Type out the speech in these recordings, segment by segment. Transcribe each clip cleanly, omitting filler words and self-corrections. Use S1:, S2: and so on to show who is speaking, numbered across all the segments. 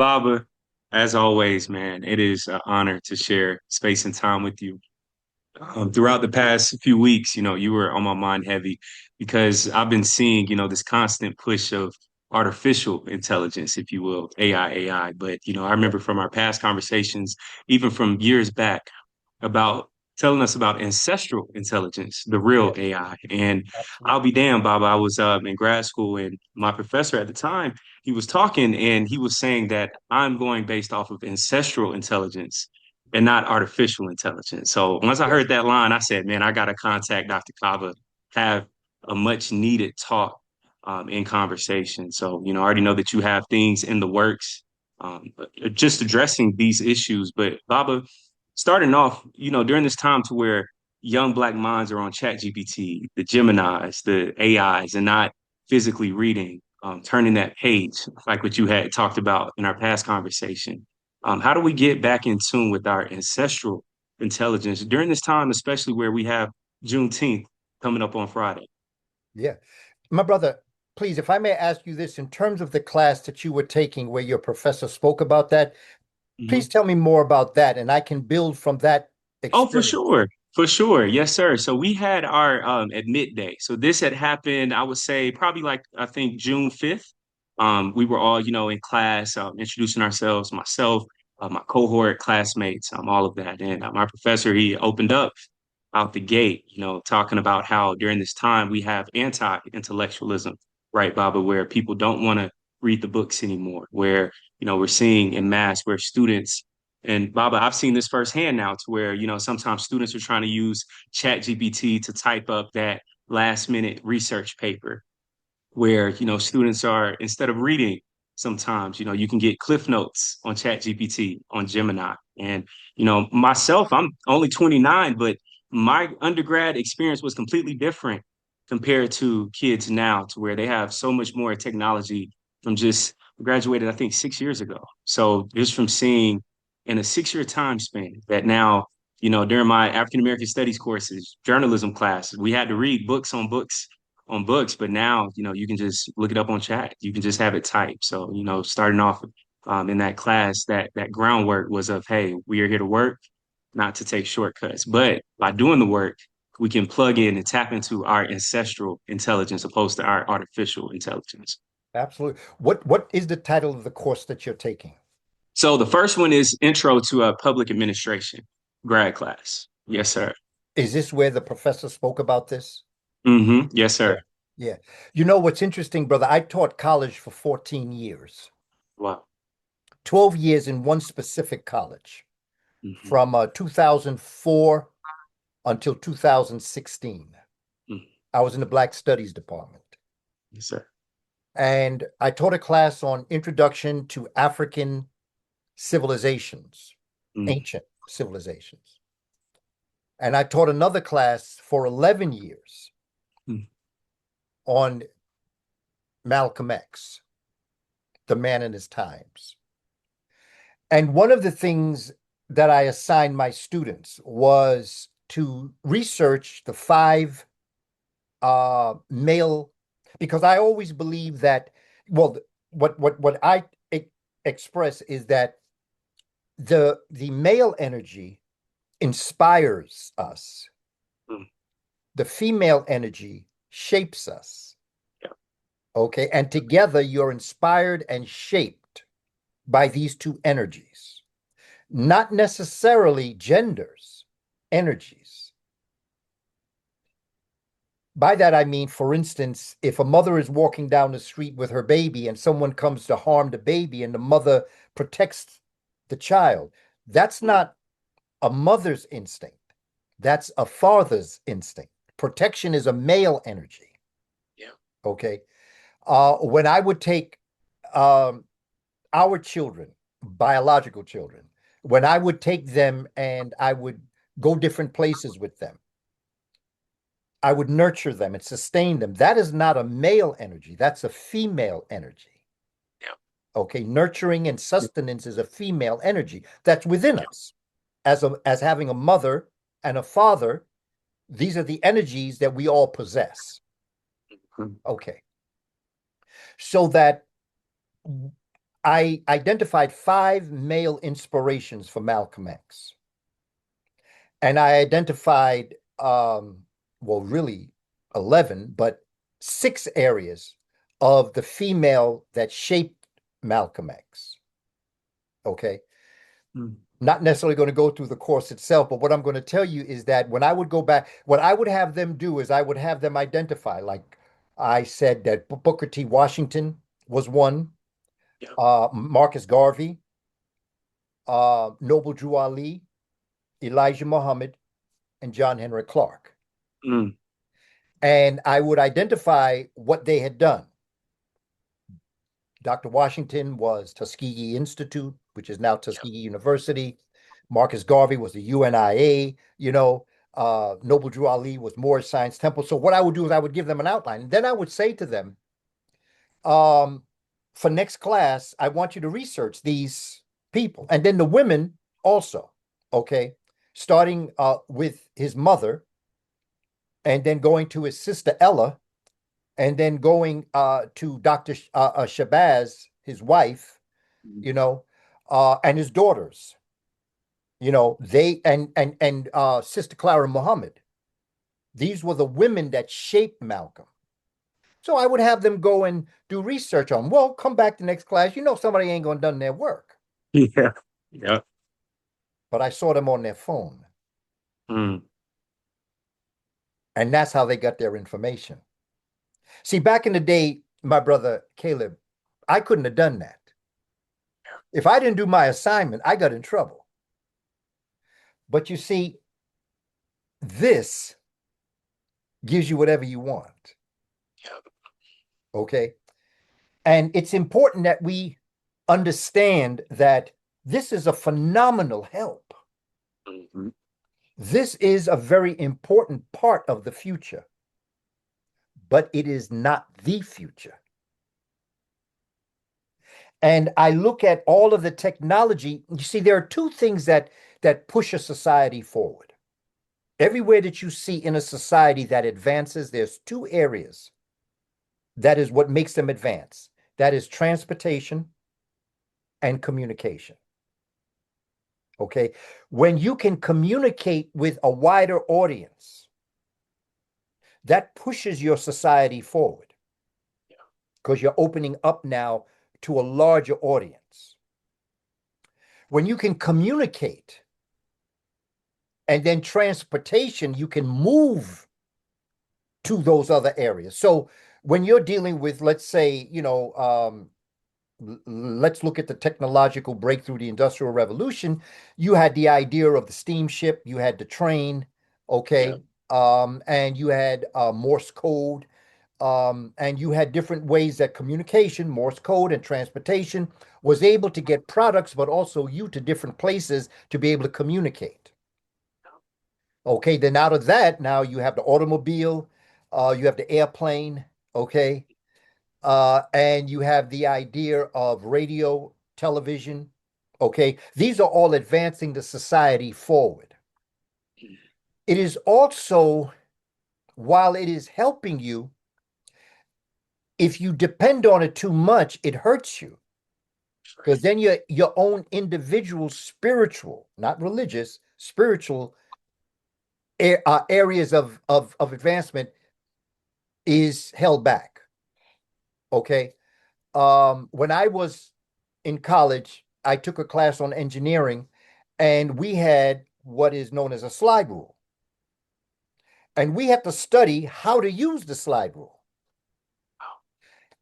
S1: Baba, as always, man, it is an honor to share space and time with you. Throughout the past few weeks, you were on my mind heavy because I've been seeing, this constant push of artificial intelligence, if you will, AI. But, I remember from our past conversations, even from years back, about telling us about ancestral intelligence, the real
S2: Yes,
S1: AI. And I'll be
S2: absolutely.
S1: damned, Bob. I was in grad school, and my professor at the time, he was talking and he was saying that I'm going based off of ancestral intelligence and not artificial intelligence. So once I
S2: Yes.
S1: heard that line, I said, man, I got to contact Dr. Kaba, have a much needed talk in conversation. So, I already know that you have things in the works, just addressing these issues. But Baba, starting off, during this time to where young Black minds are on Chat GPT, the Geminis, the AIs, and not physically reading, turning that page, like what you had talked about in our past conversation. How do we get back in tune with our ancestral intelligence during this time, especially where we have Juneteenth coming up on Friday?
S2: Yeah. My brother, please, if I may ask you this, in terms of the class that you were taking where your professor spoke about that, please
S1: Mhm.
S2: tell me more about that and I can build from that
S1: Oh, for
S2: experience.
S1: sure. For sure. Yes, sir. So we had our admit day. So this had happened, I would say probably like I think June 5th. We were all, in class, introducing ourselves, myself, my cohort, classmates, all of that. And my professor, he opened up out the gate, talking about how during this time we have anti-intellectualism, right, Baba, where people don't want to read the books anymore, where, we're seeing in mass where students, and Baba, I've seen this firsthand now to where, sometimes students are trying to use Chat GPT to type up that last minute research paper where, students are, instead of reading, sometimes, you can get cliff notes on Chat GPT, on Gemini. And, myself, I'm only 29, but my undergrad experience was completely different compared to kids now, to where they have so much more technology from just graduated, I think, 6 years ago. So just from seeing in a 6 year time span that now, during my African American studies courses, journalism class, we had to read books on books, but now, you can just look it up on chat. You can just have it typed. So, starting off in that class, that groundwork was of, hey, we are here to work, not to take shortcuts. But by doing the work, we can plug in and tap into our ancestral intelligence opposed to our artificial intelligence.
S2: Absolutely. What is the title of the course that you're taking?
S1: So the first one is Intro to Public Administration, grad class. Yes, sir.
S2: Is this where the professor spoke about this?
S1: Yes,
S2: Yeah.
S1: sir.
S2: Yeah. You know what's interesting, brother? I taught college for 14 years,
S1: Wow.
S2: 12 years in one specific college
S1: hmm
S2: from 2004 until 2016. I was in the Black Studies department.
S1: Yes, sir.
S2: And I taught a class on Introduction to African Civilizations,
S1: Mm-hmm.
S2: ancient civilizations. And I taught another class for 11 years on Malcolm X, the man in his times. And one of the things that I assigned my students was to research the five male, because I always believe that, well, what I express is that the male energy inspires us.
S1: Mm-hmm.
S2: The female energy shapes us.
S1: Yeah.
S2: Okay. And together you're inspired and shaped by these two energies, not necessarily genders, energies. By that, I mean, for instance, if a mother is walking down the street with her baby and someone comes to harm the baby and the mother protects the child, that's not a mother's instinct. That's a father's instinct. Protection is a male energy.
S1: Yeah.
S2: Okay. When I would take um, our children, biological children, when I would take them and I would go different places with them, I would nurture them and sustain them. That is not a male energy. That's a female energy.
S1: Yeah.
S2: Okay. Nurturing and sustenance is a female energy that's within
S1: Yeah.
S2: us. As having a mother and a father, these are the energies that we all possess.
S1: Mhm.
S2: Okay. So that I identified five male inspirations for Malcolm X. And I identified, well, really 11, but six areas of the female that shaped Malcolm X. Okay.
S1: Mm.
S2: Not necessarily going to go through the course itself, but what I'm going to tell you is that when I would go back, what I would have them do is I would have them identify, like I said, that Booker T. Washington was one,
S1: Yeah.
S2: Marcus Garvey, Noble Drew Ali, Elijah Muhammad, and John Henrik Clark.
S1: Mm.
S2: And I would identify what they had done. Dr. Washington was Tuskegee Institute, which is now
S1: Yeah.
S2: Tuskegee University. Marcus Garvey was the UNIA, Noble Drew Ali was Moorish Science Temple. So what I would do is I would give them an outline. And then I would say to them, um, for next class, I want you to research these people. And then the women also, okay, starting with his mother and then going to his sister Ella and then going to Dr. Shabazz, his wife,
S1: Mm.
S2: and his daughters. They and Sister Clara Muhammad. These were the women that shaped Malcolm. So I would have them go and do research on. Well, come back to next class. Somebody ain't gonna done their work,
S1: Yeah. Yeah.
S2: but I saw them on their phone,
S1: Mm.
S2: and that's how they got their information. See, back in the day, my brother Caleb, I couldn't have done that. If I didn't do my assignment, I got in trouble. But you see, this gives you whatever you want.
S1: Yeah.
S2: Okay. And it's important that we understand that this is a phenomenal help.
S1: Mm-hmm.
S2: This is a very important part of the future, but it is not the future. And I look at all of the technology. You see, there are two things that push a society forward. Everywhere that you see in a society that advances, there's two areas. That is what makes them advance. That is transportation and communication. Okay. When you can communicate with a wider audience, that pushes your society forward because you're opening up now to a larger audience. When you can communicate and then transportation, you can move to those other areas. So when you're dealing with, let's say, let's look at the technological breakthrough, the Industrial Revolution. You had the idea of the steamship, you had the train,
S1: Yeah.
S2: okay, and you had Morse code, and you had different ways that communication, Morse code, and transportation was able to get products, but also you to different places to be able to communicate. Okay, then out of that, now you have the automobile, you have the airplane, okay, and you have the idea of radio, television. Okay, these are all advancing the society forward. It is also, while it is helping you, if you depend on it too much, it hurts you because then your own individual spiritual, not religious, spiritual areas of advancement is held back. Okay, when I was in college, I took a class on engineering, and we had what is known as a slide rule. And we had to study how to use the slide rule.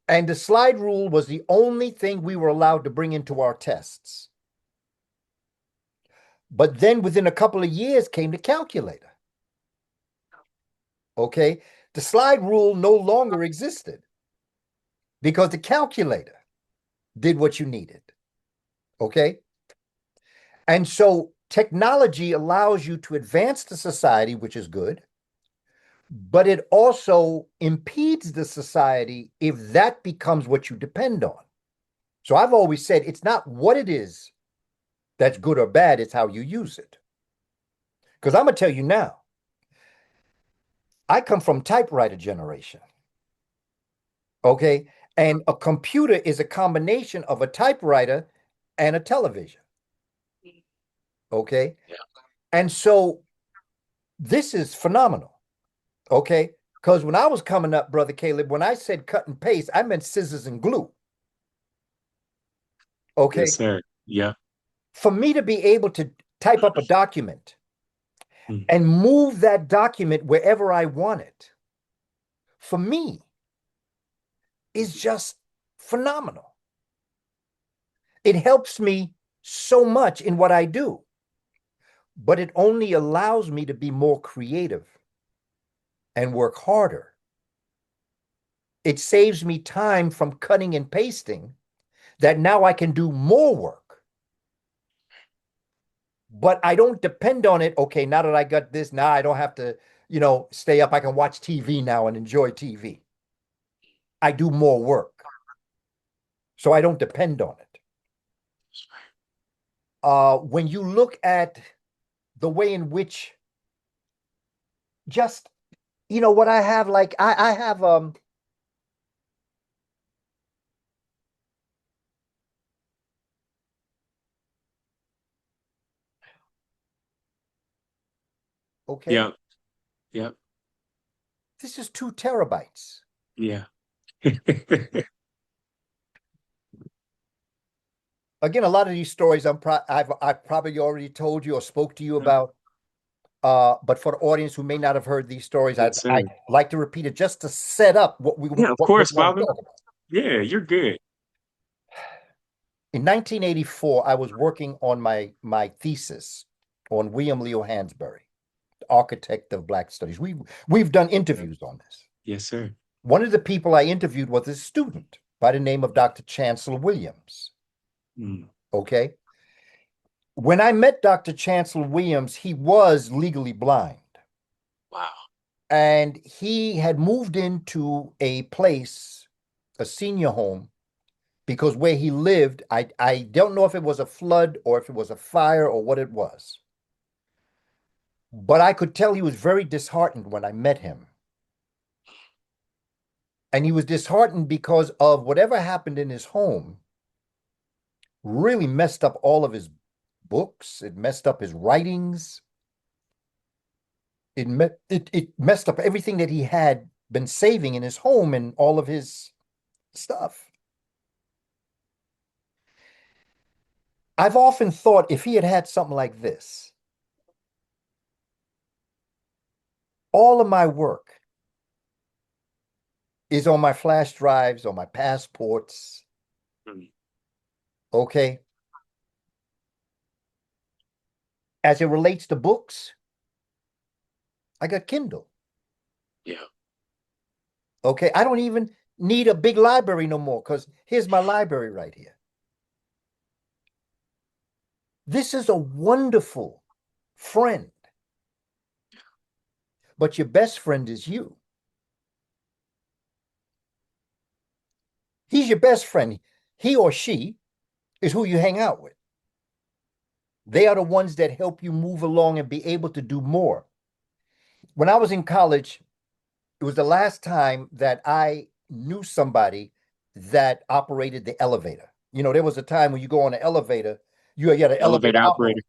S2: And the slide rule was the only thing we were allowed to bring into our tests. But then within a couple of years came the calculator. Okay. The slide rule no longer existed because the calculator did what you needed. Okay. And so technology allows you to advance the society, which is good, but it also impedes the society if that becomes what you depend on. So I've always said it's not what it is that's good or bad, it's how you use it. Because I'm going to tell you now, I come from typewriter generation. Okay. And a computer is a combination of a typewriter and a television. Okay.
S1: Yeah.
S2: And so this is phenomenal. Okay. Because when I was coming up, Brother Caleb, when I said cut and paste, I meant scissors and glue.
S1: Yes,
S2: Okay.
S1: sir. Yeah.
S2: For me to be able to type up a document
S1: Mm.
S2: and move that document wherever I want it, for me, is just phenomenal. It helps me so much in what I do, but it only allows me to be more creative and work harder. It saves me time from cutting and pasting that now I can do more work. But I don't depend on it. Okay, now that I got this, now I don't have to, stay up. I can watch TV now and enjoy TV. I do more work. So I don't depend on it. When you look at the way in which just, what I have, like I have okay,
S1: Yeah. Yeah.
S2: this is 2 terabytes.
S1: Yeah.
S2: Again, a lot of these stories I've probably already told you or spoke to you about. But for the audience who may not have heard these stories,
S1: Yes, sir.
S2: I'd like to repeat it just to set up what we
S1: Yeah, of
S2: what we're
S1: course,
S2: going to
S1: Father.
S2: talk about.
S1: Yeah, you're good.
S2: In 1984, I was working on my thesis on William Leo Hansberry, architect of Black studies. We've done interviews on this.
S1: Yes, sir.
S2: One of the people I interviewed was a student by the name of Dr. Chancellor Williams.
S1: Mm.
S2: Okay. When I met Dr. Chancellor Williams, he was legally blind.
S1: Wow.
S2: And he had moved into a place, a senior home, because where he lived, I don't know if it was a flood or if it was a fire or what it was. But I could tell he was very disheartened when I met him. And he was disheartened because of whatever happened in his home really messed up all of his books. It messed up his writings. It messed up everything that he had been saving in his home and all of his stuff. I've often thought if he had had something like this, all of my work is on my flash drives, on my passports.
S1: Mm.
S2: Okay. As it relates to books, I got Kindle.
S1: Yeah.
S2: Okay. I don't even need a big library no more because here's my library right here. This is a wonderful friend, but your best friend is you. He's your best friend. He or she is who you hang out with. They are the ones that help you move along and be able to do more. When I was in college, it was the last time that I knew somebody that operated the elevator. There was a time when you go on an elevator, you had an elevator
S1: Elevator
S2: operator.
S1: operator.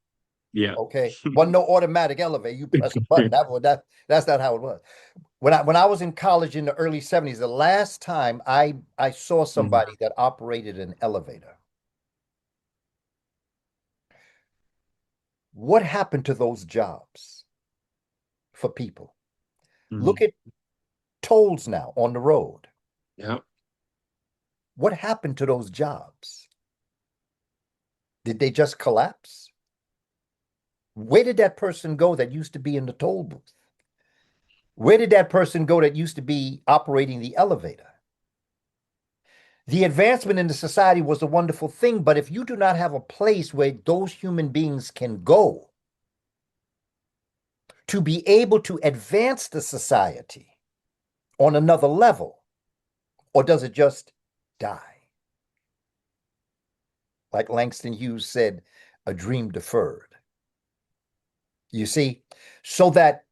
S1: Yeah.
S2: Okay, wasn't no automatic elevator. You press a button. That's not how it was. When I was in college in the early 70s, the last time I saw
S1: Mhm.
S2: somebody that operated an elevator. What happened to those jobs for people? Look
S1: Mm.
S2: at tolls now on the road.
S1: Yeah.
S2: What happened to those jobs? Did they just collapse? Where did that person go that used to be in the toll booth? Where did that person go that used to be operating the elevator? The advancement in the society was a wonderful thing, but if you do not have a place where those human beings can go to be able to advance the society on another level, or does it just die? Like Langston Hughes said, a dream deferred. You see? So that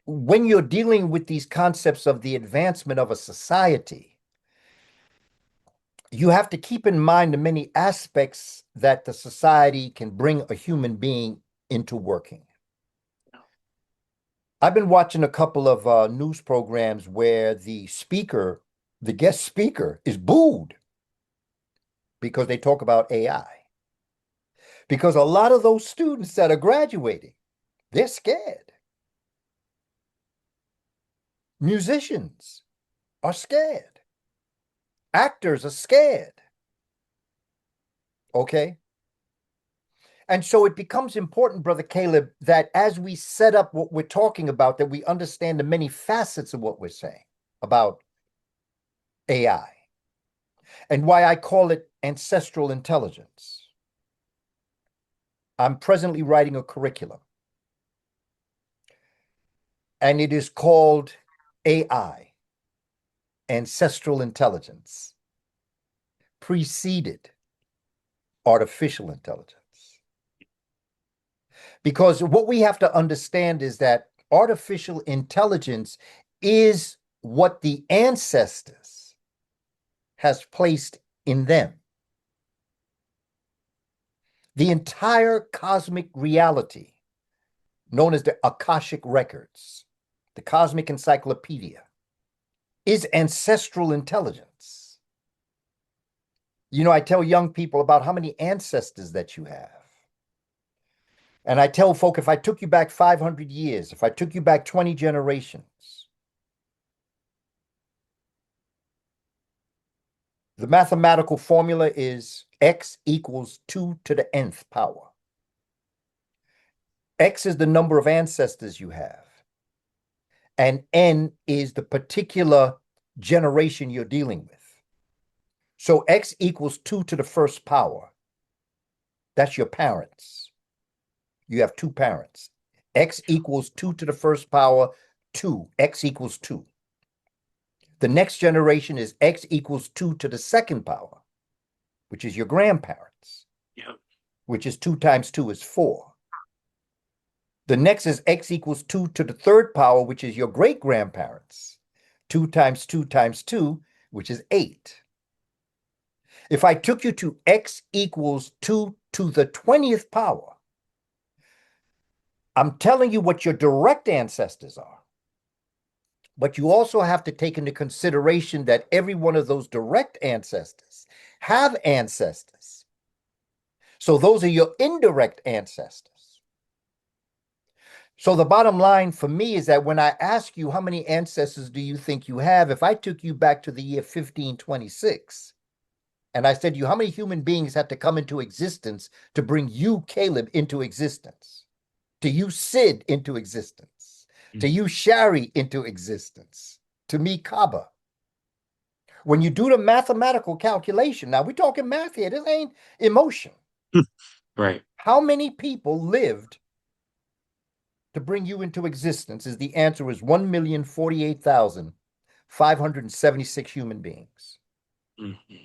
S2: when you're dealing with these concepts of the advancement of a society, you have to keep in mind the many aspects that the society can bring a human being into working. I've been watching a couple of news programs where the guest speaker, is booed because they talk about AI. Because a lot of those students that are graduating, they're scared. Musicians are scared. Actors are scared. Okay? And so it becomes important, Brother Caleb, that as we set up what we're talking about, that we understand the many facets of what we're saying about AI and why I call it ancestral intelligence. I'm presently writing a curriculum, and it is called AI, Ancestral Intelligence, preceded artificial intelligence. Because what we have to understand is that artificial intelligence is what the ancestors has placed in them. The entire cosmic reality, known as the Akashic Records, the cosmic encyclopedia, is ancestral intelligence. You know, I tell young people about how many ancestors that you have. And I tell folk, if I took you back 500 years, if I took you back 20 generations, the mathematical formula is x equals 2 to the nth power. X is the number of ancestors you have, and n is the particular generation you're dealing with. So x equals 2 to the first power. That's your parents. You have two parents. X equals 2 to the first power, 2. X equals 2. The next generation is x equals 2 to the second power, which is your grandparents,
S1: Yep.
S2: which is 2 times 2 is 4. The next is x equals 2 to the third power, which is your great-grandparents. 2 times 2 times 2, which is 8. If I took you to x equals 2 to the 20th power, I'm telling you what your direct ancestors are. But you also have to take into consideration that every one of those direct ancestors have ancestors. So those are your indirect ancestors. So the bottom line for me is that when I ask you how many ancestors do you think you have, if I took you back to the year 1526, and I said to you, how many human beings had to come into existence to bring you, Caleb, into existence, to you, Sid, into existence, to you, Shari, into existence, to me, Kaba. When you do the mathematical calculation, now we're talking math here, this ain't emotion.
S1: Right.
S2: How many people lived to bring you into existence? Is the answer is 1,048,576 human beings.
S1: Mm-hmm.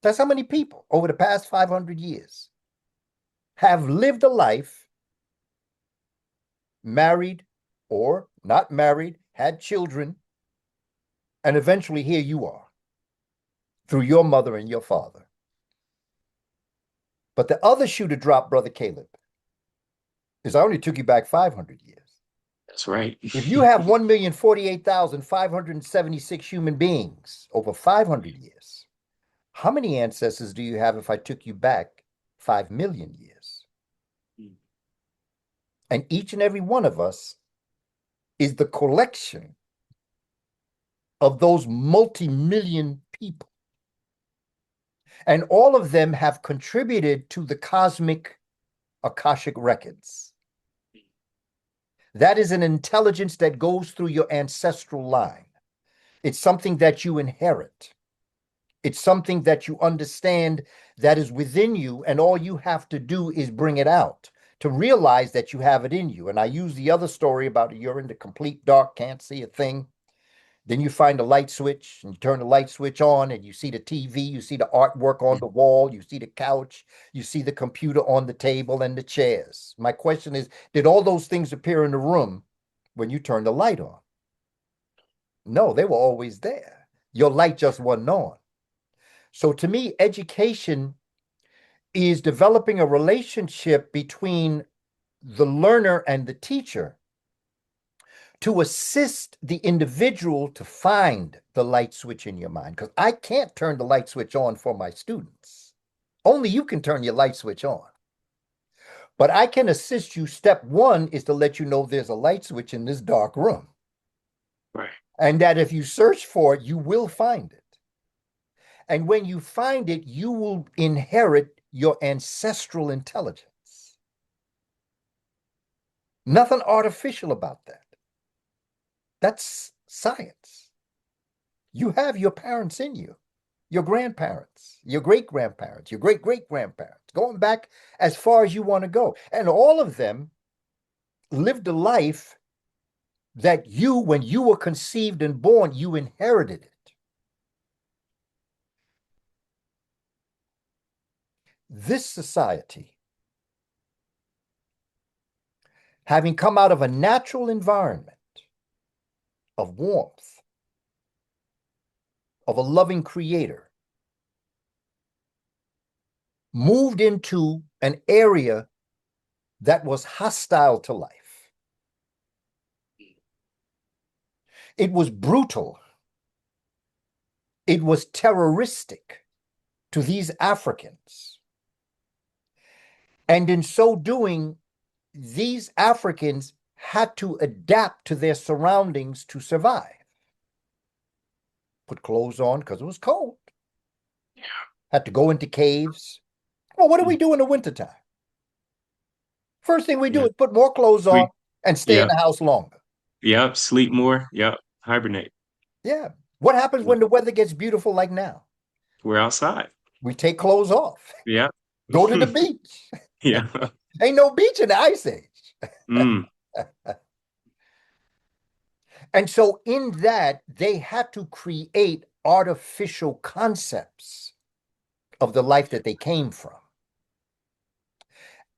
S2: That's how many people over the past 500 years have lived a life, married or not married, had children, and eventually here you are through your mother and your father. But the other shoe to drop, Brother Caleb, is I only took you back 500 years.
S1: That's right.
S2: If you have 1,048,576 human beings over 500 years, how many ancestors do you have if I took you back 5 million years? And each and every one of us is the collection of those multi-million people. And all of them have contributed to the cosmic Akashic Records. That is an intelligence that goes through your ancestral line. It's something that you inherit. It's something that you understand that is within you, and all you have to do is bring it out to realize that you have it in you. And I use the other story about you're in the complete dark, can't see a thing. Then you find a light switch and you turn the light switch on and you see the TV, you see the artwork on the wall, you see the couch, you see the computer on the table and the chairs. My question is, did all those things appear in the room when you turned the light on? No, they were always there. Your light just wasn't on. So to me, education is developing a relationship between the learner and the teacher to assist the individual to find the light switch in your mind. Because I can't turn the light switch on for my students. Only you can turn your light switch on. But I can assist you. Step one is to let you know there's a light switch in this dark room.
S1: Right.
S2: And that if you search for it, you will find it. And when you find it, you will inherit your ancestral intelligence. Nothing artificial about that. That's science. You have your parents in you, your grandparents, your great grandparents, your great great grandparents, going back as far as you want to go. And all of them lived a life that you, when you were conceived and born, you inherited it. This society, having come out of a natural environment of warmth, of a loving creator, moved into an area that was hostile to life. It was brutal. It was terroristic to these Africans. And in so doing, these Africans had to adapt to their surroundings to survive. Put clothes on because it was cold.
S1: Yeah.
S2: Had to go into caves. Well, what do we do in the wintertime? First thing we do
S1: Yeah.
S2: is put more clothes on
S1: Sleep.
S2: and stay in
S1: Yep.
S2: the house longer.
S1: Yep. Sleep more. Yep. Hibernate.
S2: Yeah. What happens
S1: Yep.
S2: when the weather gets beautiful like now?
S1: We're outside.
S2: We take clothes off,
S1: Yep.
S2: go to the beach.
S1: Yeah.
S2: Ain't no beach in the Ice Age.
S1: Mm.
S2: And so, in that, they had to create artificial concepts of the life that they came from.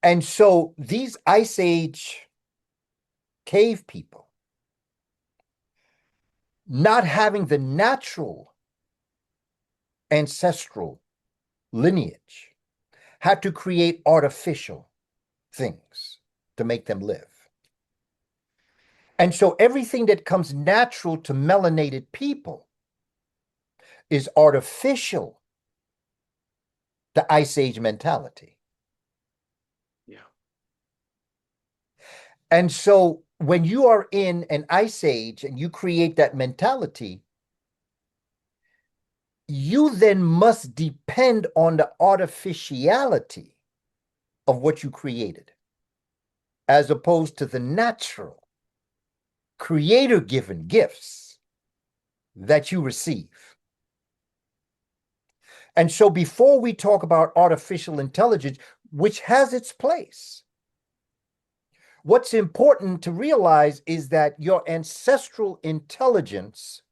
S2: And so, these Ice Age cave people, not having the natural ancestral lineage, had to create artificial things to make them live. And so, everything that comes natural to melanated people is artificial, the Ice Age mentality.
S1: Yeah.
S2: And so when you are in an Ice Age and you create that mentality, you then must depend on the artificiality of what you created, as opposed to the natural, creator-given gifts that you receive. And so before we talk about artificial intelligence, which has its place, what's important to realize is that your ancestral intelligence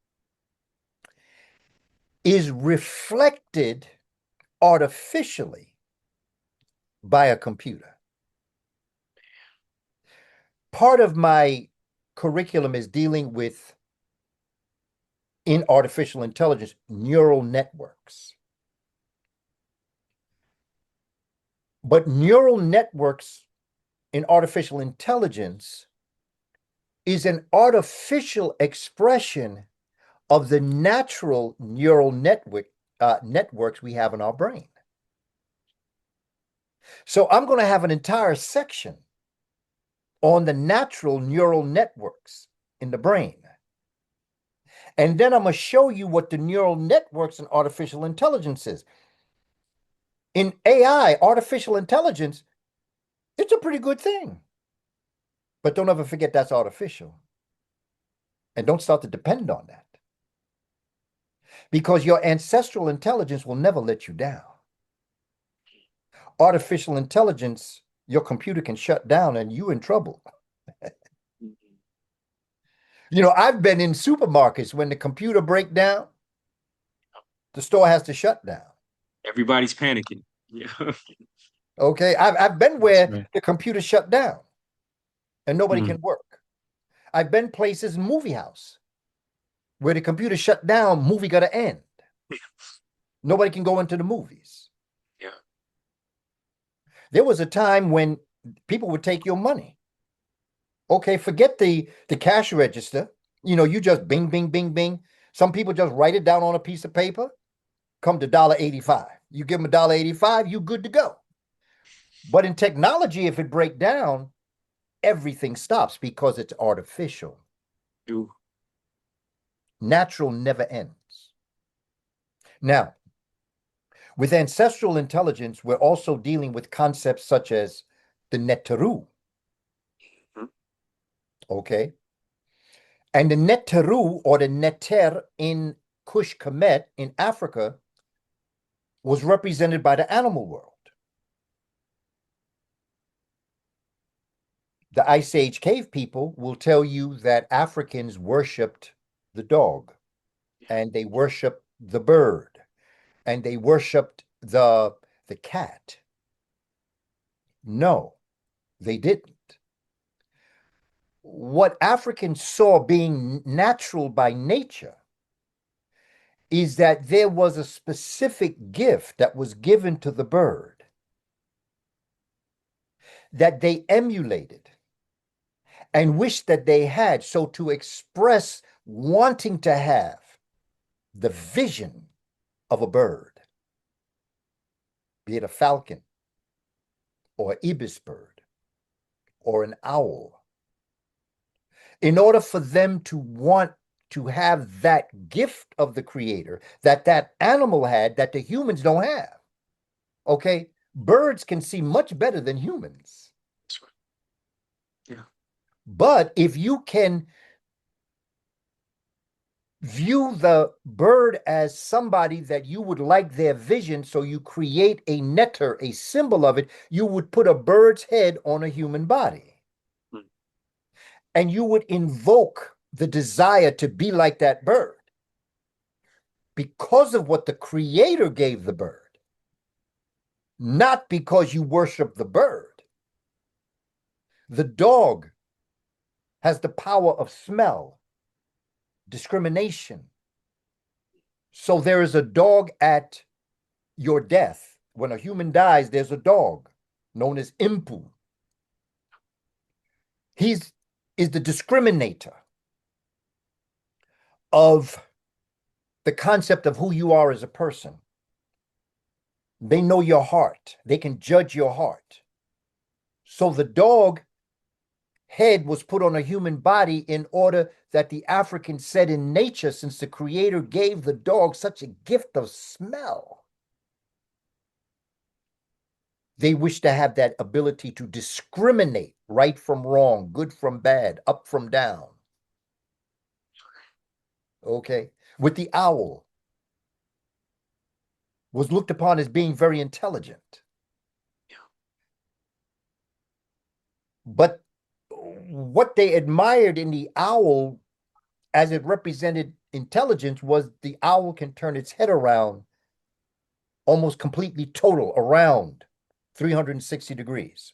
S2: is reflected artificially by a computer. Part of my curriculum is dealing with, in artificial intelligence, neural networks. But neural networks in artificial intelligence is an artificial expression of the natural neural networks we have in our brain. So I'm going to have an entire section on the natural neural networks in the brain. And then I'm going to show you what the neural networks in artificial intelligence is. In AI, artificial intelligence, it's a pretty good thing. But don't ever forget that's artificial. And don't start to depend on that. Because your ancestral intelligence will never let you down. Artificial intelligence, your computer can shut down and you're in trouble. You know, I've been in supermarkets when the computer breaks down, the store has to shut down.
S1: Everybody's panicking. Yeah.
S2: Okay. I've been
S1: That's
S2: where
S1: right.
S2: the computer shut down and nobody
S1: Mm.
S2: can work. I've been places in movie house where the computer shut down, movie got to end. Nobody can go into the movies.
S1: Yeah.
S2: There was a time when people would take your money. Okay, forget the cash register. You just bing, bing, bing, bing. Some people just write it down on a piece of paper. Come to $1.85. You give them $1.85, you good to go. But in technology, if it break down, everything stops because it's artificial.
S1: Ooh.
S2: Natural never ends. Now, with ancestral intelligence, we're also dealing with concepts such as the Neteru.
S1: Mhm.
S2: Okay. And the Neteru or the Neter in Kush Kemet in Africa was represented by the animal world. The Ice Age cave people will tell you that Africans worshipped the dog and they worshipped the bird and they worshipped the cat. No, they didn't. What Africans saw being natural by nature is that there was a specific gift that was given to the bird that they emulated and wished that they had. So to express wanting to have the vision of a bird, be it a falcon or an ibis bird or an owl, in order for them to want to have that gift of the creator that that animal had that the humans don't have. Okay, birds can see much better than humans.
S1: That's right. Yeah.
S2: But if you can view the bird as somebody that you would like their vision, so you create a netter, a symbol of it, you would put a bird's head on a human body.
S1: Mm.
S2: And you would invoke the desire to be like that bird because of what the creator gave the bird, not because you worship the bird. The dog has the power of smell, discrimination. So there is a dog at your death. When a human dies, there's a dog known as Impu. He's is the discriminator of the concept of who you are as a person. They know your heart. They can judge your heart. So the dog head was put on a human body in order that the Africans said in nature, since the creator gave the dog such a gift of smell, they wish to have that ability to discriminate right from wrong, good from bad, up from down. Okay. With the owl, was looked upon as being very intelligent.
S1: Yeah.
S2: But what they admired in the owl as it represented intelligence was the owl can turn its head around almost completely total around 360 degrees.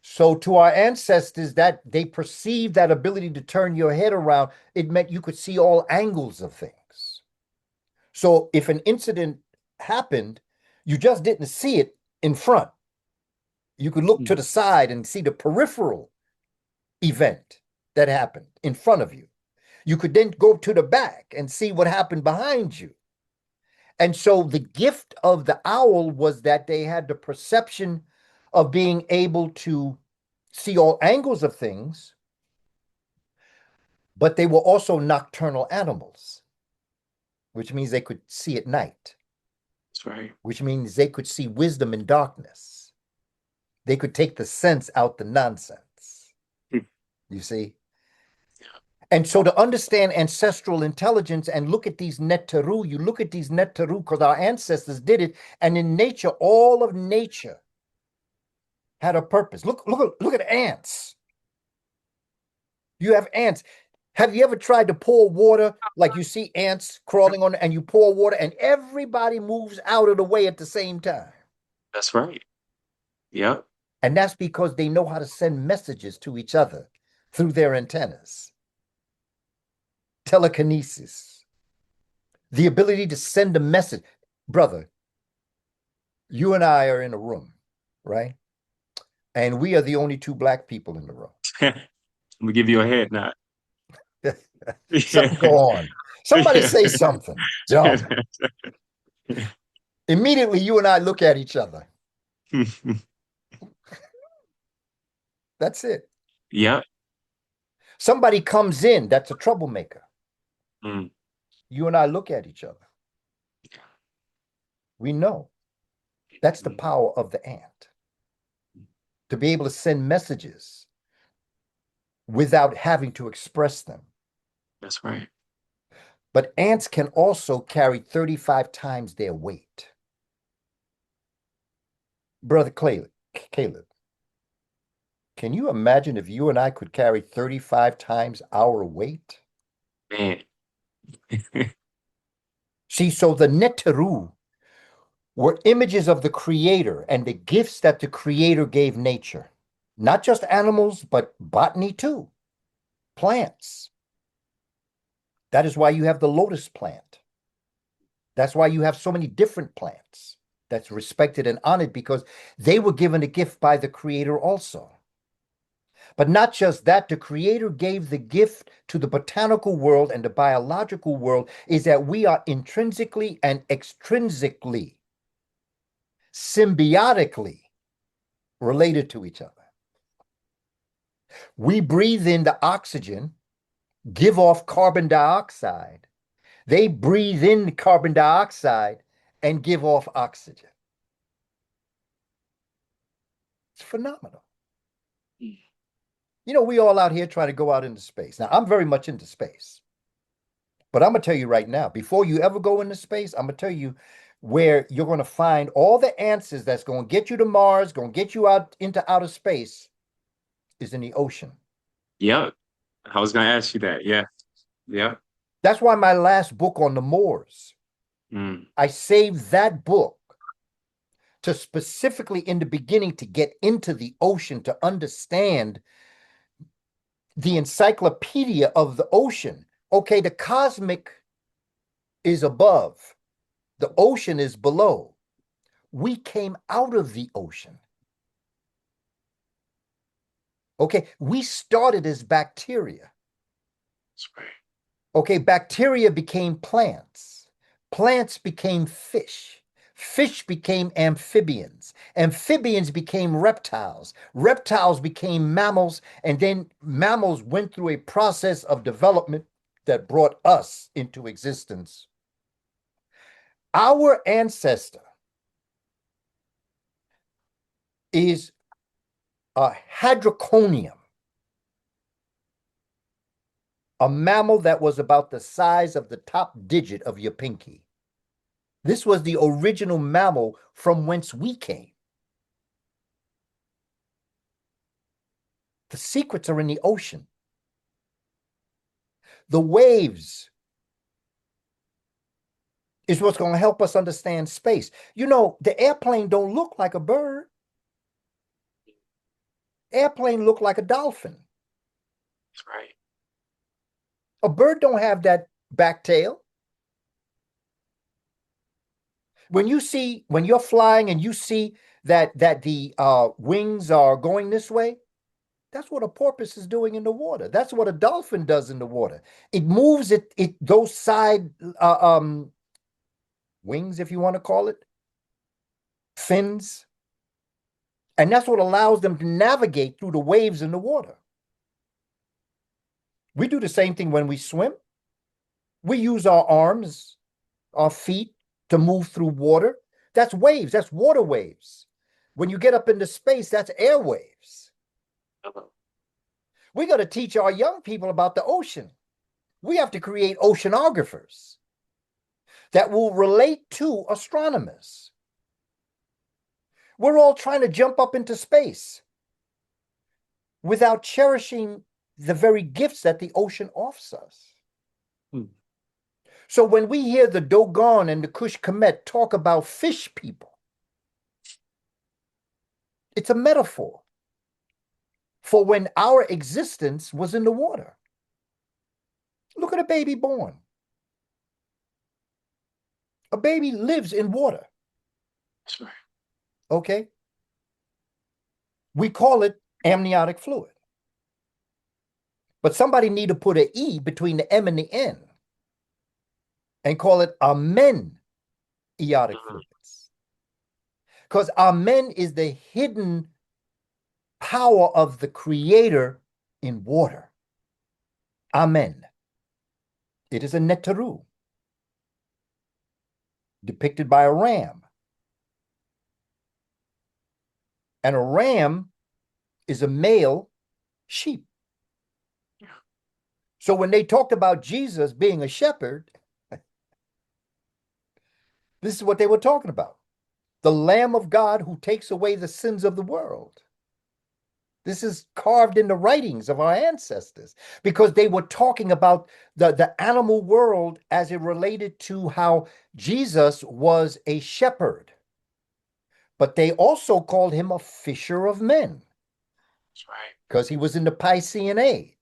S2: So to our ancestors, that they perceived that ability to turn your head around, it meant you could see all angles of things. So if an incident happened, you just didn't see it in front. You could look to
S1: Mm.
S2: the side and see the peripheral event that happened in front of you. You could then go to the back and see what happened behind you. And so the gift of the owl was that they had the perception of being able to see all angles of things, but they were also nocturnal animals, which means they could see at night,
S1: That's right.
S2: which means they could see wisdom in darkness. They could take the sense out the nonsense.
S1: Mm.
S2: You see?
S1: Yeah.
S2: And so to understand ancestral intelligence and look at these Neteru, you look at these Neteru because our ancestors did it. And in nature, all of nature had a purpose. Look at ants. You have ants. Have you ever tried to pour water like you see ants crawling on and you pour water and everybody moves out of the way at the same time?
S1: That's right. Yep.
S2: And that's because they know how to send messages to each other through their antennas. Telekinesis, the ability to send a message. Brother, you and I are in a room, right? And we are the only two black people in the room.
S1: I'm gonna give you a head nod.
S2: Something go on. Somebody say something dumb. Immediately, you and I look at each other. That's it.
S1: Yep.
S2: Somebody comes in that's a troublemaker.
S1: Mm.
S2: You and I look at each other. We know that's the power of the ant to be able to send messages without having to express them.
S1: That's right.
S2: But ants can also carry 35 times their weight. Brother Caleb, can you imagine if you and I could carry 35 times our weight?
S1: Man.
S2: See, so the Neteru were images of the creator and the gifts that the creator gave nature. Not just animals, but botany too, plants. That is why you have the lotus plant. That's why you have so many different plants that's respected and honored because they were given a gift by the creator also. But not just that, the creator gave the gift to the botanical world and the biological world is that we are intrinsically and extrinsically, symbiotically related to each other. We breathe in the oxygen, give off carbon dioxide. They breathe in carbon dioxide and give off oxygen. It's phenomenal. You know, we all out here trying to go out into space. Now, I'm very much into space. But I'm going to tell you right now, before you ever go into space, I'm going to tell you where you're going to find all the answers that's going to get you to Mars, going to get you out into outer space is in the ocean.
S1: Yep. I was gonna ask you that. Yeah. Yep.
S2: That's why my last book on the Moors,
S1: Mm.
S2: I saved that book to specifically in the beginning to get into the ocean to understand the encyclopedia of the ocean. Okay, the cosmic is above, the ocean is below. We came out of the ocean. Okay, we started as bacteria.
S1: That's right.
S2: Okay, bacteria became plants. Plants became fish. Fish became amphibians. Amphibians became reptiles. Reptiles became mammals. And then mammals went through a process of development that brought us into existence. Our ancestor is a hadroconium, a mammal that was about the size of the top digit of your pinky. This was the original mammal from whence we came. The secrets are in the ocean. The waves is what's going to help us understand space. You know, the airplane don't look like a bird. Airplane look like a dolphin.
S1: That's right.
S2: A bird don't have that back tail. When you're flying and you see that the wings are going this way, that's what a porpoise is doing in the water. That's what a dolphin does in the water. It moves it those side wings, if you want to call it, fins, and that's what allows them to navigate through the waves in the water. We do the same thing when we swim. We use our arms, our feet to move through water. That's waves. That's water waves. When you get up into space, that's air waves.
S1: Uh-huh.
S2: We got to teach our young people about the ocean. We have to create oceanographers that will relate to astronomers. We're all trying to jump up into space without cherishing the very gifts that the ocean offers us.
S1: Hmm.
S2: So when we hear the Dogon and the Kush Kemet talk about fish people, it's a metaphor for when our existence was in the water. Look at a baby born. A baby lives in water.
S1: That's right.
S2: Okay. We call it amniotic fluid. But somebody need to put an E between the M and the N and call it amniotic
S1: Mhm.
S2: fluids. Because amen is the hidden power of the creator in water. Amen. It is a neteru depicted by a ram. And a ram is a male sheep. So when they talked about Jesus being a shepherd, this is what they were talking about. The Lamb of God who takes away the sins of the world. This is carved in the writings of our ancestors because they were talking about the animal world as it related to how Jesus was a shepherd. But they also called him a fisher of men
S1: That's right.
S2: because he was in the Piscean age.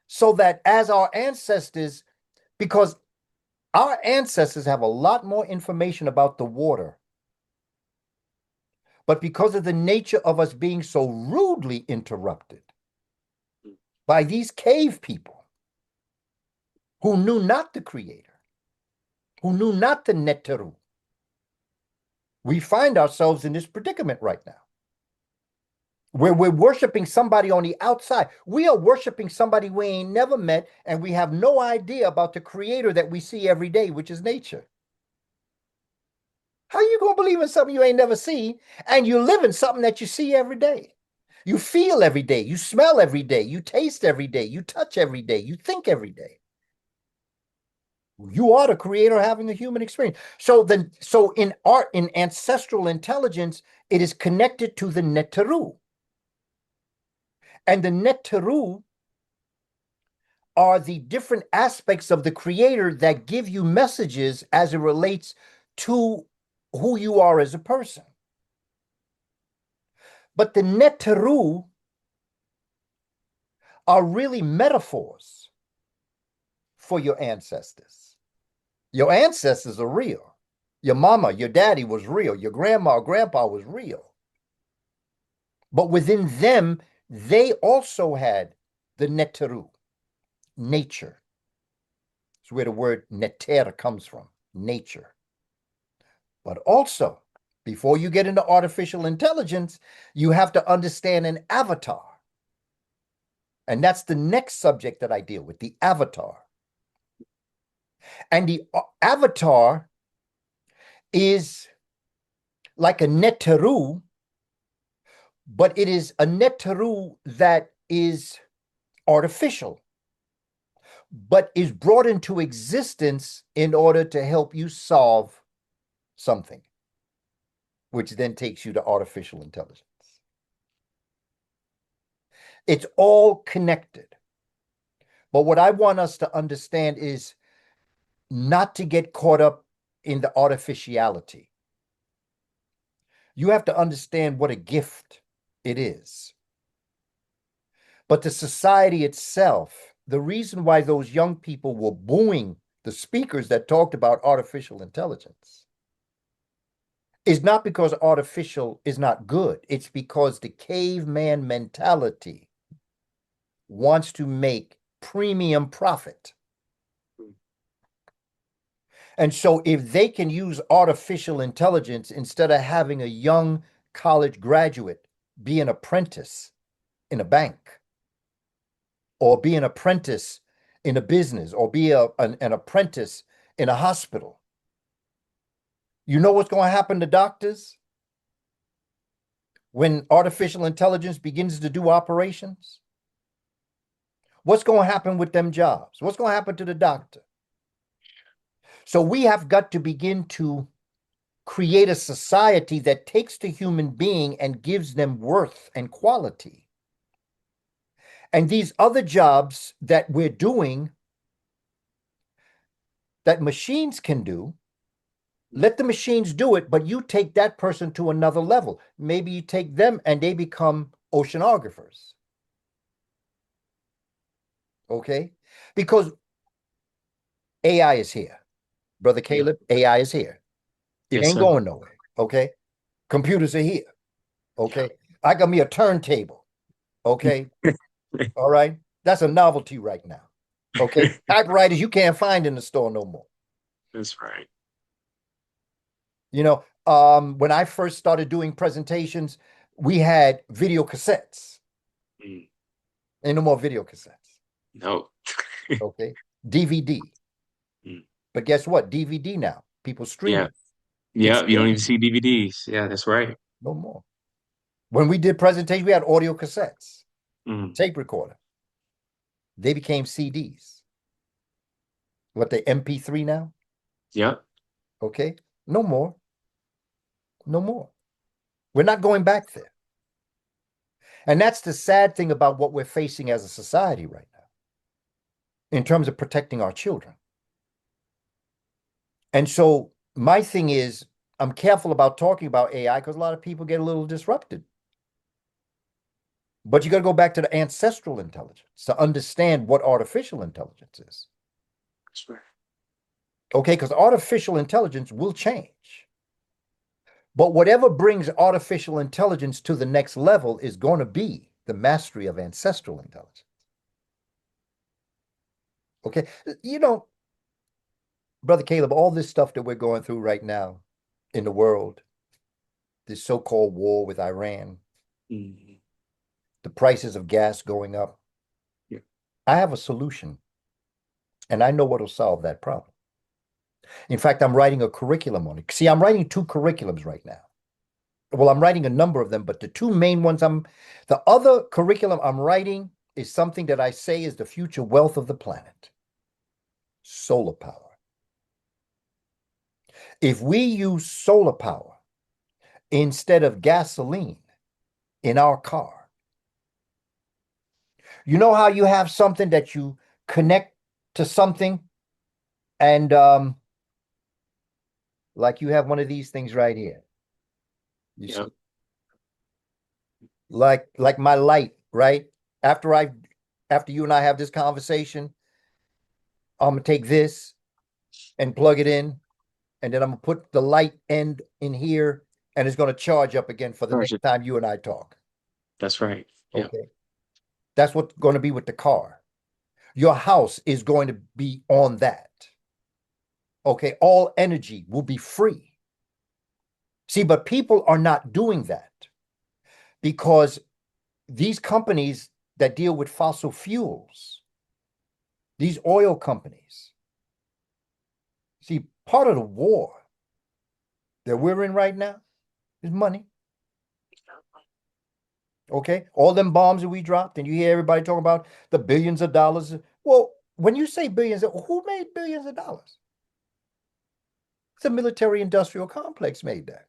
S2: So that as our ancestors, because our ancestors have a lot more information about the water, but because of the nature of us being so rudely interrupted by these cave people who knew not the creator, who knew not the Neteru, we find ourselves in this predicament right now where we're worshiping somebody on the outside. We are worshiping somebody we ain't never met, and we have no idea about the creator that we see every day, which is nature. How you gonna believe in something you ain't never seen, and you live in something that you see every day? You feel every day, you smell every day, you taste every day, you touch every day, you think every day. You are the creator having a human experience. So in art, in ancestral intelligence, it is connected to the Neteru. And the Neteru are the different aspects of the creator that give you messages as it relates to who you are as a person. But the Neteru are really metaphors for your ancestors. Your ancestors are real. Your mama, your daddy was real. Your grandma or grandpa was real. But within them, they also had the Neteru, nature. It's where the word neter comes from, nature. But also, before you get into artificial intelligence, you have to understand an avatar. And that's the next subject that I deal with, the avatar. And the avatar is like a neteru, but it is a neteru that is artificial, but is brought into existence in order to help you solve something, which then takes you to artificial intelligence. It's all connected. But what I want us to understand is not to get caught up in the artificiality. You have to understand what a gift it is. But the society itself, the reason why those young people were booing the speakers that talked about artificial intelligence is not because artificial is not good. It's because the caveman mentality wants to make premium profit. And so if they can use artificial intelligence instead of having a young college graduate be an apprentice in a bank or be an apprentice in a business or be an apprentice in a hospital, you know what's going to happen to doctors when artificial intelligence begins to do operations? What's going to happen with them jobs? What's going to happen to the doctor? So we have got to begin to create a society that takes the human being and gives them worth and quality. And these other jobs that we're doing that machines can do, let the machines do it, but you take that person to another level. Maybe you take them and they become oceanographers. Okay? Because AI is here. Brother
S1: Yep.
S2: Caleb, AI is here. It
S1: Yes,
S2: ain't
S1: sir.
S2: going nowhere. Okay. Computers are here. Okay. I got me a turntable. Okay. All right. That's a novelty right now. Okay. Typewriters you can't find in the store no more.
S1: That's right.
S2: When I first started doing presentations, we had video cassettes.
S1: Mm.
S2: Ain't no more video cassettes.
S1: No.
S2: Okay. DVD.
S1: Mm.
S2: But guess what? DVD now. People
S1: Yeah.
S2: streaming. It's
S1: Yeah. You don't even
S2: streaming.
S1: see DVDs. Yeah, that's right.
S2: No more. When we did presentations, we had audio cassettes,
S1: Mm.
S2: tape recorder. They became CDs. What, the MP3 now?
S1: Yep.
S2: Okay. No more. No more. We're not going back there. And that's the sad thing about what we're facing as a society right now in terms of protecting our children. And so my thing is, I'm careful about talking about AI because a lot of people get a little disrupted. But you got to go back to the ancestral intelligence to understand what artificial intelligence is.
S1: That's right.
S2: Okay, because artificial intelligence will change. But whatever brings artificial intelligence to the next level is going to be the mastery of ancestral intelligence. Okay. Brother Caleb, all this stuff that we're going through right now in the world, this so-called war with Iran,
S1: Mm.
S2: the prices of gas going up,
S1: Yeah.
S2: I have a solution, and I know what'll solve that problem. In fact, I'm writing a curriculum on it. See, I'm writing two curriculums right now. Well, I'm writing a number of them, but the two main ones the other curriculum I'm writing is something that I say is the future wealth of the planet. Solar power. If we use solar power instead of gasoline in our car, you know how you have something that you connect to something and like you have one of these things right here. You see,
S1: Yep.
S2: like my light, right? After you and I have this conversation, I'm gonna take this and plug it in, and then I'm gonna put the light end in here, and it's gonna charge up again for the next
S1: Perfect.
S2: time you and I talk.
S1: That's right. Yep.
S2: Okay. That's what's going to be with the car. Your house is going to be on that. Okay. All energy will be free. See, but people are not doing that because these companies that deal with fossil fuels, these oil companies, see, part of the war that we're in right now is money. Okay. All them bombs that we dropped, and you hear everybody talking about the billions of dollars. Well, when you say billions, who made billions of dollars? The military industrial complex made that.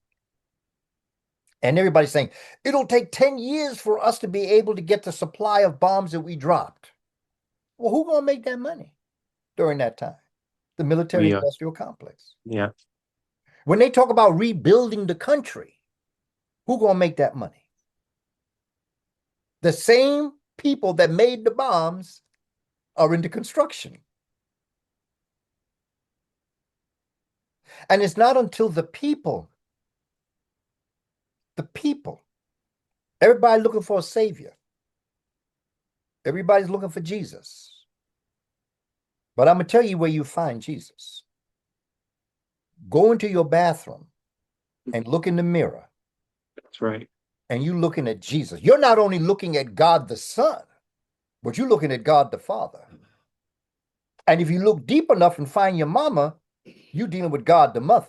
S2: And everybody's saying it'll take 10 years for us to be able to get the supply of bombs that we dropped. Well, who's going to make that money during that time? The military
S1: We are.
S2: industrial complex.
S1: Yeah.
S2: When they talk about rebuilding the country, who's going to make that money? The same people that made the bombs are into construction. And it's not until the people, everybody looking for a savior. Everybody's looking for Jesus. But I'm going to tell you where you find Jesus. Go into your bathroom and look in the mirror,
S1: That's right.
S2: and you looking at Jesus. You're not only looking at God the Son, but you're looking at God the Father. And if you look deep enough and find your mama, you're dealing with God the Mother.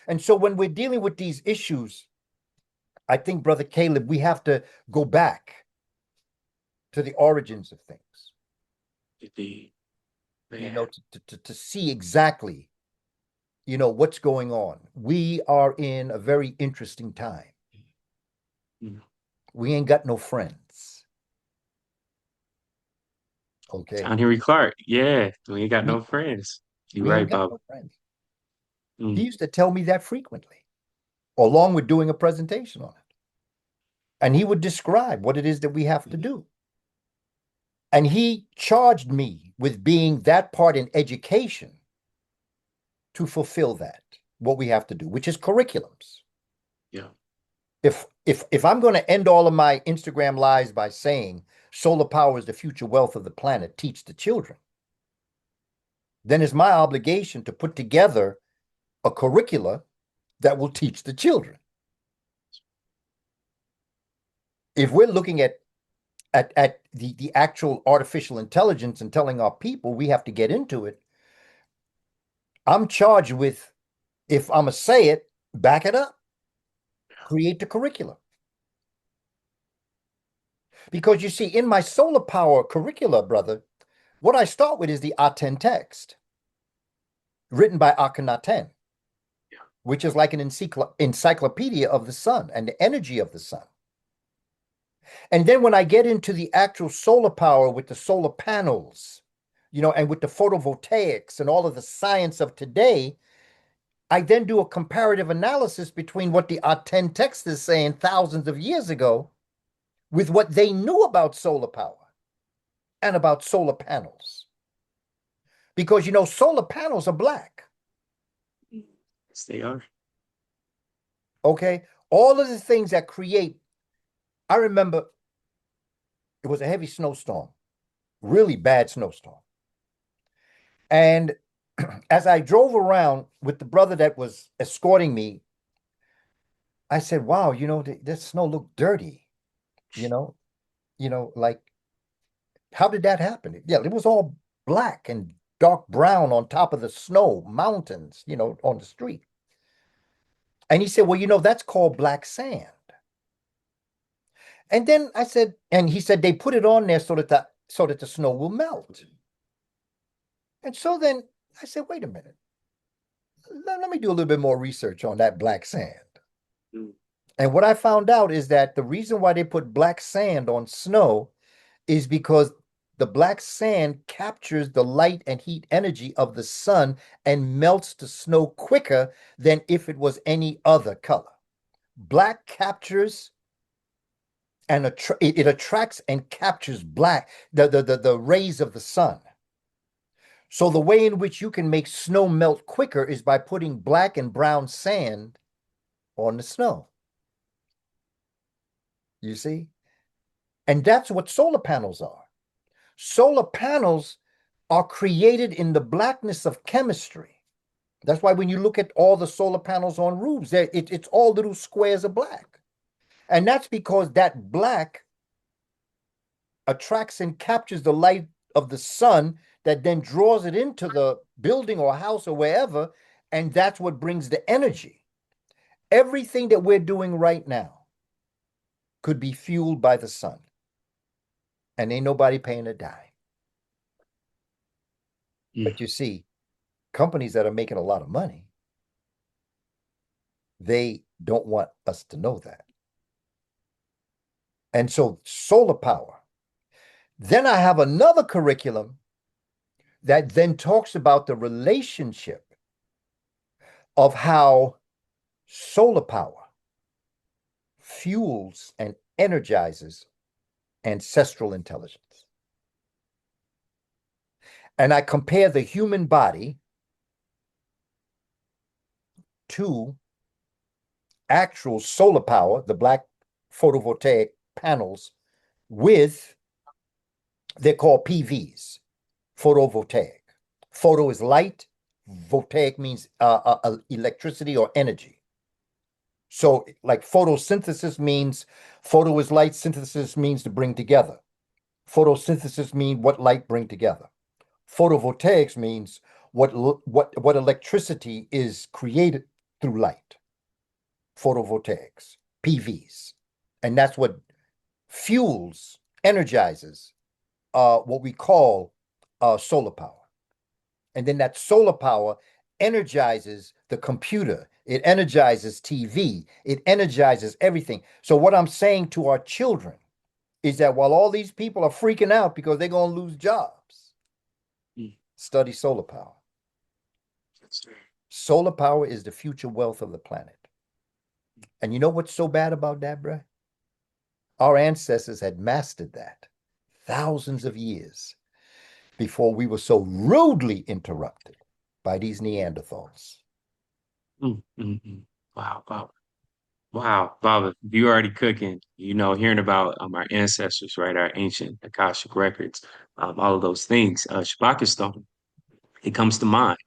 S2: And so when we're dealing with these issues, I think, Brother Caleb, we have to go back to the origins of things,
S1: The man.
S2: to see exactly, what's going on. We are in a very interesting time.
S1: Mm.
S2: We ain't got no friends. Okay.
S1: John Henry Clark. Yeah. We ain't got
S2: We,
S1: no friends. You
S2: we ain't
S1: right,
S2: got
S1: Bob.
S2: no friends. He
S1: Mm.
S2: used to tell me that frequently, along with doing a presentation on it. And he would describe what it is that we have to do. And he charged me with being that part in education to fulfill that, what we have to do, which is curriculums.
S1: Yeah.
S2: If I'm going to end all of my Instagram lives by saying solar power is the future wealth of the planet, teach the children, then it's my obligation to put together a curricula that will teach the children. If we're looking at the actual artificial intelligence and telling our people we have to get into it, I'm charged with, if I'm gonna say it, back it up, create the curriculum. Because you see, in my solar power curricula, brother, what I start with is the Aten text, written by Akhenaten,
S1: Yeah.
S2: which is like an encyclopedia of the sun and the energy of the sun. And then when I get into the actual solar power with the solar panels, and with the photovoltaics and all of the science of today, I then do a comparative analysis between what the Aten text is saying thousands of years ago with what they knew about solar power and about solar panels. Because, solar panels are black.
S1: Yes, they are.
S2: Okay. All of the things that create, I remember it was a heavy snowstorm, really bad snowstorm. And as I drove around with the brother that was escorting me, I said, wow, this snow looked dirty, you know, like, how did that happen? Yeah, it was all black and dark brown on top of the snow mountains, on the street. And he said, well, that's called black sand. And then I said, and he said, they put it on there so that the snow will melt. And so then I said, wait a minute. Let me do a little bit more research on that black sand.
S1: Mm.
S2: And what I found out is that the reason why they put black sand on snow is because the black sand captures the light and heat energy of the sun and melts the snow quicker than if it was any other color. Black captures and it attracts and captures the rays of the sun. So the way in which you can make snow melt quicker is by putting black and brown sand on the snow. You see? And that's what solar panels are. Solar panels are created in the blackness of chemistry. That's why when you look at all the solar panels on roofs, it's all little squares of black. And that's because that black attracts and captures the light of the sun that then draws it into the building or house or wherever. And that's what brings the energy. Everything that we're doing right now could be fueled by the sun. And ain't nobody paying a dime.
S1: Mm.
S2: But you see, companies that are making a lot of money, they don't want us to know that. And so solar power. Then I have another curriculum that then talks about the relationship of how solar power fuels and energizes ancestral intelligence. And I compare the human body to actual solar power, the black photovoltaic panels, with, they're called PVs, photovoltaic. Photo is light, voltaic means electricity or energy. So like photosynthesis means, photo is light, synthesis means to bring together. Photosynthesis means what light bring together. Photovoltaics means what electricity is created through light. Photovoltaics, PVs. And that's what fuels, energizes what we call solar power. And then that solar power energizes the computer. It energizes TV. It energizes everything. So what I'm saying to our children is that while all these people are freaking out because they're going to lose jobs,
S1: Mm.
S2: study solar power.
S1: That's right.
S2: Solar power is the future wealth of the planet. And you know what's so bad about that, bruh? Our ancestors had mastered that thousands of years before we were so rudely interrupted by these Neanderthals.
S1: Mm, mm, mm. Wow, wow. Wow, Baba, you already cooking, hearing about our ancestors, right? Our ancient Akashic records, all of those things. Shabakistan, it comes to mind.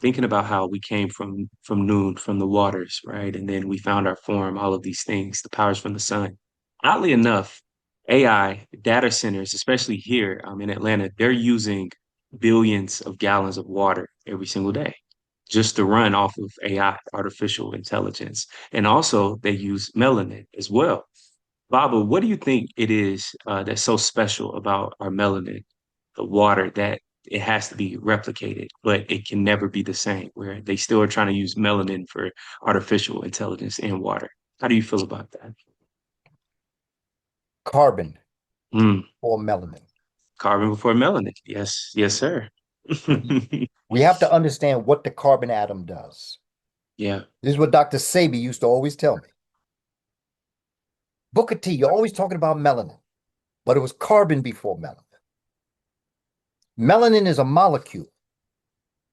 S1: Thinking about how we came from noon, from the waters, right? And then we found our form, all of these things, the powers from the sun. Oddly enough, AI data centers, especially here in Atlanta, they're using billions of gallons of water every single day just to run off of AI, artificial intelligence. And also they use melanin as well. Baba, what do you think it is that's so special about our melanin, the water, that it has to be replicated, but it can never be the same, where they still are trying to use melanin for artificial intelligence in water? How do you feel about that?
S2: Carbon
S1: Mm,
S2: or melanin.
S1: carbon before melanin. Yes, yes, sir.
S2: We have to understand what the carbon atom does.
S1: Yeah.
S2: This is what Dr. Sabi used to always tell me. Booker T, you're always talking about melanin, but it was carbon before melanin. Melanin is a molecule.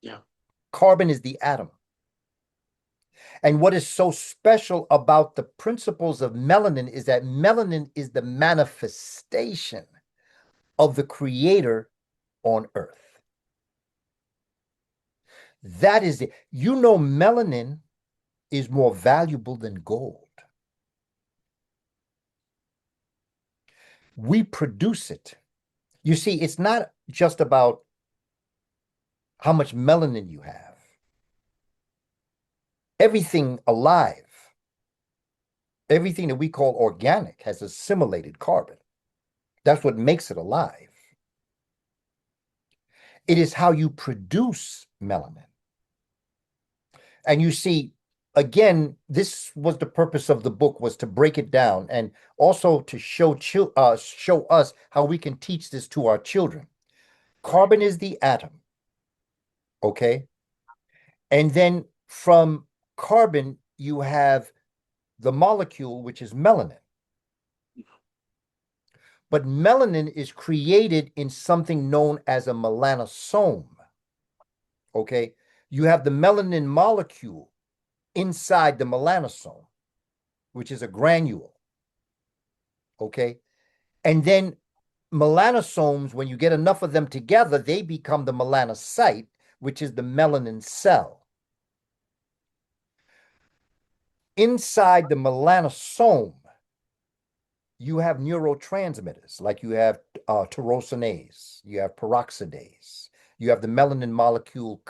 S1: Yeah.
S2: Carbon is the atom. And what is so special about the principles of melanin is that melanin is the manifestation of the creator on earth. That is it. Melanin is more valuable than gold. We produce it. You see, it's not just about how much melanin you have. Everything alive, everything that we call organic has assimilated carbon. That's what makes it alive. It is how you produce melanin. And you see, again, this was the purpose of the book, was to break it down and also to show us how we can teach this to our children. Carbon is the atom, okay? And then from carbon, you have the molecule, which is melanin. But melanin is created in something known as a melanosome, okay? You have the melanin molecule inside the melanosome, which is a granule, okay? And then melanosomes, when you get enough of them together, they become the melanocyte, which is the melanin cell. Inside the melanosome, you have neurotransmitters, like you have tyrosinase, you have peroxidase, you have the melanin molecule,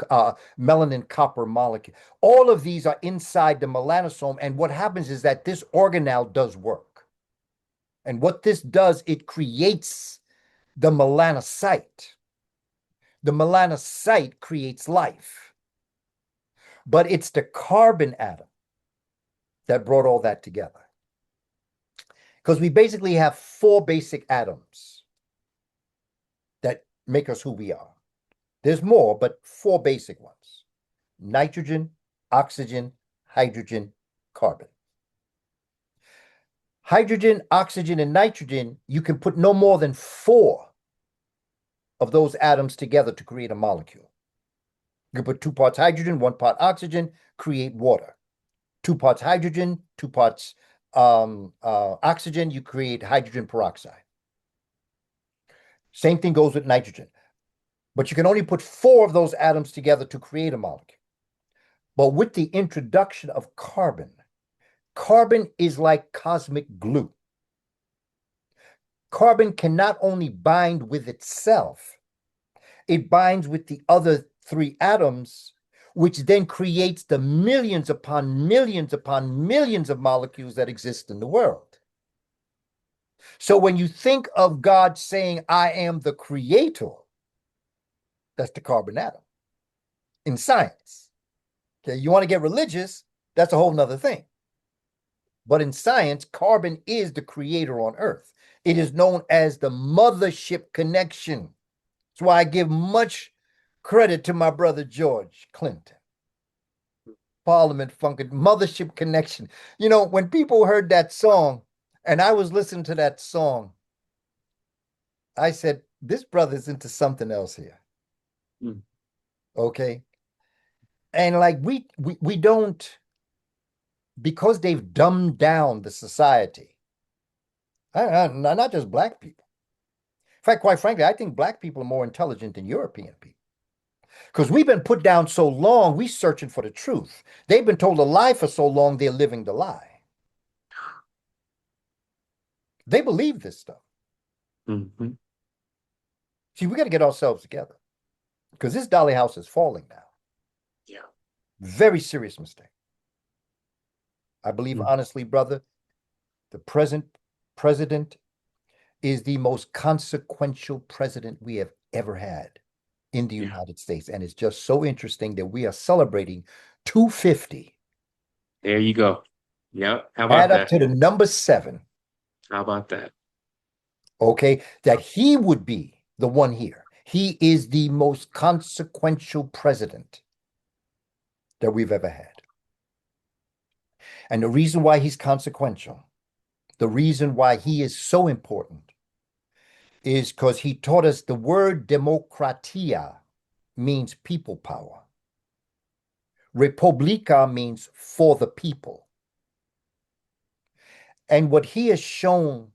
S2: melanin copper molecule. All of these are inside the melanosome. And what happens is that this organelle does work. And what this does, it creates the melanocyte. The melanocyte creates life. But it's the carbon atom that brought all that together. Because we basically have four basic atoms that make us who we are. There's more, but four basic ones: nitrogen, oxygen, hydrogen, carbon. Hydrogen, oxygen, and nitrogen, you can put no more than four of those atoms together to create a molecule. You can put 2 parts hydrogen, 1 part oxygen, create water. 2 parts hydrogen, 2 parts oxygen, you create hydrogen peroxide. Same thing goes with nitrogen. But you can only put 4 of those atoms together to create a molecule. But with the introduction of carbon, carbon is like cosmic glue. Carbon can not only bind with itself, it binds with the other 3 atoms, which then creates the millions upon millions upon millions of molecules that exist in the world. So when you think of God saying, I am the creator, that's the carbon atom in science. Okay, you want to get religious, that's a whole nother thing. But in science, carbon is the creator on Earth. It is known as the mothership connection. That's why I give much credit to my brother George Clinton. Parliament Funkin' Mothership Connection. When people heard that song, and I was listening to that song, I said, this brother's into something else here.
S1: Mm.
S2: Okay. And like we don't, because they've dumbed down the society. Not just black people. In fact, quite frankly, I think black people are more intelligent than European people. Because we've been put down so long, we searching for the truth. They've been told a lie for so long, they're living the lie. They believe this stuff.
S1: Mm-hmm.
S2: See, we got to get ourselves together because this Dolly House is falling now.
S1: Yeah.
S2: Very serious mistake. I believe,
S1: Mm.
S2: honestly, brother, the present president is the most consequential president we have ever had in the
S1: Yeah.
S2: United States. And it's just so interesting that we are celebrating 250.
S1: There you go. Yep. How about
S2: Add up
S1: that?
S2: to the number 7,
S1: How about that?
S2: okay, that he would be the one here. He is the most consequential president that we've ever had. And the reason why he's consequential, the reason why he is so important is because he taught us the word demokratia means people power. Republica means for the people. And what he has shown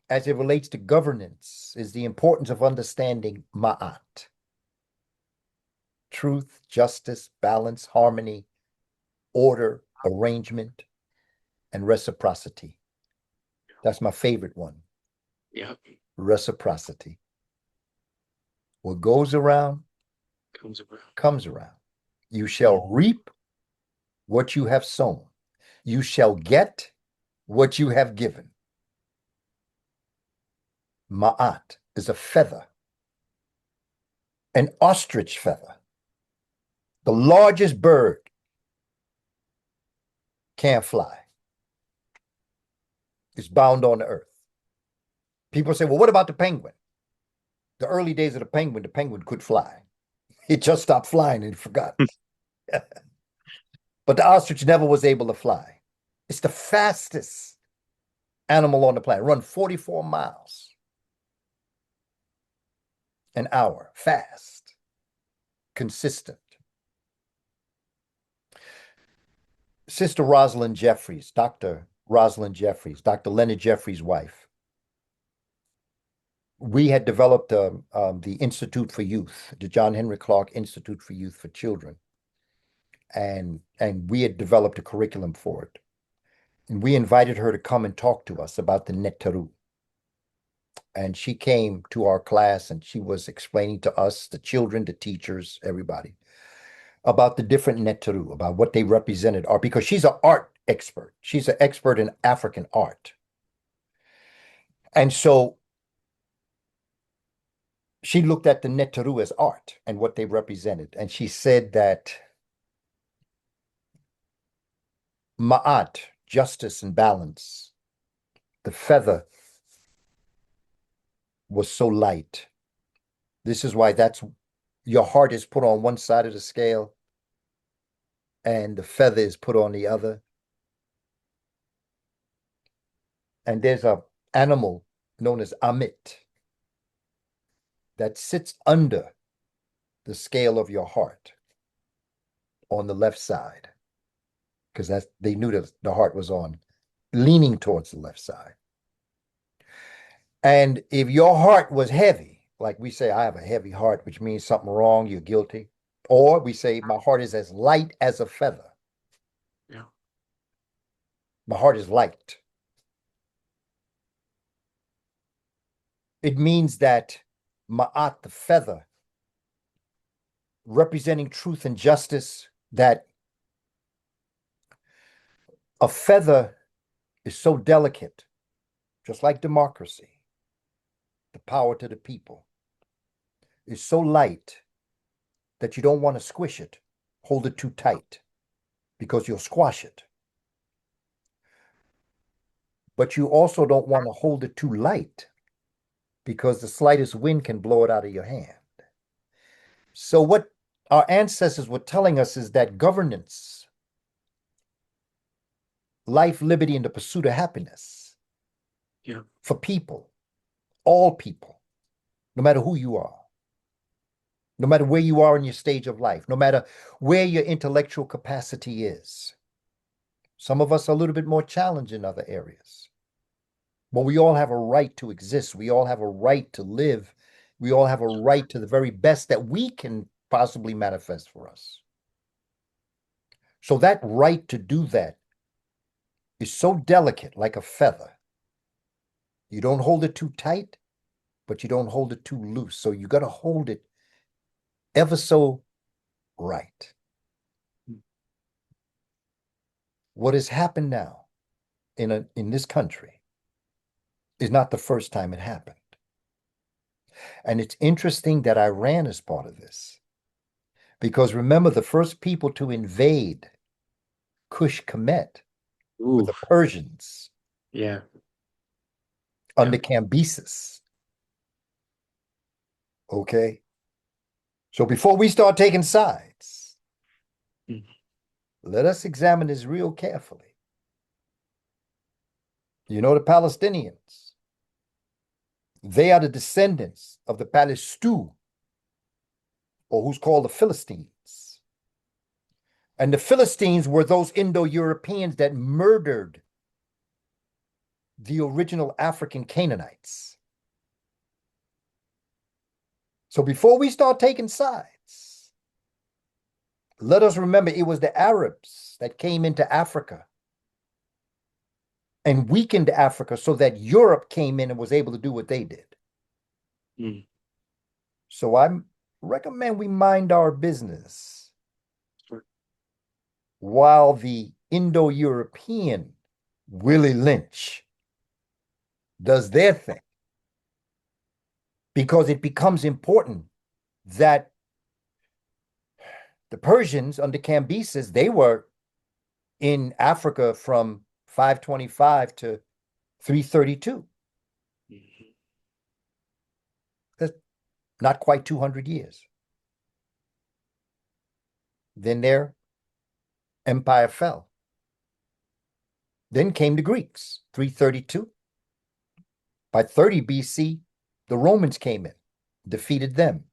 S2: as it relates to governance is the importance of understanding ma'at. Truth, justice, balance, harmony, order, arrangement, and reciprocity. That's my favorite one.
S1: Yep.
S2: Reciprocity. What goes around
S1: Comes around.
S2: comes around. You
S1: Yeah.
S2: shall reap what you have sown. You shall get what you have given. Ma'at is a feather, an ostrich feather. The largest bird can't fly. It's bound on the earth. People say, well, what about the penguin? The early days of the penguin could fly. It just stopped flying and forgot. But the ostrich never was able to fly. It's the fastest animal on the planet. Run 44 miles an hour. Fast. Consistent. Sister Rosalind Jeffries, Dr. Rosalind Jeffries, Dr. Leonard Jeffries' wife. We had developed the Institute for Youth, the John Henry Clark Institute for Youth for Children. And we had developed a curriculum for it. And we invited her to come and talk to us about the Neteru. And she came to our class and she was explaining to us, the children, the teachers, everybody, about the different Neteru, about what they represented art, because she's an art expert. She's an expert in African art. And so she looked at the Neteru as art and what they represented. And she said that Ma'at, justice and balance, the feather was so light. This is why your heart is put on one side of the scale and the feather is put on the other. And there's a animal known as Amit that sits under the scale of your heart on the left side, because they knew that the heart was on, leaning towards the left side. And if your heart was heavy, like we say, I have a heavy heart, which means something wrong, you're guilty. Or we say, my heart is as light as a feather.
S1: Yeah.
S2: My heart is light. It means that Ma'at, the feather, representing truth and justice, that a feather is so delicate, just like democracy, the power to the people, is so light that you don't want to squish it, hold it too tight, because you'll squash it. But you also don't want to hold it too light, because the slightest wind can blow it out of your hand. So what our ancestors were telling us is that governance, life, liberty, and the pursuit of happiness
S1: Yeah.
S2: for people, all people, no matter who you are, no matter where you are in your stage of life, no matter where your intellectual capacity is. Some of us are a little bit more challenged in other areas. But we all have a right to exist. We all have a right to live. We all have a right to the very best that we can possibly manifest for us. So that right to do that is so delicate, like a feather. You don't hold it too tight, but you don't hold it too loose. So you got to hold it ever so right. What has happened now in this country is not the first time it happened. And it's interesting that Iran is part of this. Because remember, the first people to invade Kush Kemet were
S1: Ooh,
S2: the Persians
S1: yeah, yeah.
S2: under Cambyses. Okay. So before we start taking sides,
S1: Mm.
S2: let us examine this real carefully. You know, the Palestinians, they are the descendants of the Palestu, or who's called the Philistines. And the Philistines were those Indo-Europeans that murdered the original African Canaanites. So before we start taking sides, let us remember it was the Arabs that came into Africa and weakened Africa so that Europe came in and was able to do what they did.
S1: Mm.
S2: So I recommend we mind our business
S1: Sure.
S2: while the Indo-European Willie Lynch does their thing, because it becomes important that the Persians under Cambyses, they were in Africa from 525 to 332.
S1: Mhm.
S2: That's not quite 200 years. Then their empire fell. Then came the Greeks, 332. By 30 BC, the Romans came in, defeated them.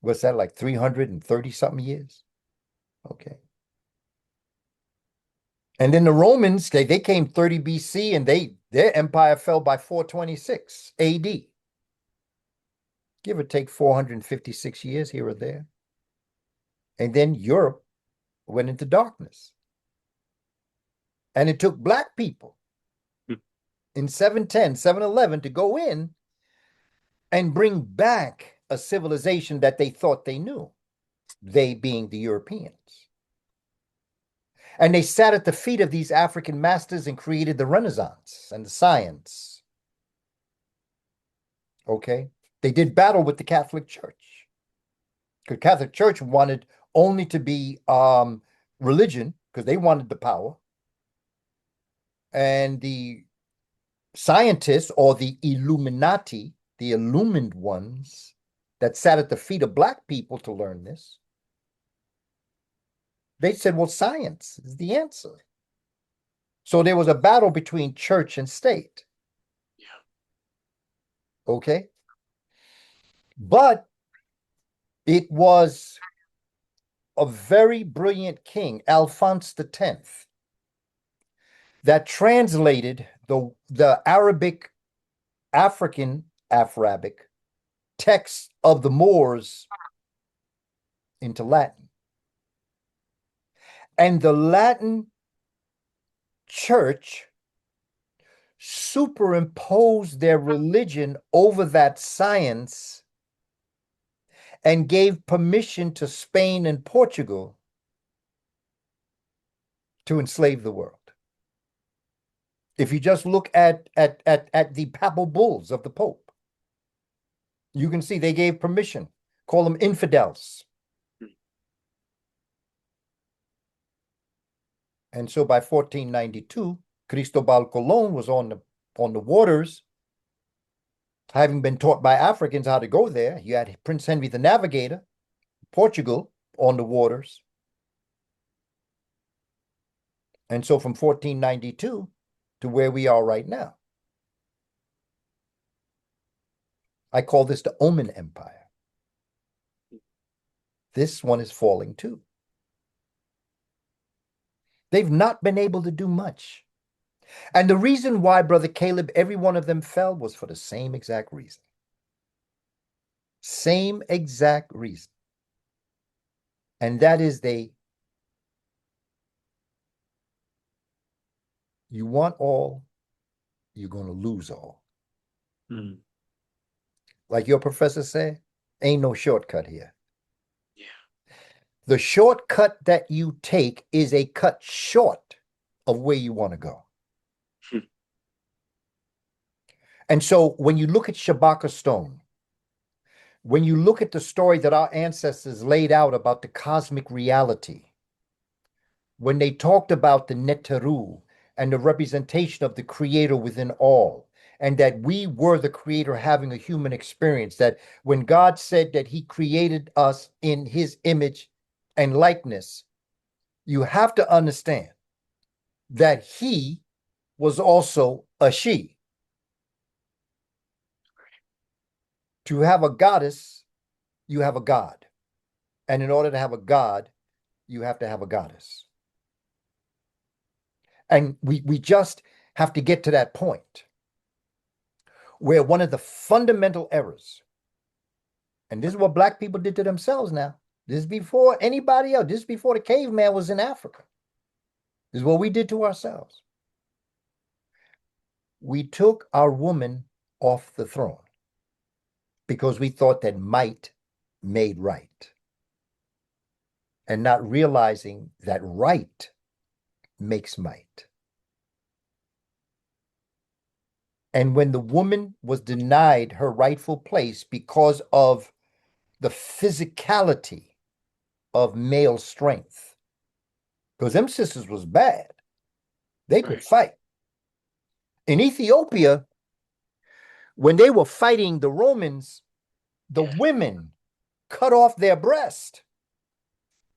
S2: What's that, like 330 something years? Okay. And then the Romans, they came 30 BC and their empire fell by 426 AD. Give or take 456 years here or there. And then Europe went into darkness. And it took black people
S1: Mm.
S2: in 710, 711 to go in and bring back a civilization that they thought they knew, they being the Europeans. And they sat at the feet of these African masters and created the Renaissance and the science. Okay? They did battle with the Catholic Church. Because Catholic Church wanted only to be religion, because they wanted the power. And the scientists, or the Illuminati, the illumined ones that sat at the feet of black people to learn this, they said, well, science is the answer. So there was a battle between church and state.
S1: Yeah.
S2: Okay. But it was a very brilliant king, Alphonse X, that translated the Arabic, Afro-Arabic texts of the Moors into Latin. And the Latin church superimposed their religion over that science and gave permission to Spain and Portugal to enslave the world. If you just look at the papal bulls of the Pope, you can see they gave permission, call them infidels.
S1: Mm.
S2: And so by 1492, Cristobal Colon was on the waters, having been taught by Africans how to go there. You had Prince Henry the Navigator, Portugal, on the waters. And so from 1492 to where we are right now. I call this the Omen Empire. This one is falling too. They've not been able to do much. And the reason why, Brother Caleb, every one of them fell was for the same exact reason. Same exact reason. And that is you want all, you're going to lose all.
S1: Mm.
S2: Like your professor said, ain't no shortcut here.
S1: Yeah.
S2: The shortcut that you take is a cut short of where you want to go.
S1: Hmm.
S2: And so when you look at Shabaka Stone, when you look at the story that our ancestors laid out about the cosmic reality, when they talked about the Neteru and the representation of the creator within all, and that we were the creator having a human experience, that when God said that he created us in his image and likeness, you have to understand that he was also a she. To have a goddess, you have a god. And in order to have a god, you have to have a goddess. And we just have to get to that point where one of the fundamental errors, and this is what Black people did to themselves now. This is before anybody else. This is before the caveman was in Africa. This is what we did to ourselves. We took our woman off the throne because we thought that might made right, and not realizing that right makes might. And when the woman was denied her rightful place because of the physicality of male strength, because them sisters was bad, they could
S1: Right.
S2: fight. In Ethiopia, when they were fighting the Romans, the
S1: Yeah.
S2: women cut off their breast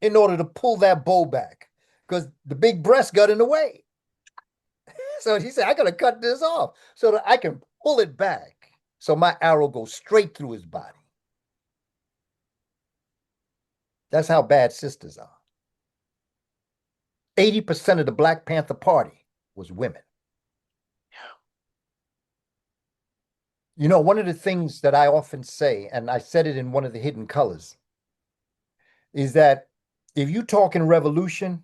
S2: in order to pull that bow back because the big breast got in the way. So he said, I got to cut this off so that I can pull it back so my arrow goes straight through his body. That's how bad sisters are. 80% of the Black Panther Party was women.
S1: Yeah.
S2: You know, one of the things that I often say, and I said it in one of the hidden colors, is that if you talk in revolution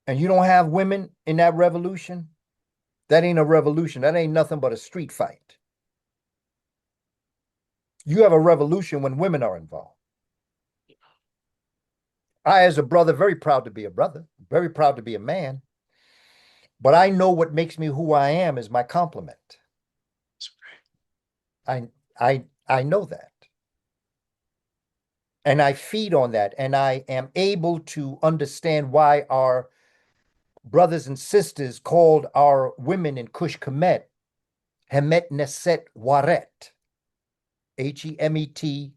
S2: and you don't have women in that revolution, that ain't a revolution. That ain't nothing but a street fight. You have a revolution when women are involved. I, as a brother, very proud to be a brother, very proud to be a man, but I know what makes me who I am is my complement. I know that. And I feed on that. And I am able to understand why our brothers and sisters called our women in Kush Kemet Hemet Neset Waret, Hemet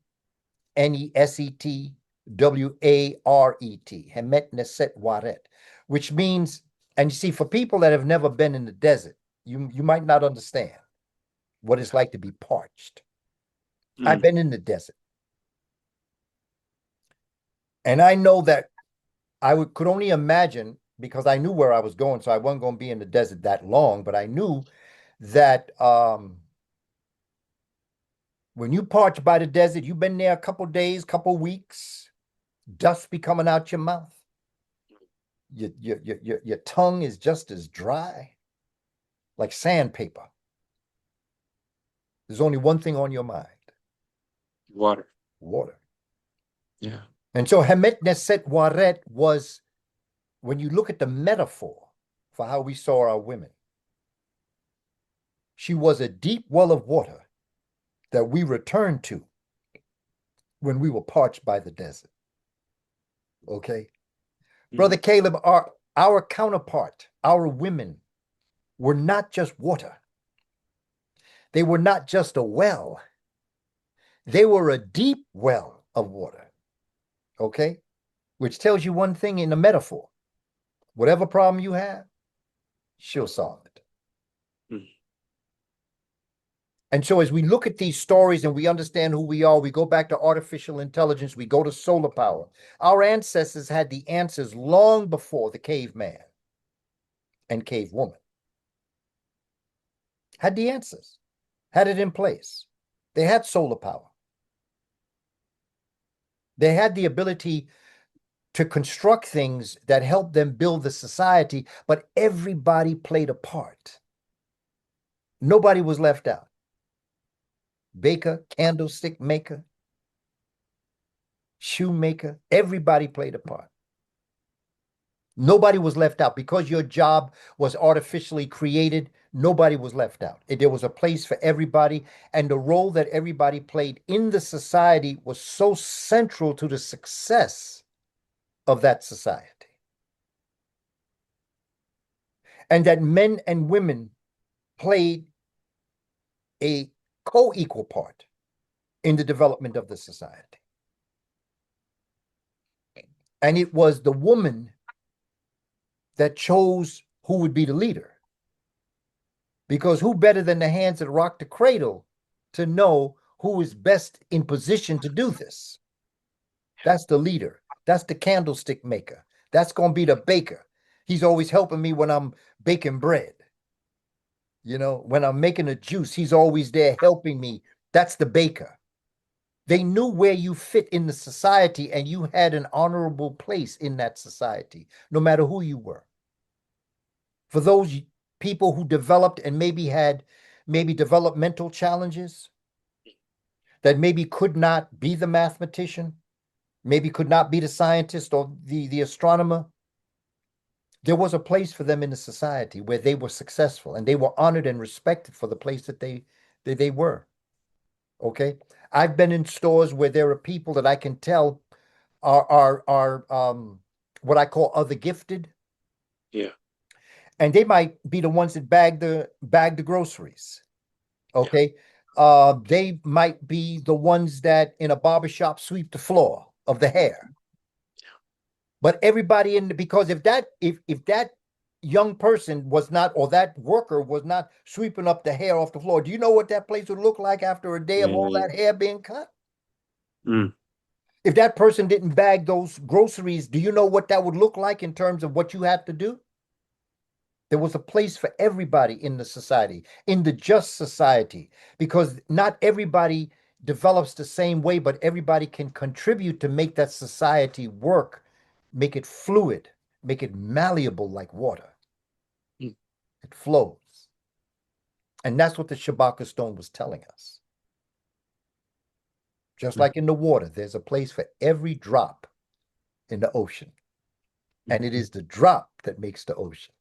S2: Neset Waret, Hemet Neset Waret, which means, and you see, for people that have never been in the desert, you might not understand what it's like to be parched. I've
S1: Mm.
S2: been in the desert. And I know that could only imagine, because I knew where I was going, so I wasn't going to be in the desert that long, but I knew that when you parch by the desert, you've been there a couple days, couple weeks, dust be coming out your mouth. Your tongue is just as dry, like sandpaper. There's only one thing on your mind:
S1: Water.
S2: water.
S1: Yeah.
S2: And so Hemet Neset Waret was, when you look at the metaphor for how we saw our women, she was a deep well of water that we returned to when we were parched by the desert. Okay? Brother
S1: Mm.
S2: Caleb, our counterpart, our women, were not just water. They were not just a well. They were a deep well of water. Okay? Which tells you one thing in the metaphor. Whatever problem you have, she'll solve it.
S1: Mm.
S2: And so as we look at these stories and we understand who we are, we go back to artificial intelligence, we go to solar power. Our ancestors had the answers long before the caveman and cavewoman. Had the answers, had it in place. They had solar power. They had the ability to construct things that helped them build the society, but everybody played a part. Nobody was left out. Baker, candlestick maker, shoemaker, everybody played a part. Nobody was left out because your job was artificially created. Nobody was left out. There was a place for everybody, and the role that everybody played in the society was so central to the success of that society. And that men and women played a co-equal part in the development of the society. And it was the woman that chose who would be the leader. Because who better than the hands that rock the cradle to know who is best in position to do this? That's the leader. That's the candlestick maker. That's going to be the baker. He's always helping me when I'm baking bread. You know, when I'm making a juice, he's always there helping me. That's the baker. They knew where you fit in the society, and you had an honorable place in that society, no matter who you were. For those people who developed and maybe had developmental challenges, that maybe could not be the mathematician, maybe could not be the scientist or the astronomer, there was a place for them in the society where they were successful and they were honored and respected for the place that they were. Okay. I've been in stores where there are people that I can tell are what I call other gifted.
S1: Yeah.
S2: And they might be the ones that bag the groceries.
S1: Yeah.
S2: Okay. They might be the ones that in a barbershop sweep the floor of the hair. But everybody because if that young person was not, or that worker was not sweeping up the hair off the floor, do you know what that place would look like after a day of all that hair being cut?
S1: Mm.
S2: If that person didn't bag those groceries, do you know what that would look like in terms of what you had to do? There was a place for everybody in the society, in the just society, because not everybody develops the same way, but everybody can contribute to make that society work, make it fluid, make it malleable like water.
S1: Mm.
S2: It flows. And that's what the Shabaka stone was telling us. Just like in the water, there's a place for every drop in the ocean. And it is the drop that makes the ocean.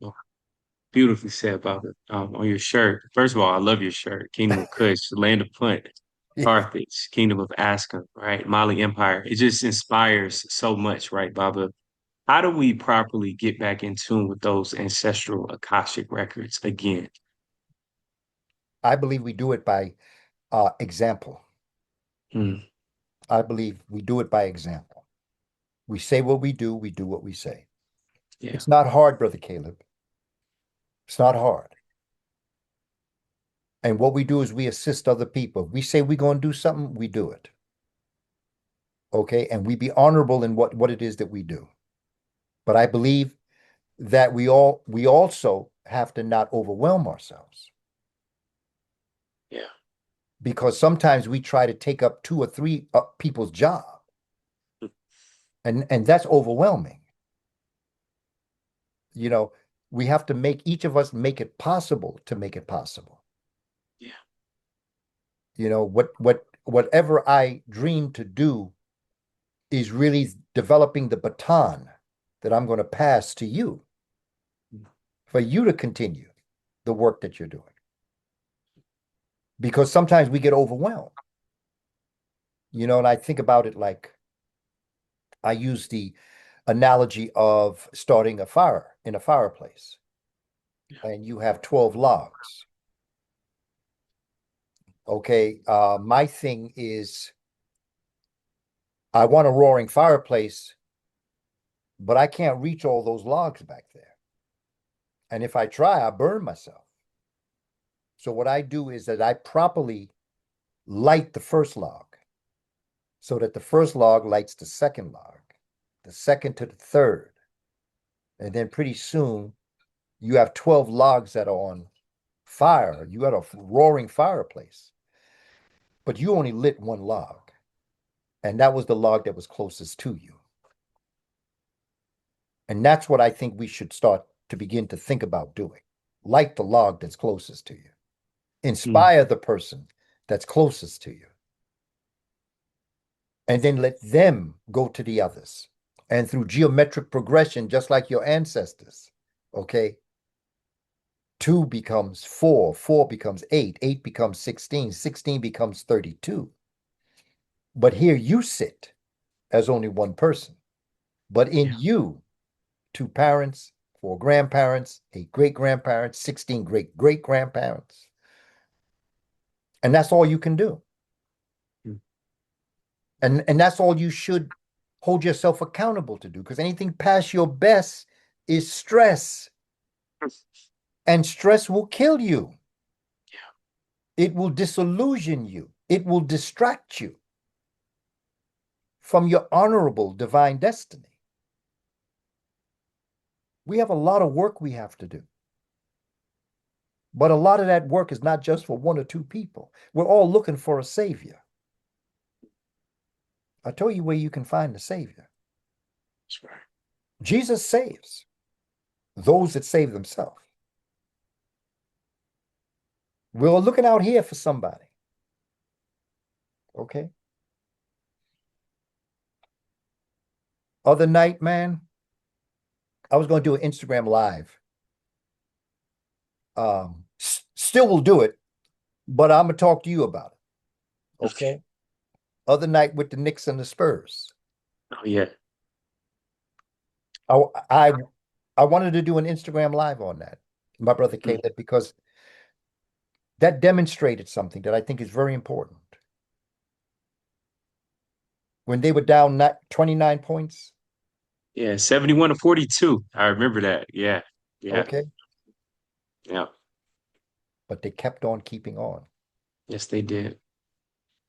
S1: Oh, beautifully said about it on your shirt. First of all, I love your shirt. Kingdom of Kush, Land of Punt, Carthage, Kingdom of Ascom, right? Mali Empire. It just inspires so much, right, Baba? How do we properly get back in tune with those ancestral Akashic records again?
S2: I believe we do it by example.
S1: Mm.
S2: I believe we do it by example. We say what we do what we say.
S1: Yeah.
S2: It's not hard, Brother Caleb. It's not hard. And what we do is we assist other people. We say we're going to do something, we do it. Okay. And we be honorable in what it is that we do. But I believe that we also have to not overwhelm ourselves.
S1: Yeah.
S2: Because sometimes we try to take up 2 or 3 people's job. And that's overwhelming. You know, we have to make each of us make it possible to make it possible.
S1: Yeah.
S2: You know, whatever I dream to do is really developing the baton that I'm going to pass to you for you to continue the work that you're doing. Because sometimes we get overwhelmed. You know, and I think about it like I use the analogy of starting a fire in a fireplace, and you have 12 logs. Okay, my thing is I want a roaring fireplace, but I can't reach all those logs back there. And if I try, I burn myself. So what I do is that I properly light the first log so that the first log lights the second log, the second to the third. And then pretty soon you have 12 logs that are on fire. You got a roaring fireplace, but you only lit one log. And that was the log that was closest to you. And that's what I think we should start to begin to think about doing. Light the log that's closest to you.
S1: Mm.
S2: Inspire the person that's closest to you. And then let them go to the others. And through geometric progression, just like your ancestors, okay, 2 becomes 4, 4 becomes 8, 8 becomes 16, 16 becomes 32. But here you sit as only one person. But in
S1: Yeah.
S2: you, 2 parents, 4 grandparents, 8 great-grandparents, 16 great-great-grandparents. And that's all you can do.
S1: Mm.
S2: And that's all you should hold yourself accountable to do, because anything past your best is stress. And stress will kill you. It will disillusion you. It will distract you from your honorable divine destiny. We have a lot of work we have to do. But a lot of that work is not just for 1 or 2 people. We're all looking for a savior. I'll tell you where you can find the savior.
S1: That's right.
S2: Jesus saves those that save themselves. We're looking out here for somebody. Okay? Other night, man, I was going to do an Instagram live. Still will do it, but I'm going to talk to you about it.
S1: Okay.
S2: Okay? Other night with the Knicks and the Spurs.
S1: Oh yeah.
S2: I, I, I wanted to do an Instagram live on that, my brother
S1: Mm.
S2: Caleb, because that demonstrated something that I think is very important. When they were down 29 points,
S1: Yeah. 71 to 42. I remember that. Yeah. Yeah.
S2: okay,
S1: Yeah.
S2: but they kept on keeping on
S1: Yes, they did.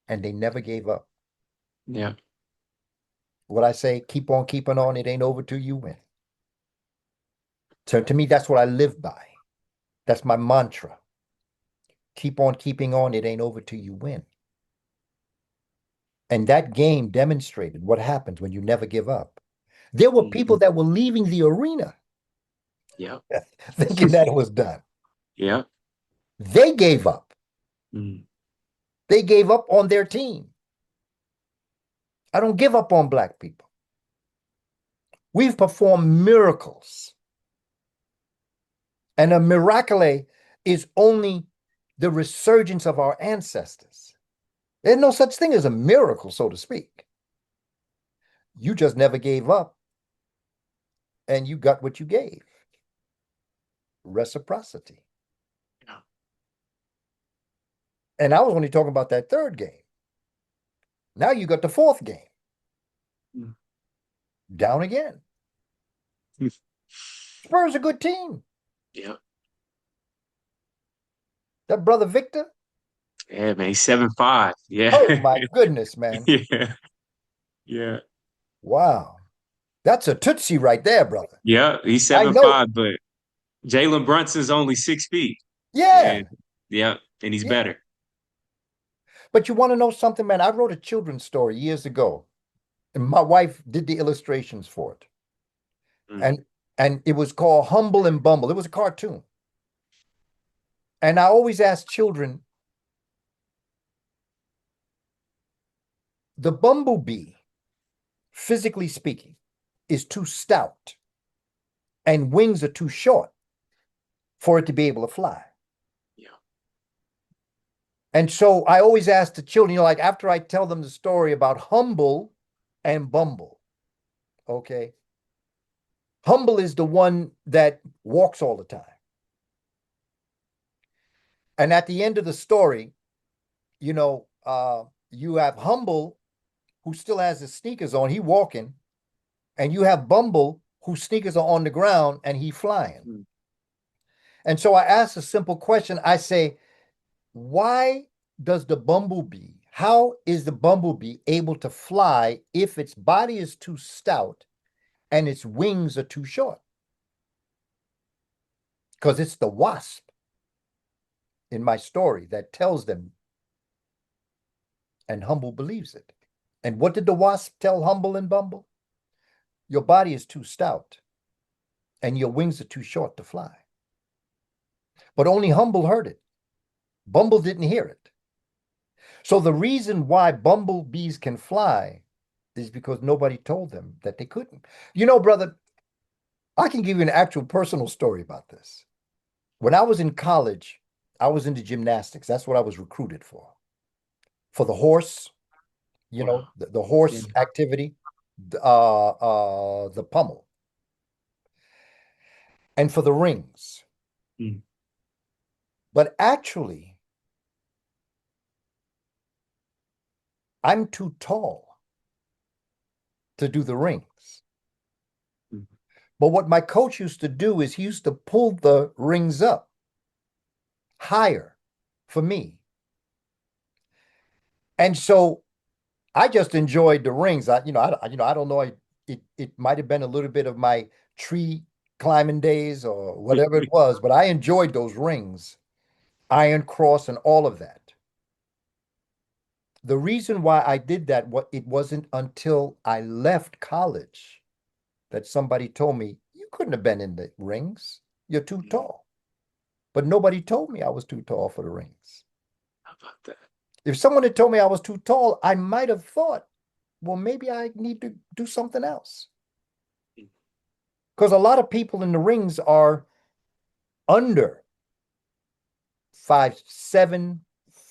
S2: and they never gave up.
S1: Yeah.
S2: What I say, keep on keeping on, it ain't over till you win. So to me, that's what I live by. That's my mantra. Keep on keeping on, it ain't over till you win. And that game demonstrated what happens when you never give up. There were people
S1: Mhm.
S2: that were leaving the arena
S1: Yeah.
S2: thinking that it was done.
S1: Yeah.
S2: They gave up.
S1: Mm.
S2: They gave up on their team. I don't give up on Black people. We've performed miracles. And a miracle is only the resurgence of our ancestors. There's no such thing as a miracle, so to speak. You just never gave up and you got what you gave. Reciprocity.
S1: Yeah.
S2: And I was only talking about that third game. Now you got the fourth game.
S1: Mm.
S2: Down again. Spurs a good team.
S1: Yeah.
S2: That brother Victor.
S1: Yeah, man. 7-5. Yeah.
S2: Oh my goodness, man.
S1: Yeah. Yeah.
S2: Wow. That's a Tootsie right there, brother.
S1: Yeah. He's
S2: I
S1: seven
S2: know.
S1: five, but Jalen Brunson's only 6 feet.
S2: Yeah.
S1: And yeah, and he's
S2: Yeah.
S1: better.
S2: But you want to know something, man? I wrote a children's story years ago, and my wife did the illustrations for it.
S1: Mm.
S2: And it was called Humble and Bumble. It was a cartoon. And I always ask children, the bumblebee, physically speaking, is too stout and wings are too short for it to be able to fly.
S1: Yeah.
S2: And so I always ask the children, like after I tell them the story about Humble and Bumble, okay? Humble is the one that walks all the time. And at the end of the story, you have Humble who still has his sneakers on, he walking, and you have Bumble whose sneakers are on the ground and he flying.
S1: Mm.
S2: And so I asked a simple question. I say, why does the bumblebee, how is the bumblebee able to fly if its body is too stout and its wings are too short? Because it's the wasp in my story that tells them, and Humble believes it. And what did the wasp tell Humble and Bumble? Your body is too stout and your wings are too short to fly. But only Humble heard it. Bumble didn't hear it. So the reason why bumblebees can fly is because nobody told them that they couldn't. You know, brother, I can give you an actual personal story about this. When I was in college, I was into gymnastics. That's what I was recruited for the horse, you know,
S1: Wow.
S2: the
S1: Yeah.
S2: horse activity, the pommel, and for the rings.
S1: Mm.
S2: But actually, I'm too tall to do the rings.
S1: Mm.
S2: But what my coach used to do is he used to pull the rings up higher for me. And so I just enjoyed the rings. I don't know. It might have been a little bit of my tree climbing days or whatever it was, but I enjoyed those rings, Iron Cross, and all of that. The reason why I did that, it wasn't until I left college that somebody told me, you couldn't have been in the rings. You're too tall. But nobody told me I was too tall for the rings.
S1: How about that?
S2: If someone had told me I was too tall, I might have thought, well, maybe I need to do something else.
S1: Mm.
S2: Because a lot of people in the rings are under 5'7",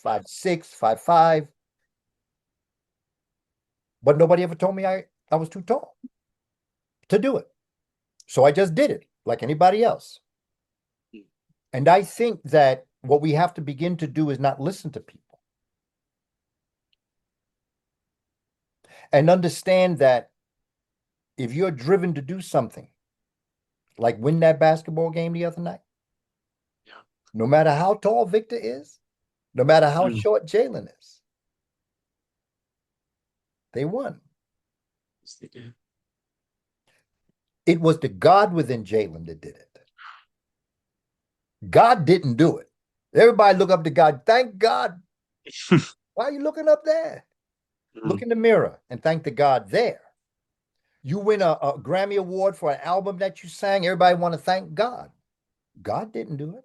S2: 5'6", 5'5", but nobody ever told me I was too tall to do it. So I just did it like anybody else.
S1: Mm.
S2: And I think that what we have to begin to do is not listen to people and understand that if you're driven to do something, like win that basketball game the other night,
S1: Yeah.
S2: no matter how tall Victor is, no matter how
S1: Mm.
S2: short Jalen is, they won.
S1: Yes, they did.
S2: It was the God within Jalen that did it. God didn't do it. Everybody look up to God. Thank God. Why are you looking up there? Look
S1: Mm.
S2: in the mirror and thank the God there. You win a Grammy Award for an album that you sang. Everybody want to thank God. God didn't do it.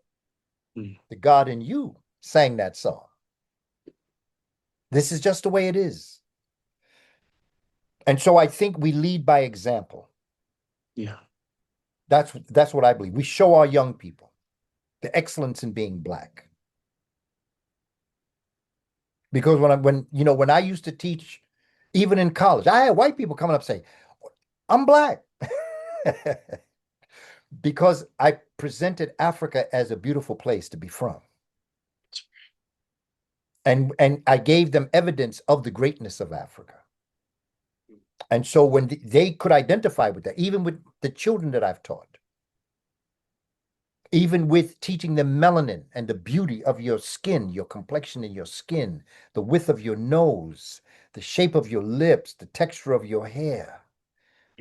S1: Mm.
S2: The God in you sang that song. This is just the way it is. And so I think we lead by example.
S1: Yeah.
S2: That's what I believe. We show our young people the excellence in being Black. Because when I used to teach, even in college, I had white people coming up saying, I'm Black. Because I presented Africa as a beautiful place to be from. And I gave them evidence of the greatness of Africa. And so when they could identify with that, even with the children that I've taught, even with teaching them melanin and the beauty of your skin, your complexion in your skin, the width of your nose, the shape of your lips, the texture of your hair.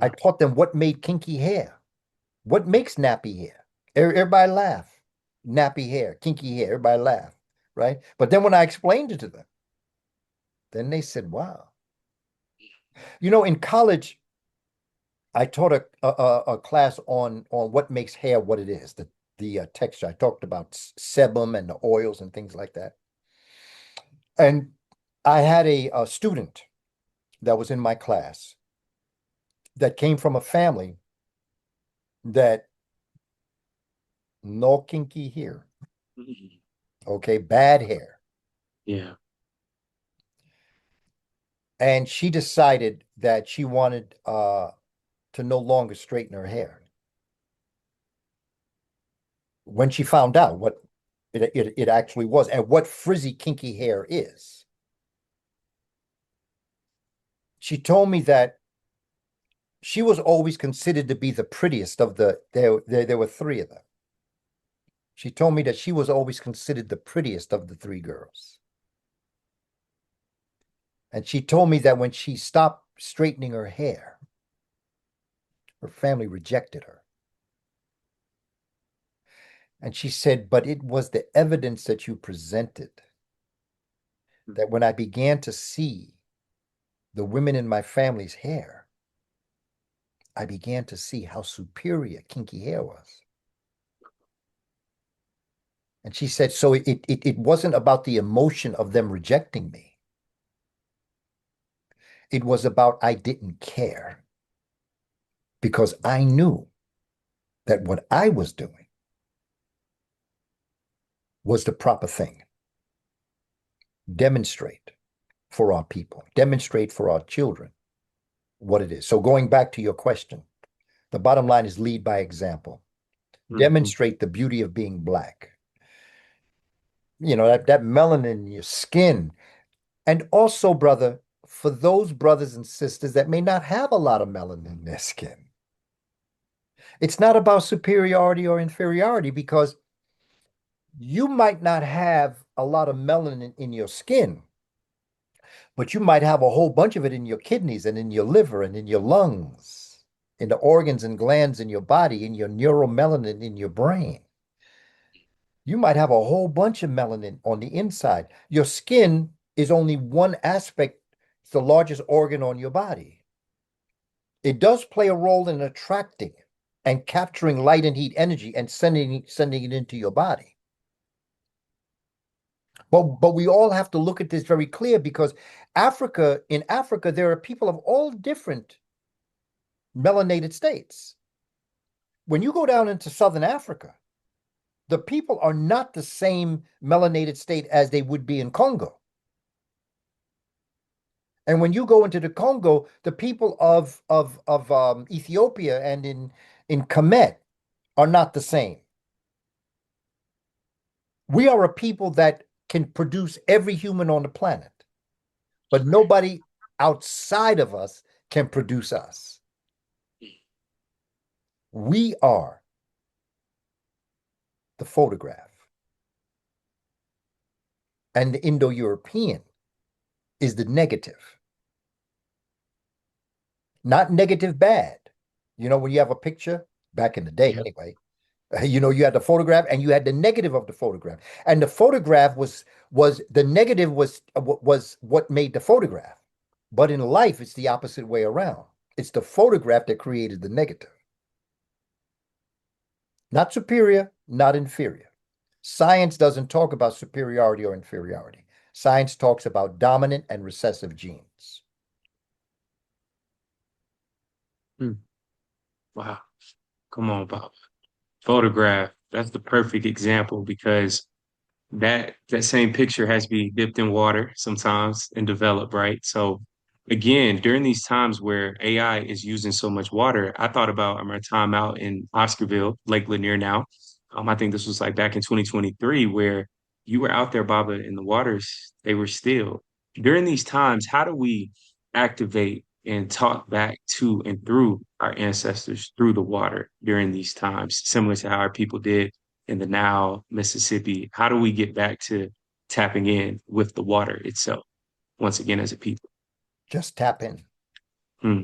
S2: I
S1: Yeah.
S2: taught them what made kinky hair, what makes nappy hair. Everybody laugh. Nappy hair, kinky hair, everybody laugh, right? But then when I explained it to them, then they said, wow. In college, I taught a class on what makes hair what it is, the texture. I talked about sebum and the oils and things like that. And I had a student that was in my class that came from a family that no kinky hair,
S1: Mm.
S2: okay, bad hair.
S1: Yeah.
S2: And she decided that she wanted to no longer straighten her hair. When she found out what it actually was and what frizzy kinky hair is, she told me that she was always considered to be the prettiest of there were three of them. She told me that she was always considered the prettiest of the three girls. And she told me that when she stopped straightening her hair, her family rejected her. And she said, but it was the evidence that you presented that when I began to see the women in my family's hair, I began to see how superior kinky hair was. And she said, so it wasn't about the emotion of them rejecting me. It was about I didn't care because I knew that what I was doing was the proper thing. Demonstrate for our people, demonstrate for our children what it is. So going back to your question, the bottom line is lead by example.
S1: Mhm.
S2: Demonstrate the beauty of being Black. You know, that melanin in your skin. And also, brother, for those brothers and sisters that may not have a lot of melanin in their skin, it's not about superiority or inferiority because you might not have a lot of melanin in your skin, but you might have a whole bunch of it in your kidneys and in your liver and in your lungs, in the organs and glands in your body, in your neuromelanin in your brain. You might have a whole bunch of melanin on the inside. Your skin is only one aspect, it's the largest organ on your body. It does play a role in attracting and capturing light and heat energy and sending it into your body. But we all have to look at this very clear because in Africa, there are people of all different melanated states. When you go down into Southern Africa, the people are not the same melanated state as they would be in Congo. And when you go into the Congo, the people of Ethiopia and in Kemet are not the same. We are a people that can produce every human on the planet, but nobody outside of us can produce us. We are the photograph, and the Indo-European is the negative, not negative bad. You know, when you have a picture, back in the day
S1: Yeah.
S2: anyway, you know, you had the photograph and you had the negative of the photograph. And the photograph was the negative was what made the photograph. But in life, it's the opposite way around. It's the photograph that created the negative. Not superior, not inferior. Science doesn't talk about superiority or inferiority. Science talks about dominant and recessive genes.
S1: Hmm. Wow. Come on, Bob. Photograph. That's the perfect example because that same picture has to be dipped in water sometimes and developed, right? So again, during these times where AI is using so much water, I thought about my time out in Oscarville, Lake Lanier now. I think this was like back in 2023 where you were out there, Baba, and the waters, they were still. During these times, how do we activate and talk back to and through our ancestors through the water during these times, similar to how our people did in the Nile, Mississippi? How do we get back to tapping in with the water itself once again as a people?
S2: Just tap in.
S1: Hmm.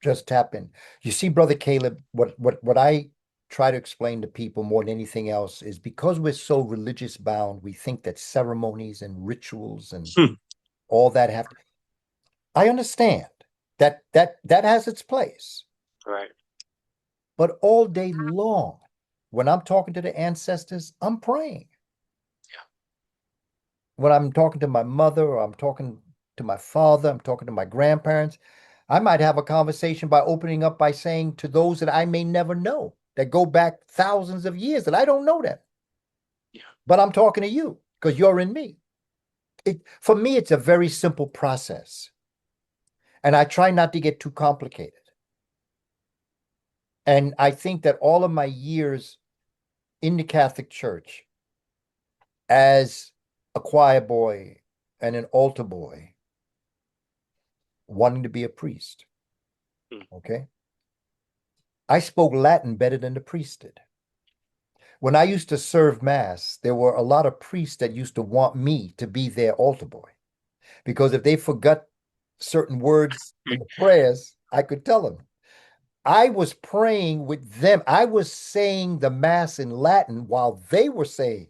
S2: Just tap in. You see, Brother Caleb, what I try to explain to people more than anything else is because we're so religious bound, we think that ceremonies and rituals and
S1: Hmm.
S2: all that have to. I understand that has its place,
S1: Right.
S2: but all day long, when I'm talking to the ancestors, I'm praying. When I'm talking to my mother or I'm talking to my father, I'm talking to my grandparents, I might have a conversation by opening up by saying to those that I may never know, that go back thousands of years that I don't know them,
S1: Yeah.
S2: but I'm talking to you because you're in me. For me, it's a very simple process. And I try not to get too complicated. And I think that all of my years in the Catholic Church as a choir boy and an altar boy, wanting to be a priest,
S1: Hmm.
S2: okay? I spoke Latin better than the priest did. When I used to serve mass, there were a lot of priests that used to want me to be their altar boy because if they forgot certain words in the prayers, I could tell them. I was praying with them. I was saying the mass in Latin while they were saying,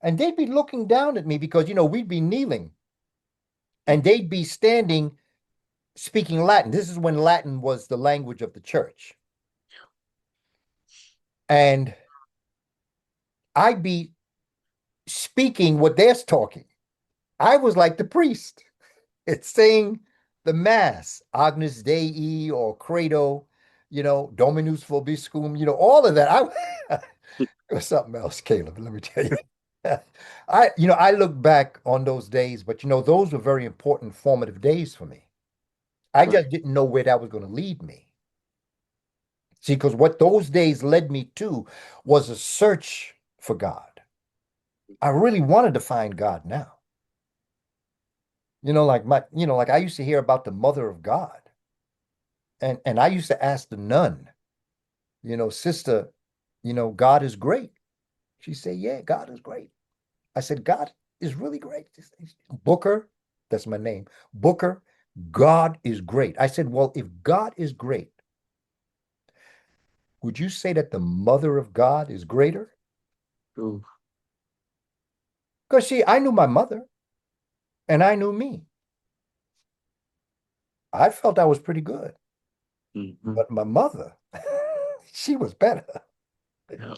S2: and they'd be looking down at me because, we'd be kneeling and they'd be standing speaking Latin. This is when Latin was the language of the church. And I'd be speaking what they're talking. I was like the priest. It's saying the mass, Agnus Dei or Credo, Dominus Vobiscum, all of that. It was something else, Caleb, let me tell you. I look back on those days, but those were very important formative days for me. I
S1: Right.
S2: just didn't know where that was going to lead me. See, because what those days led me to was a search for God. I really wanted to find God now. Like I used to hear about the mother of God. And I used to ask the nun, sister, God is great. She said, yeah, God is great. I said, God is really great. Booker, that's my name. Booker, God is great. I said, well, if God is great, would you say that the mother of God is greater?
S1: Ooh.
S2: Because see, I knew my mother and I knew me. I felt I was pretty good.
S1: Mhm.
S2: But my mother, she was better.
S1: Yeah.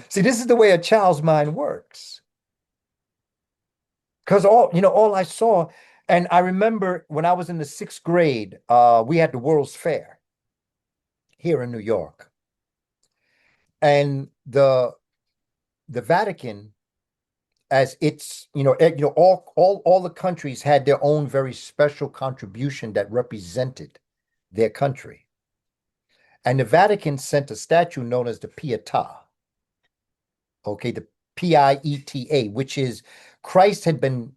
S2: See, this is the way a child's mind works. Because all I saw, and I remember when I was in the sixth grade, we had the World's Fair here in New York. And the Vatican, as it's, all the countries had their own very special contribution that represented their country. And the Vatican sent a statue known as the Pietà, okay, the Pieta, which is Christ had been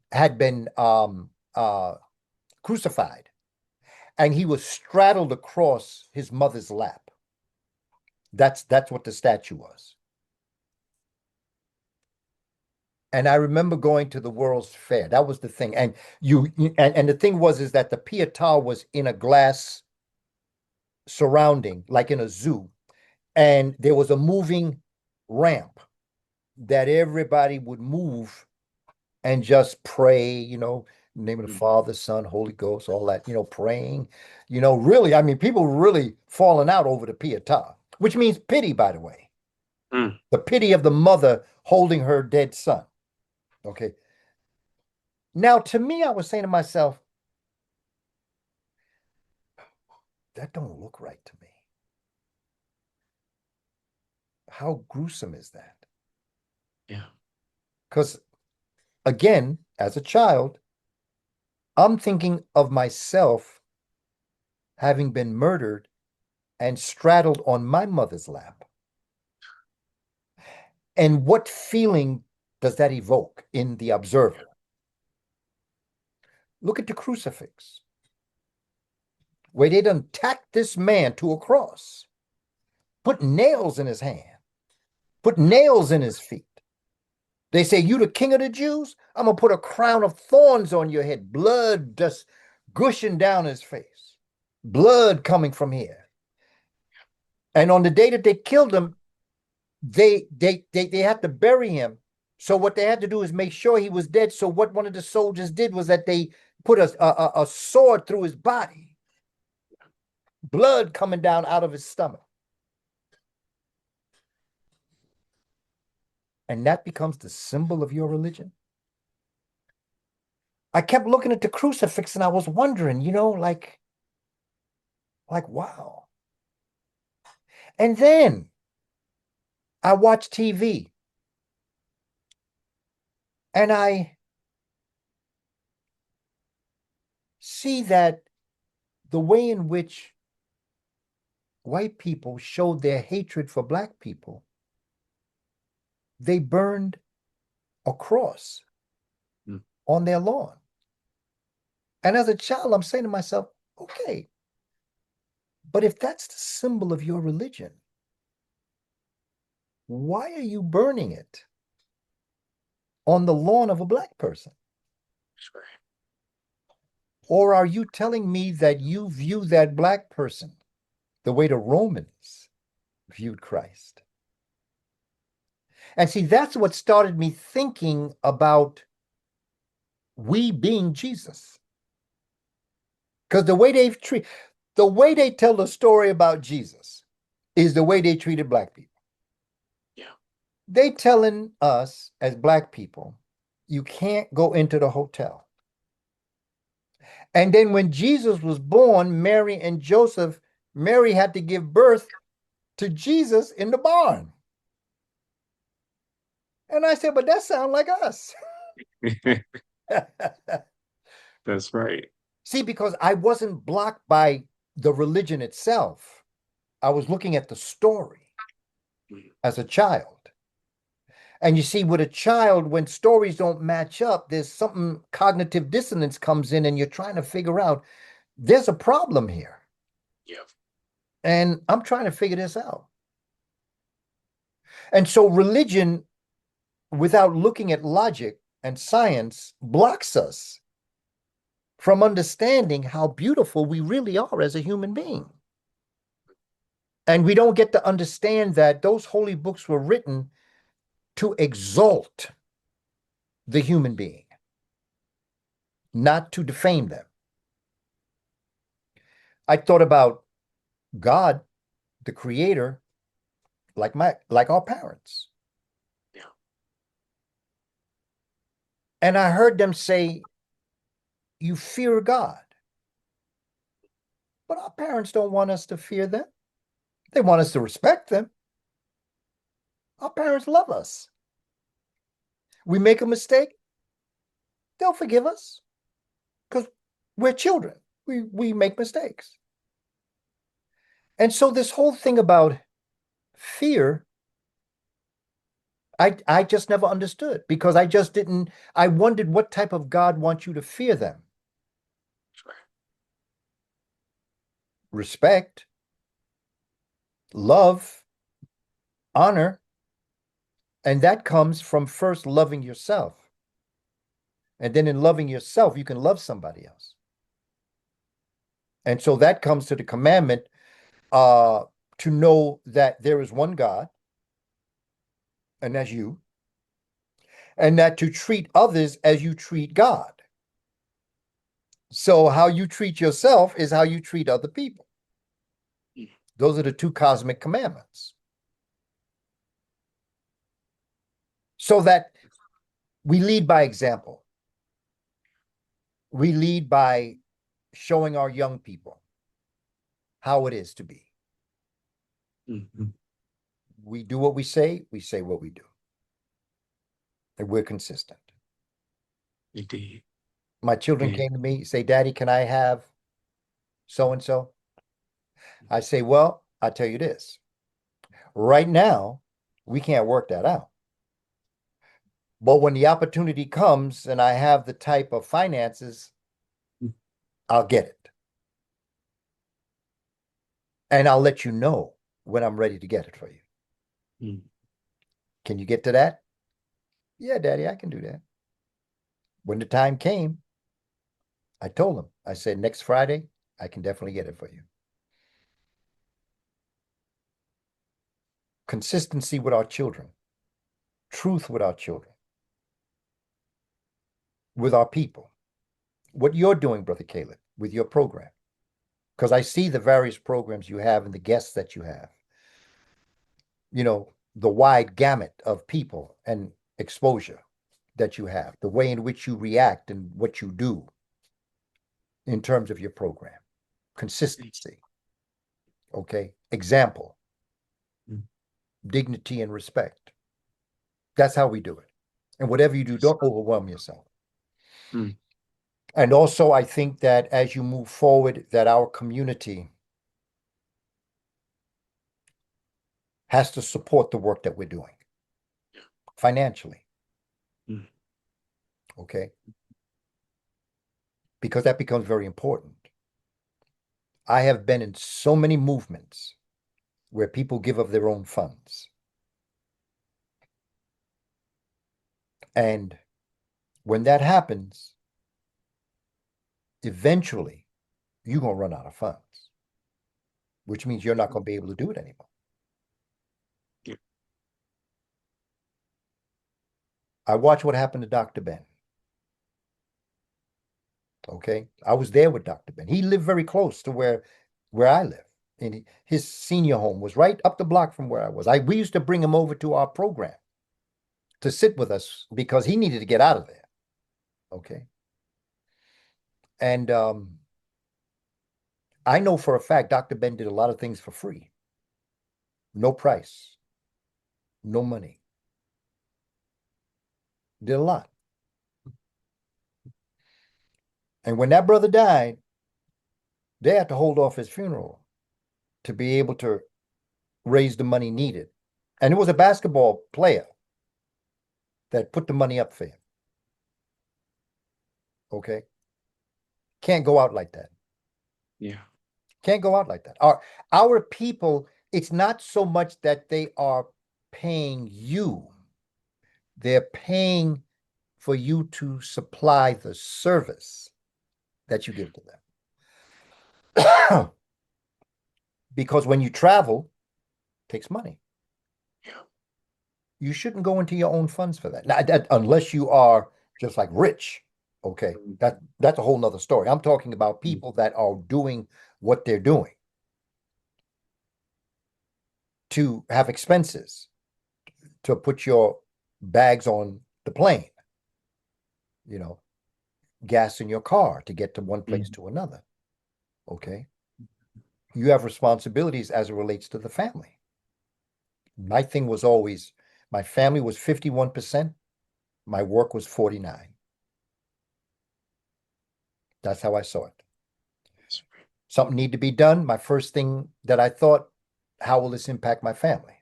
S2: crucified, and he was straddled across his mother's lap. That's what the statue was. And I remember going to the World's Fair. That was the thing. And and the thing was is that the Pietà was in a glass surrounding, like in a zoo, and there was a moving ramp that everybody would move and just pray, name of the
S1: Mm.
S2: Father, Son, Holy Ghost, all that, praying. Really, I mean, people really falling out over the Pietà, which means pity, by the way.
S1: Mm.
S2: The pity of the mother holding her dead son. Okay. Now, to me, I was saying to myself, that don't look right to me. How gruesome is that?
S1: Yeah.
S2: Because again, as a child, I'm thinking of myself having been murdered and straddled on my mother's lap. And what feeling does that evoke in the observer? Look at the crucifix, where they done tacked this man to a cross, put nails in his hand, put nails in his feet. They say, you the king of the Jews? I'm going to put a crown of thorns on your head, blood just gushing down his face, blood coming from here. And on the day that they killed him, they had to bury him. So what they had to do is make sure he was dead. So what one of the soldiers did was that they put a sword through his body, blood coming down out of his stomach. And that becomes the symbol of your religion. I kept looking at the crucifix and I was wondering, wow. And then I watch TV and I see that the way in which white people showed their hatred for black people, they burned a cross
S1: Mm.
S2: on their lawn. And as a child, I'm saying to myself, okay, but if that's the symbol of your religion, Why are you burning it on the lawn of a black person?
S1: Sure.
S2: Or are you telling me that you view that black person the way the Romans viewed Christ? And see, that's what started me thinking about we being Jesus. Because the way they tell the story about Jesus is the way they treated black people.
S1: Yeah.
S2: They telling us as black people, you can't go into the hotel. And then when Jesus was born, Mary and Joseph, Mary had to give birth to Jesus in the barn. And I said, but that sounds like us.
S1: That's right.
S2: See, because I wasn't blocked by the religion itself. I was looking at the story
S1: Mm.
S2: as a child. And you see, with a child, when stories don't match up, there's something cognitive dissonance comes in, and you're trying to figure out there's a problem here.
S1: Yeah.
S2: And I'm trying to figure this out. And so religion, without looking at logic and science, blocks us from understanding how beautiful we really are as a human being. And we don't get to understand that those holy books were written to exalt the human being, not to defame them. I thought about God, the creator, like our parents.
S1: Yeah.
S2: And I heard them say, you fear God. But our parents don't want us to fear them. They want us to respect them. Our parents love us. We make a mistake, they'll forgive us because we're children. We make mistakes. And so this whole thing about fear, I just never understood because I just didn't, I wondered what type of God wants you to fear them.
S1: Sure.
S2: Respect, love, honor, and that comes from first loving yourself. And then in loving yourself, you can love somebody else. And so that comes to the commandment uh, to know that there is one God, and that's you, and that to treat others as you treat God. So how you treat yourself is how you treat other people.
S1: Mm.
S2: Those are the two cosmic commandments. So that we lead by example. We lead by showing our young people how it is to be.
S1: Mhm.
S2: We do what we say what we do. And we're consistent.
S1: Indeed.
S2: My children
S1: And
S2: came to me, say, Daddy, can I have so and so? I say, well, I tell you this. Right now, we can't work that out. But when the opportunity comes and I have the type of finances, I'll get it. And I'll let you know when I'm ready to get it for you.
S1: mm,
S2: Can you get to that? Yeah, Daddy, I can do that. When the time came, I told him, I said, next Friday, I can definitely get it for you. Consistency with our children, truth with our children, with our people. What you're doing, Brother Caleb, with your program, because I see the various programs you have and the guests that you have, the wide gamut of people and exposure that you have, the way in which you react and what you do in terms of your program, consistency, okay, example,
S1: mm,
S2: dignity, and respect. That's how we do it. And whatever you do,
S1: yes.
S2: don't overwhelm yourself.
S1: Mm.
S2: And also, I think that as you move forward, that our community has to support the work that we're doing
S1: Yeah.
S2: financially,
S1: Mm.
S2: okay? Because that becomes very important. I have been in so many movements where people give of their own funds. And when that happens, eventually you're going to run out of funds, which means you're not going to be able to do it anymore.
S1: Yeah.
S2: I watched what happened to Dr. Ben. Okay. I was there with Dr. Ben. He lived very close to where I live. And his senior home was right up the block from where I was. We used to bring him over to our program to sit with us because he needed to get out of there. Okay. And I know for a fact Dr. Ben did a lot of things for free. No price, no money. Did a lot. And when that brother died, they had to hold off his funeral to be able to raise the money needed. And it was a basketball player that put the money up for him. Okay. Can't go out like that.
S1: Yeah.
S2: Can't go out like that. Our people, it's not so much that they are paying you, they're paying for you to supply the service that you give to them. Because when you travel, it takes money.
S1: Yeah.
S2: You shouldn't go into your own funds for that. Now, unless you are just like rich. Okay. That's a whole nother story. I'm talking about people that are doing what they're doing to have expenses, to put your bags on the plane, you know, gas in your car to get to one place to another. Okay. You have responsibilities as it relates to the family. My thing was always, my family was 51%, my work was 49. That's how I saw it. Something need to be done. My first thing that I thought, how will this impact my family?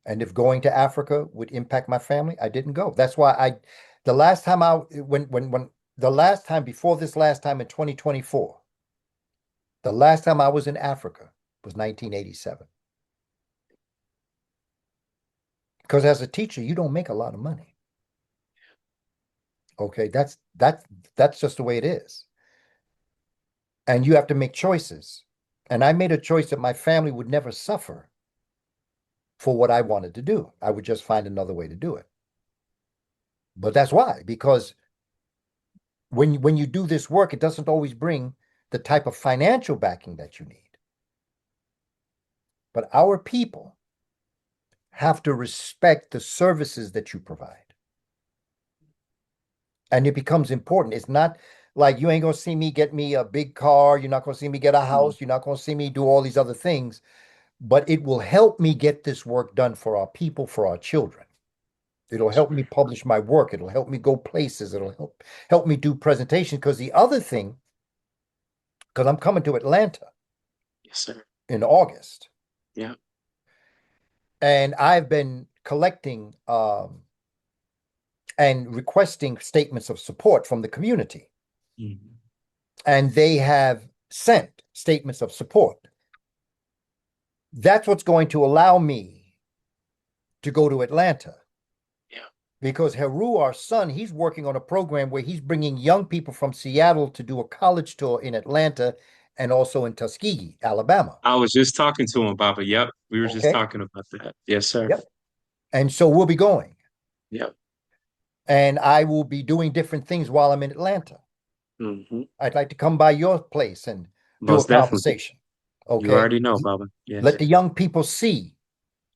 S2: And if going to Africa would impact my family, I didn't go. That's why the last time the last time before this last time in 2024, the last time I was in Africa was 1987. Because as a teacher, you don't make a lot of money. Okay, that's just the way it is. And you have to make choices. And I made a choice that my family would never suffer for what I wanted to do. I would just find another way to do it. But that's why, because when you do this work, it doesn't always bring the type of financial backing that you need. But our people have to respect the services that you provide. And it becomes important. It's not like you ain't gonna see me get me a big car, you're not gonna see me get a house, you're not gonna see me do all these other things, but it will help me get this work done for our people, for our children. It'll help me publish my work. It'll help me go places. It'll help me do presentations. Because the other thing, because I'm coming to Atlanta
S1: Yes, sir.
S2: in August,
S1: Yeah.
S2: and I've been collecting and requesting statements of support from the community.
S1: Mhm.
S2: And they have sent statements of support. That's what's going to allow me to go to Atlanta.
S1: Yeah.
S2: Because Heru, our son, he's working on a program where he's bringing young people from Seattle to do a college tour in Atlanta and also in Tuskegee, Alabama.
S1: I was just talking to him, Baba. Yep. We were just
S2: Okay.
S1: talking about that. Yes, sir.
S2: Yep. And so we'll be going.
S1: Yep.
S2: And I will be doing different things while I'm in Atlanta.
S1: Hmm.
S2: I'd like to come by your place and do a
S1: Most definitely.
S2: conversation.
S1: You
S2: Okay.
S1: already know, Baba.
S2: Let
S1: Yes.
S2: the young people see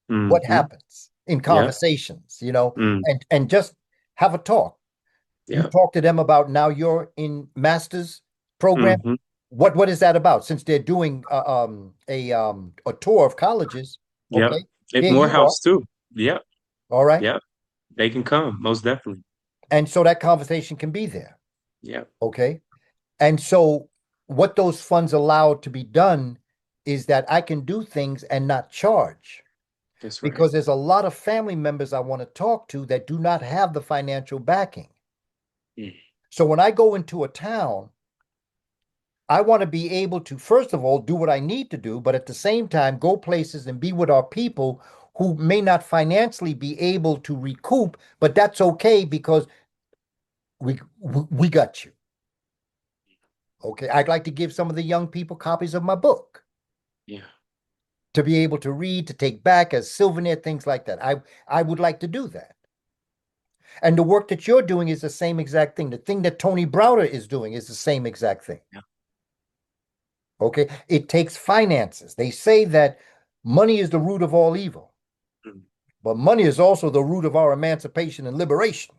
S2: what
S1: Hmm.
S2: happens in
S1: Yep.
S2: conversations,
S1: Mm.
S2: and just have a talk. You
S1: Yep.
S2: talk to them about now you're in master's program.
S1: Hmm.
S2: What is that about? Since they're doing a tour of colleges,
S1: Yep.
S2: okay,
S1: At
S2: here you are,
S1: Morehouse too. Yep.
S2: all right,
S1: Yep. They can come. Most definitely.
S2: and so that conversation can be there,
S1: Yep.
S2: okay, and so what those funds allow to be done is that I can do things and not charge
S1: That's right.
S2: because there's a lot of family members I want to talk to that do not have the financial backing.
S1: Mm.
S2: So when I go into a town, I want to be able to, first of all, do what I need to do, but at the same time, go places and be with our people who may not financially be able to recoup, but that's okay because we got you. Okay, I'd like to give some of the young people copies of my book
S1: Yeah.
S2: to be able to read, to take back as souvenir, things like that. I would like to do that. And the work that you're doing is the same exact thing. The thing that Tony Browder is doing is the same exact thing.
S1: Yeah.
S2: Okay, it takes finances. They say that money is the root of all evil,
S1: Mm.
S2: but money is also the root of our emancipation and liberation.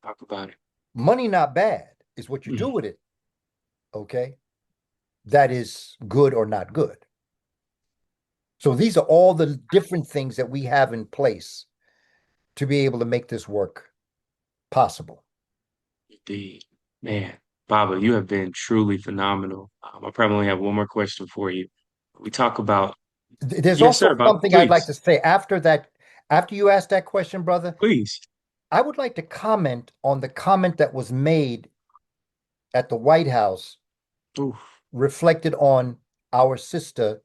S1: Talk about it.
S2: Money not bad, is what you do
S1: Mm.
S2: with it. Okay, that is good or not good. So these are all the different things that we have in place to be able to make this work possible.
S1: Indeed. Man, Baba, you have been truly phenomenal. I probably only have one more question for you. We talk about,
S2: There's
S1: yes,
S2: also
S1: sir, Baba,
S2: something I'd like
S1: please,
S2: to say after that. After you ask that question, brother,
S1: please.
S2: I would like to comment on the comment that was made at the White House
S1: Oof.
S2: reflected on our sister,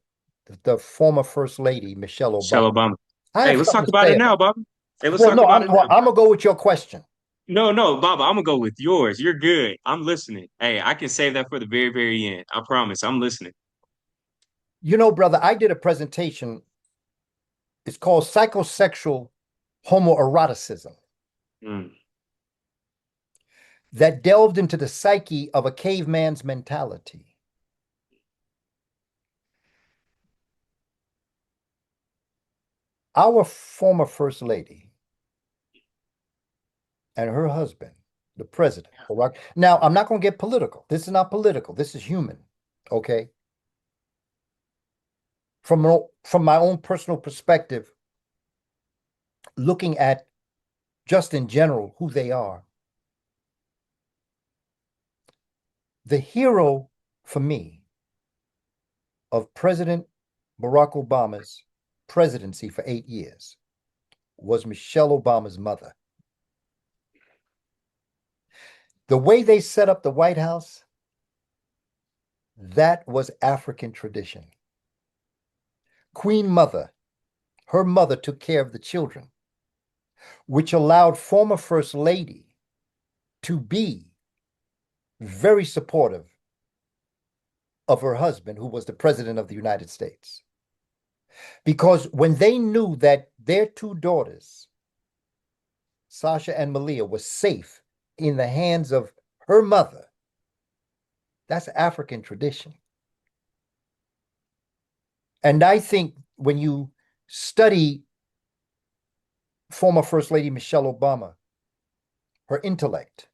S2: the former First Lady, Michelle
S1: Michelle
S2: Obama.
S1: Obama.
S2: I
S1: Hey,
S2: have
S1: let's
S2: something
S1: talk
S2: to
S1: about
S2: say
S1: it
S2: about
S1: now,
S2: it.
S1: Baba. Hey, let's
S2: Well,
S1: talk
S2: no,
S1: about it now.
S2: I'm gonna go with your question.
S1: No, no, Baba, I'm gonna go with yours. You're good. I'm listening. Hey, I can save that for the very, very end. I promise. I'm listening.
S2: You know, brother, I did a presentation. It's called Psychosexual Homoeroticism
S1: Mm.
S2: that delved into the psyche of a caveman's mentality. Our former First Lady and her husband, the president, Barack. Now, I'm not going to get political. This is not political. This is human. Okay. From my own personal perspective, looking at just in general who they are, the hero for me of President Barack Obama's presidency for 8 years was Michelle Obama's mother. The way they set up the White House, that was African tradition. Queen Mother, her mother took care of the children, which allowed former First Lady to be very supportive of her husband, who was the President of the United States. Because when they knew that their two daughters, Sasha and Malia, were safe in the hands of her mother, that's African tradition. And I think when you study former First Lady Michelle Obama, her intellect,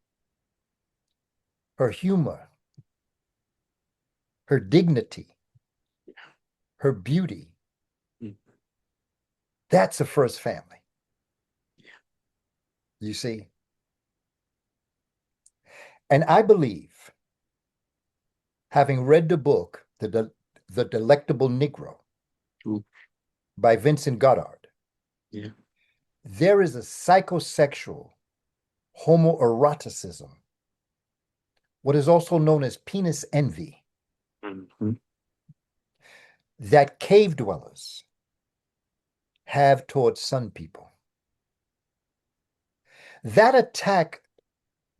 S2: her humor, her dignity, her beauty,
S1: Mm.
S2: that's a first family. You see? And I believe, having read the book, The Delectable Negro
S1: Ooh.
S2: by Vincent Goddard,
S1: Yeah.
S2: there is a psychosexual homoeroticism, what is also known as penis envy,
S1: Mhm.
S2: that cave dwellers have towards sun people. That attack,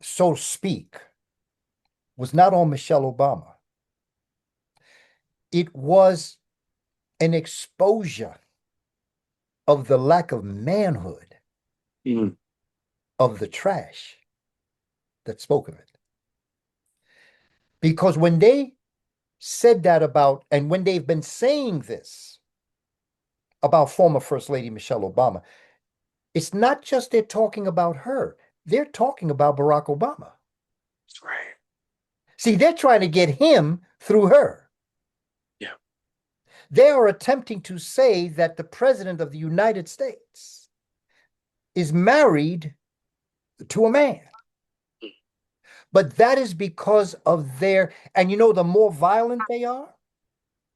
S2: so to speak, was not on Michelle Obama. It was an exposure of the lack of manhood
S1: Mm.
S2: of the trash that spoke of it. Because when they said that about, and when they've been saying this about former First Lady Michelle Obama, it's not just they're talking about her, they're talking about Barack Obama.
S1: That's right.
S2: See, they're trying to get him through her.
S1: Yeah.
S2: They are attempting to say that the President of the United States is married to a man. But that is because of their, and you know, the more violent they are,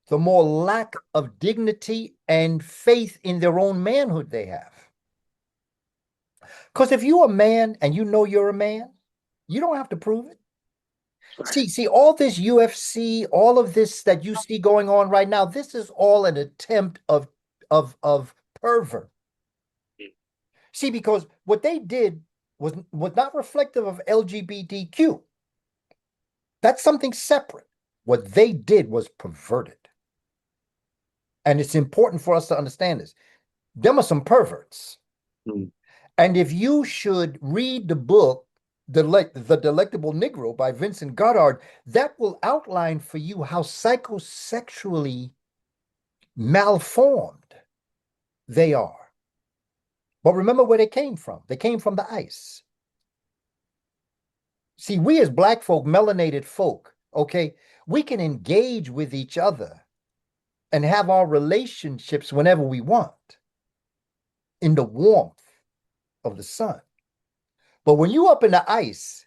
S2: the more lack of dignity and faith in their own manhood they have. Because if you're a man and you know you're a man, you don't have to prove it.
S1: That's right.
S2: See, all this UFC, all of this that you see going on right now, this is all an attempt of pervert. See, because what they did was not reflective of LGBTQ. That's something separate. What they did was perverted. And it's important for us to understand this. Them are some perverts.
S1: Mm.
S2: And if you should read the book, The Delectable Negro by Vincent Goddard, that will outline for you how psychosexually malformed they are. But remember where they came from. They came from the ice. See, we as Black folk, melanated folk, okay, we can engage with each other and have our relationships whenever we want in the warmth of the sun. But when you up in the ice,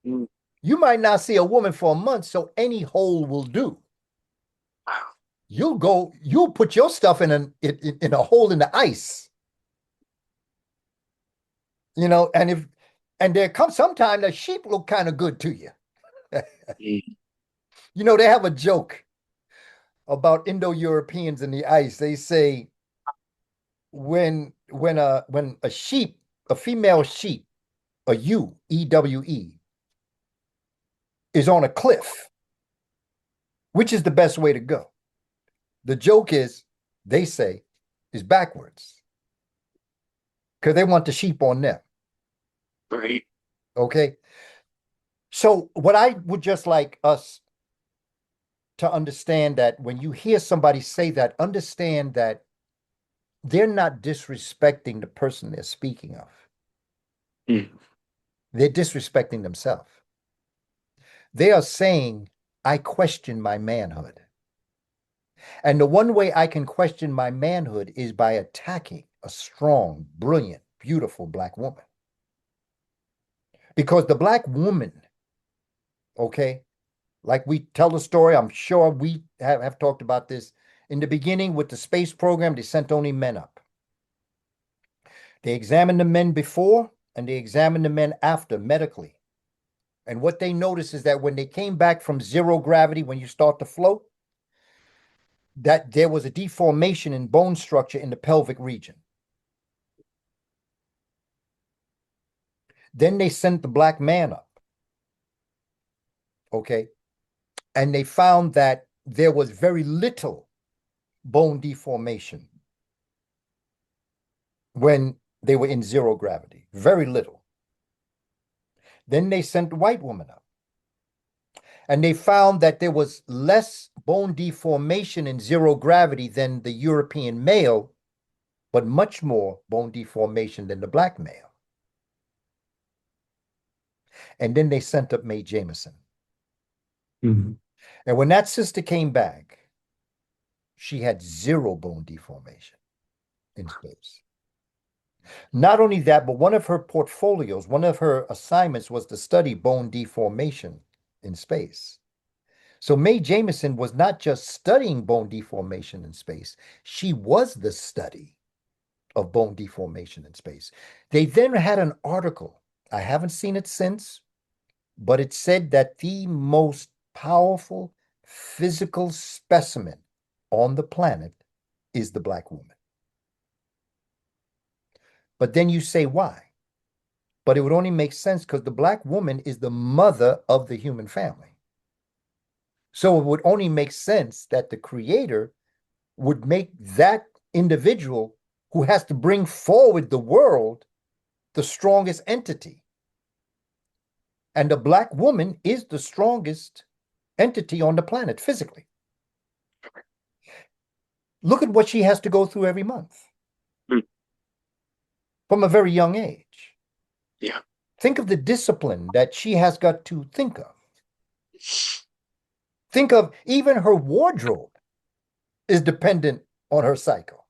S1: Mm.
S2: you might not see a woman for a month, so any hole will do.
S1: Wow.
S2: You'll put your stuff in a hole in the ice. And there comes sometime that sheep look kind of good to you.
S1: Mm.
S2: They have a joke about Indo-Europeans in the ice. They say when a sheep, a female sheep, a ewe, is on a cliff, which is the best way to go? The joke is, they say, is backwards because they want the sheep on them.
S1: Right.
S2: Okay. So what I would just like us to understand, that when you hear somebody say that, understand that they're not disrespecting the person they're speaking of.
S1: Mm.
S2: They're disrespecting themselves. They are saying, I question my manhood. And the one way I can question my manhood is by attacking a strong, brilliant, beautiful Black woman. Because the Black woman, okay, like we tell the story, I'm sure we have talked about this. In the beginning, with the space program, they sent only men up. They examined the men before and they examined the men after medically. And what they noticed is that when they came back from zero gravity, when you start to float, that there was a deformation in bone structure in the pelvic region. Then they sent the Black man up, okay? And they found that there was very little bone deformation when they were in zero gravity, very little. Then they sent the white woman up, and they found that there was less bone deformation in zero gravity than the European male, but much more bone deformation than the Black male. And then they sent up Mae Jemison.
S1: Mm.
S2: And when that sister came back, she had zero bone deformation in space. Not only that, but one of her portfolios, one of her assignments was to study bone deformation in space. So Mae Jemison was not just studying bone deformation in space, she was the study of bone deformation in space. They then had an article, I haven't seen it since, but it said that the most powerful physical specimen on the planet is the Black woman. But then you say, why? But it would only make sense because the Black woman is the mother of the human family. So it would only make sense that the creator would make that individual who has to bring forward the world the strongest entity. And the Black woman is the strongest entity on the planet physically. Look at what she has to go through every month
S1: Mm.
S2: from a very young age.
S1: Yeah.
S2: Think of the discipline that she has got to think of. Think of even her wardrobe is dependent on her cycle.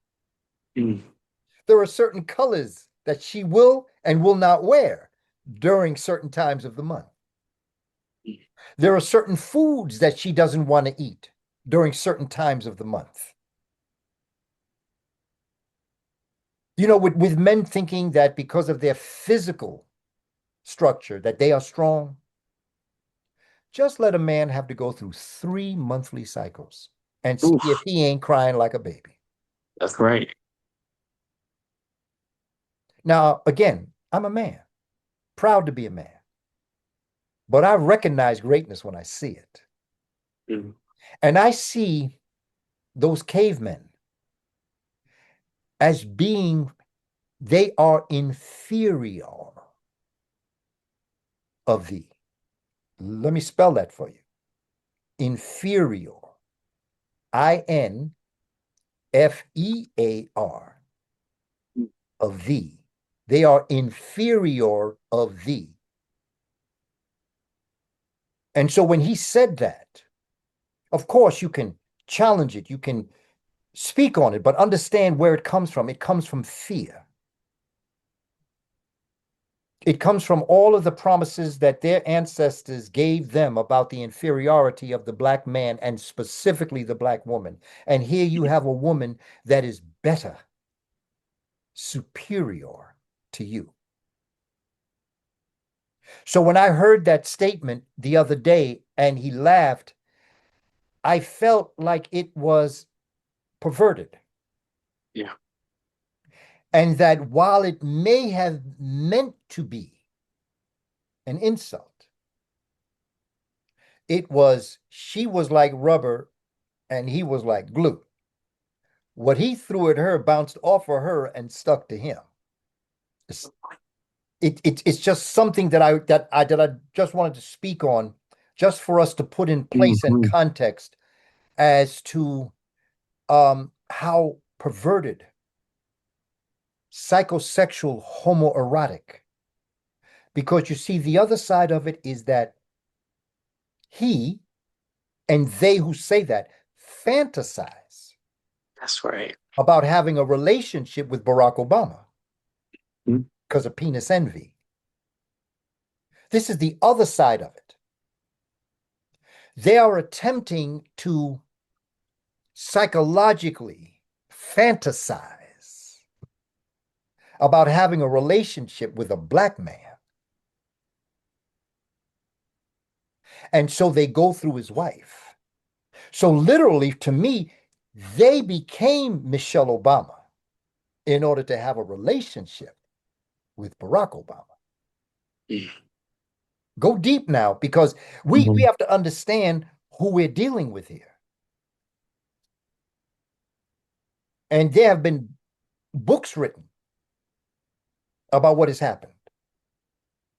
S1: Mm.
S2: There are certain colors that she will and will not wear during certain times of the month.
S1: Mm.
S2: There are certain foods that she doesn't want to eat during certain times of the month. With men thinking that because of their physical structure that they are strong, just let a man have to go through 3 monthly cycles and see
S1: Oof.
S2: if he ain't crying like a baby.
S1: That's right.
S2: Now, again, I'm a man, proud to be a man, but I recognize greatness when I see it.
S1: Mm.
S2: And I see those cavemen as being, they are inferior of thee. Let me spell that for you. Inferior. Infear of thee. They are inferior of thee. And so when he said that, of course, you can challenge it, you can speak on it, but understand where it comes from. It comes from fear. It comes from all of the promises that their ancestors gave them about the inferiority of the black man and specifically the black woman. And here you have a woman that is better, superior to you. So when I heard that statement the other day and he laughed, I felt like it was perverted.
S1: Yeah.
S2: And that while it may have meant to be an insult, it was, she was like rubber and he was like glue. What he threw at her bounced off of her and stuck to him. It's, it's just something that I just wanted to speak on, just for us to put in place and
S1: Mhm.
S2: context as to how perverted, psychosexual, homoerotic. Because you see, the other side of it is that he and they who say that fantasize
S1: That's right.
S2: about having a relationship with Barack Obama
S1: Mm.
S2: because of penis envy. This is the other side of it. They are attempting to psychologically fantasize about having a relationship with a black man. And so they go through his wife. So literally, to me, they became Michelle Obama in order to have a relationship with Barack Obama.
S1: Mm.
S2: Go deep now, because we
S1: Mhm.
S2: have to understand who we're dealing with here. And there have been books written about what has happened.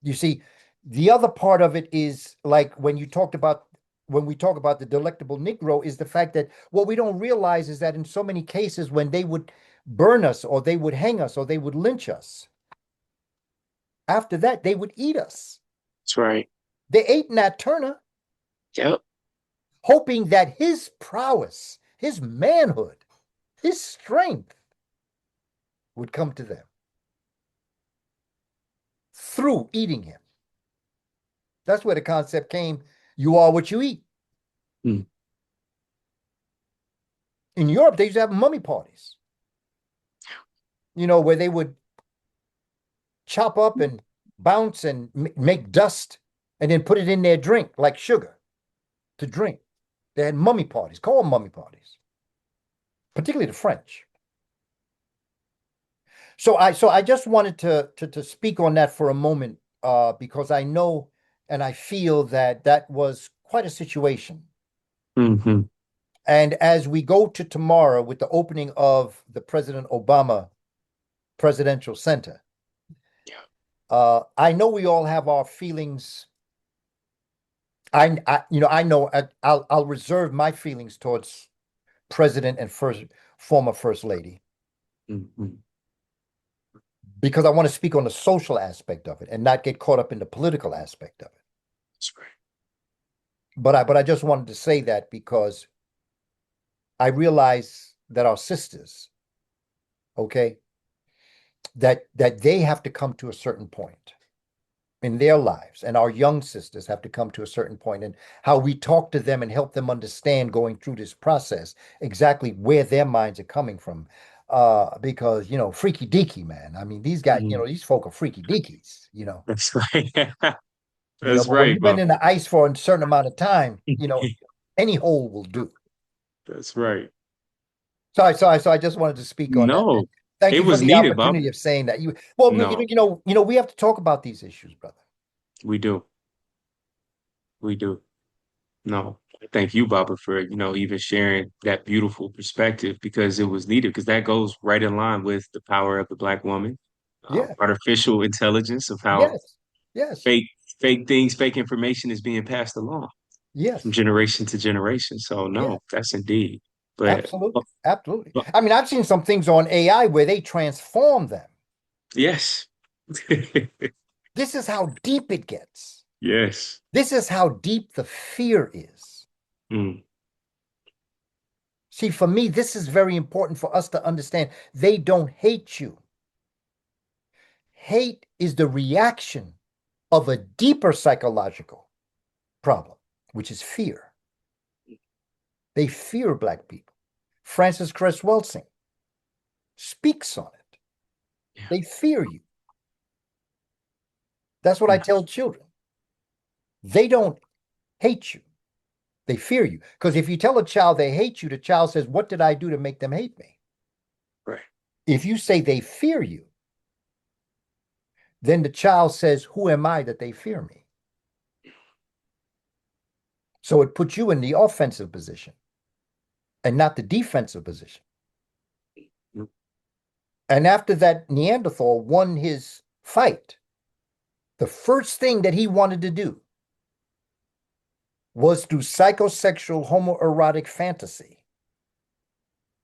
S2: You see, the other part of it is like when we talk about the delectable Negro, is the fact that what we don't realize is that in so many cases, when they would burn us or they would hang us or they would lynch us, after that, they would eat us.
S1: That's right.
S2: They ate Nat Turner,
S1: Yep.
S2: hoping that his prowess, his manhood, his strength would come to them through eating him. That's where the concept came. You are what you eat.
S1: Mm.
S2: In Europe, they used to have mummy parties, where they would chop up and bounce and make dust and then put it in their drink like sugar to drink. They had mummy parties, called mummy parties, particularly the French. So I just wanted to speak on that for a moment, because I know and I feel that that was quite a situation.
S1: Hmm.
S2: And as we go to tomorrow with the opening of the President Obama Presidential Center,
S1: Yeah.
S2: I know we all have our feelings. I know I'll reserve my feelings towards President and former First Lady,
S1: Hmm.
S2: because I want to speak on the social aspect of it and not get caught up in the political aspect of it.
S1: That's right.
S2: But I just wanted to say that because I realize that our sisters, okay, that they have to come to a certain point in their lives, and our young sisters have to come to a certain point, and how we talk to them and help them understand going through this process exactly where their minds are coming from. Because freaky deaky, man. I mean, these guys,
S1: Mm.
S2: these folk are freaky deakies,
S1: That's right. That's
S2: but when
S1: right,
S2: you've been
S1: bro.
S2: in the ice for a certain amount of time, any hole will do.
S1: That's right.
S2: So I just wanted to speak on that,
S1: No,
S2: man. Thank
S1: It
S2: you for
S1: was
S2: the
S1: needed, Bob.
S2: opportunity of saying that. Well,
S1: No,
S2: we have to talk about these issues, brother.
S1: we do. We do. No, thank you, Baba, for, even sharing that beautiful perspective because it was needed, because that goes right in line with the power of the Black woman,
S2: Yeah.
S1: artificial intelligence of how
S2: Yes. Yes.
S1: fake, fake things, fake information is being passed along from
S2: Yes.
S1: generation to generation. So
S2: Yeah.
S1: no, that's indeed. But
S2: Absolutely. Absolutely.
S1: but
S2: I mean, I've seen some things on AI where they transform them.
S1: yes,
S2: This is how deep it gets.
S1: yes.
S2: This is how deep the fear is.
S1: Mm,
S2: See, for me, this is very important for us to understand. They don't hate you. Hate is the reaction of a deeper psychological problem, which is fear. They fear Black people. Francis Cress Welsing speaks on it.
S1: yeah.
S2: They fear you. That's what I
S1: Mm,
S2: tell children. They don't hate you. They fear you. Because if you tell a child they hate you, the child says, what did I do to make them hate me?
S1: right.
S2: If you say they fear you, then the child says, who am I that they fear me? So it puts you in the offensive position and not the defensive position.
S1: Mm,
S2: And after that Neanderthal won his fight, the first thing that he wanted to do was through psychosexual homoerotic fantasy.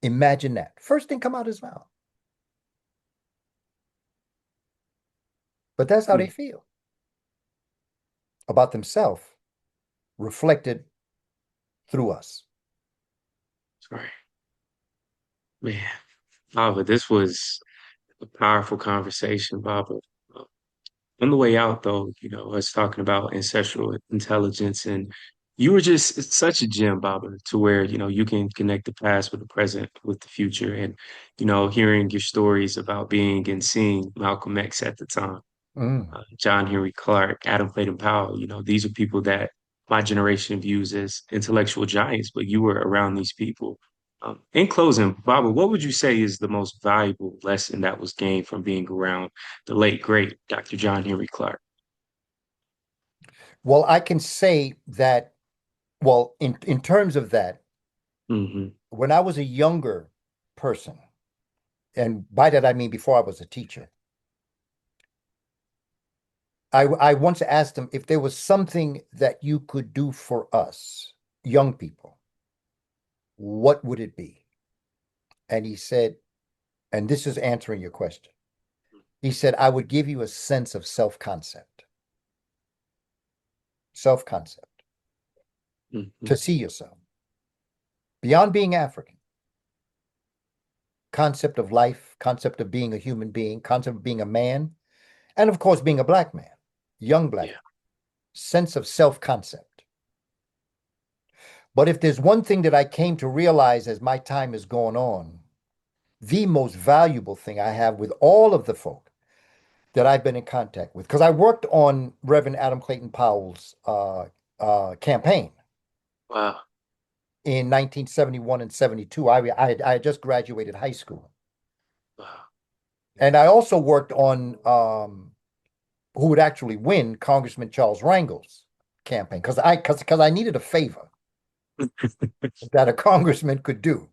S2: Imagine that. First thing come out his mouth. But that's how they
S1: mm,
S2: feel about themselves, reflected through us.
S1: right. Man, Baba, this was a powerful conversation, Baba. Uh, On the way out, though, us talking about ancestral intelligence, and you were just such a gem, Baba, to where, you can connect the past with the present, with the future. And, hearing your stories about being and seeing Malcolm X at the time,
S2: Mm.
S1: John Henry Clark, Adam Clayton Powell, these are people that my generation views as intellectual giants, but you were around these people. In closing, Baba, what would you say is the most valuable lesson that was gained from being around the late, great Dr. John Henry Clark?
S2: Well, I can say that, well, in terms of that,
S1: Hmm.
S2: when I was a younger person, and by that I mean before I was a teacher, I once asked him if there was something that you could do for us, young people, what would it be? And he said, and this is answering your question. He said, I would give you a sense of self-concept, self-concept,
S1: Hmm.
S2: to see yourself beyond being African, concept of life, concept of being a human being, concept of being a man, and of course, being a Black man, young Black,
S1: Yeah,
S2: sense of self-concept. But if there's one thing that I came to realize as my time has gone on, the most valuable thing I have with all of the folk that I've been in contact with, because I worked on Reverend Adam Clayton Powell's campaign
S1: wow,
S2: in 1971 and 72. I had just graduated high school.
S1: wow,
S2: And I also worked on who would actually win Congressman Charles Rangel's campaign because I needed a favor that a congressman could do.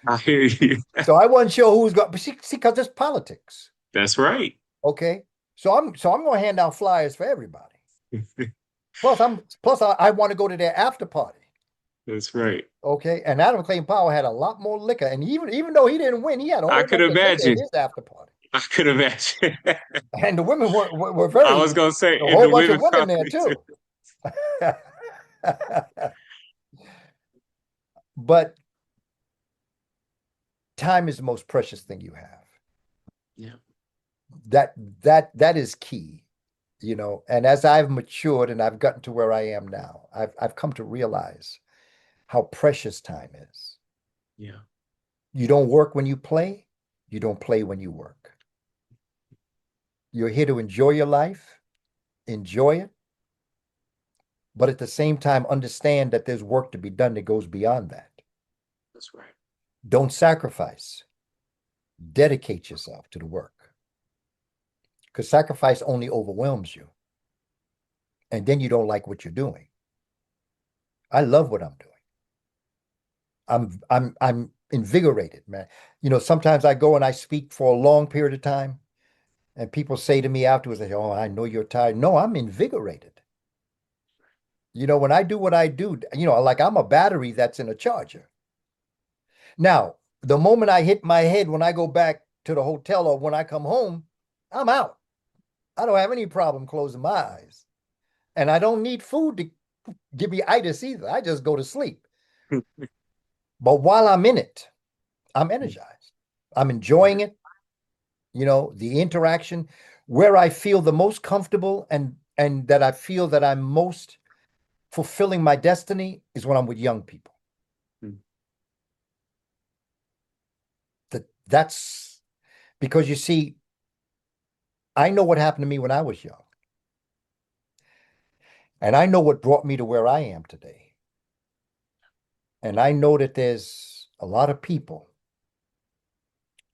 S1: I hear you.
S2: So I wasn't sure who was going, but see, because it's politics.
S1: That's right.
S2: Okay. So I'm going to hand out flyers for everybody. Plus I want to go to their after party.
S1: That's right.
S2: Okay. And Adam Clayton Powell had a lot more liquor. And even though he didn't win, he had a
S1: I
S2: whole
S1: could
S2: bunch of liquor at
S1: imagine.
S2: his after party.
S1: I could imagine.
S2: And the women were
S1: I
S2: very,
S1: was gonna say,
S2: a
S1: and
S2: whole
S1: the
S2: bunch of
S1: women
S2: women there
S1: probably too.
S2: too. But time is the most precious thing you have.
S1: Yeah,
S2: That that is key, And as I've matured and I've gotten to where I am now, I've come to realize how precious time is.
S1: yeah,
S2: You don't work when you play, you don't play when you work. You're here to enjoy your life, enjoy it, but at the same time understand that there's work to be done that goes beyond that.
S1: that's right.
S2: Don't sacrifice. Dedicate yourself to the work because sacrifice only overwhelms you. And then you don't like what you're doing. I love what I'm doing. I'm invigorated, man. Sometimes I go and I speak for a long period of time, and people say to me afterwards, they say, "Oh, I know you're tired." No, I'm invigorated. When I do what I do, like I'm a battery that's in a charger. Now, the moment I hit my head when I go back to the hotel or when I come home, I'm out. I don't have any problem closing my eyes. And I don't need food to give me itis either. I just go to sleep. But while I'm in it, I'm energized. I'm enjoying it, the interaction where I feel the most comfortable and that I feel that I'm most fulfilling my destiny is when I'm with young people. That's because you see, I know what happened to me when I was young. And I know what brought me to where I am today. And I know that there's a lot of people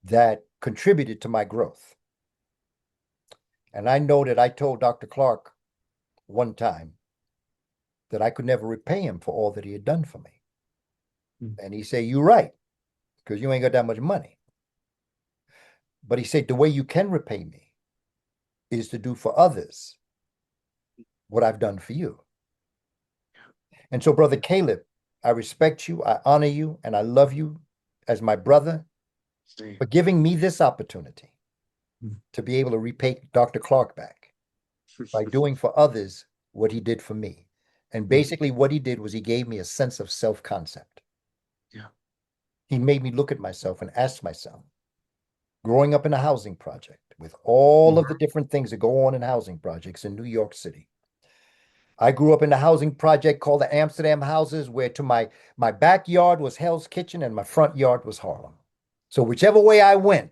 S2: that contributed to my growth. And I know that I told Dr. Clark one time that I could never repay him for all that he had done for me. And he said, "You're right, because you ain't got that much money." But he said, "The way you can repay me is to do for others what I've done for you." And so, Brother Caleb, I respect you, I honor you, and I love you as my brother for giving me this opportunity to be able to repay Dr. Clark back by doing for others what he did for me. And basically, what he did was he gave me a sense of self-concept.
S1: Yeah.
S2: He made me look at myself and ask myself, growing up in a housing project with all of the different things that go on in housing projects in New York City. I grew up in a housing project called the Amsterdam Houses, where to my backyard was Hell's Kitchen and my front yard was Harlem. So whichever way I went,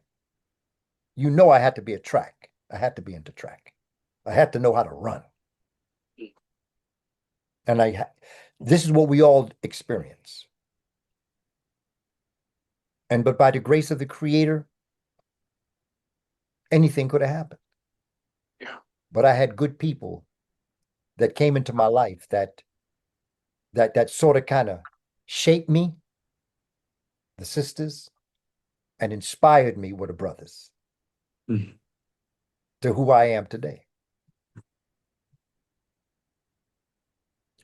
S2: I had to be a track. I had to be into track. I had to know how to run. And this is what we all experience. But by the grace of the Creator, anything could have happened.
S1: Yeah.
S2: But I had good people that came into my life that sort of kind of shaped me, the sisters, and inspired me were the brothers to who I am today.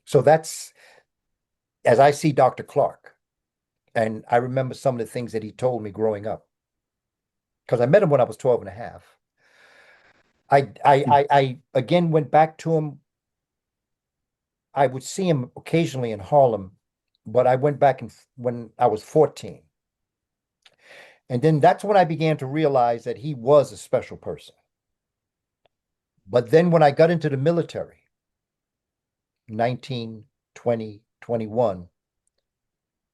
S2: So that's as I see Dr. Clark, and I remember some of the things that he told me growing up, because I met him when I was 12 and a half. I again went back to him. I would see him occasionally in Harlem, but I went back when I was 14. And then that's when I began to realize that he was a special person. But then when I got into the military, 19, 20, 21,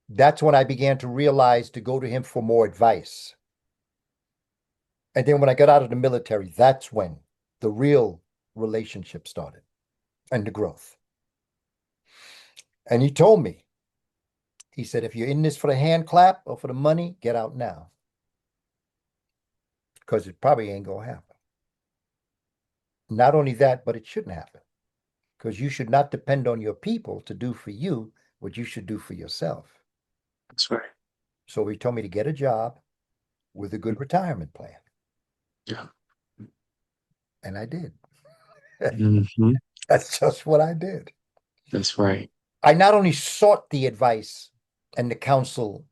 S2: that's when I began to realize to go to him for more advice. And then when I got out of the military, that's when the real relationship started and the growth. And he told me, he said, "If you're in this for the hand clap or for the money, get out now. Because it probably ain't going to happen." Not only that, but it shouldn't happen. Because you should not depend on your people to do for you what you should do for yourself.
S1: That's right.
S2: So he told me to get a job with a good retirement plan.
S1: Yeah.
S2: And I did.
S1: Mm-hmm.
S2: That's just what I did.
S1: That's right.
S2: I not only sought the advice and the counsel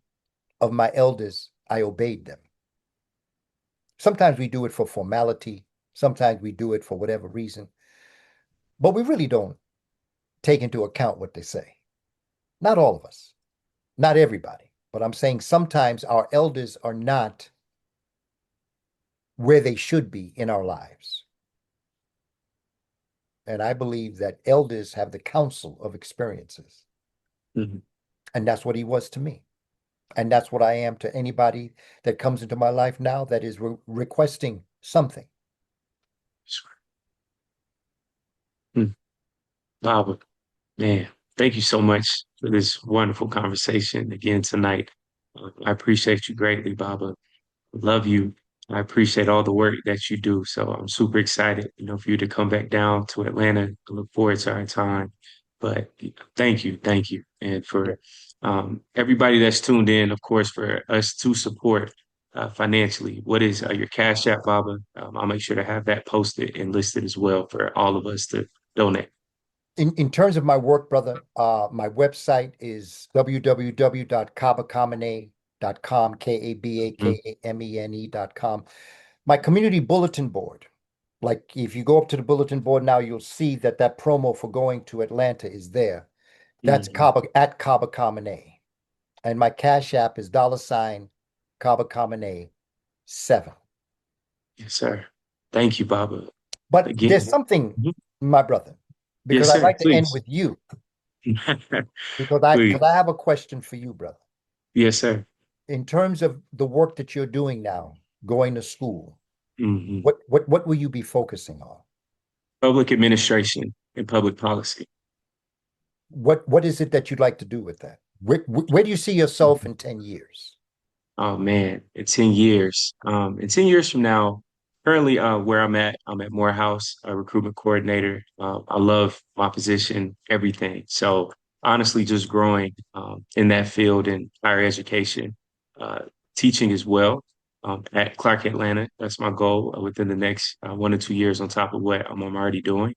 S2: of my elders, I obeyed them. Sometimes we do it for formality. Sometimes we do it for whatever reason. But we really don't take into account what they say. Not all of us, not everybody. But I'm saying sometimes our elders are not where they should be in our lives. And I believe that elders have the counsel of experiences. And that's what he was to me. And that's what I am to anybody that comes into my life now that is requesting something.
S1: Baba, man, thank you so much for this wonderful conversation again tonight. I appreciate you greatly, Baba. Love you. I appreciate all the work that you do. So I'm super excited, for you to come back down to Atlanta. I look forward to our time. But thank you. And
S2: Yeah.
S1: for everybody that's tuned in, of course, for us to support financially. What is your Cash App, Baba? I'll make sure to have that posted and listed as well for all of us to donate.
S2: In terms of my work, brother, my website is www.kabakamene.com,
S1: Mhm.
S2: KABAKAMENE.com. My community bulletin board, like if you go up to the bulletin board now, you'll see that that promo for going to Atlanta is there. That's
S1: Mhm.
S2: Kaba Kamene. And my Cash App is $ Kaba Kamene 7.
S1: Yes, sir. Thank you, Baba.
S2: But there's
S1: Again.
S2: something,
S1: Mhm.
S2: my brother, because
S1: Yes,
S2: I'd
S1: sir.
S2: like to end
S1: Please.
S2: with you, because
S1: Please.
S2: I have a question for you, brother.
S1: Yes, sir.
S2: In terms of the work that you're doing now, going to school,
S1: Hmm.
S2: what will you be focusing on?
S1: Public administration and public policy.
S2: What is it that you'd like to do with that? Where do you see yourself in 10 years?
S1: Oh man, in 10 years. In 10 years from now, currently where I'm at Morehouse, a recruitment coordinator. I love my position, everything. So honestly, just growing in that field in higher education, uh, teaching as well at Clark Atlanta. That's my goal within the next 1 to 2 years on top of what I'm already doing.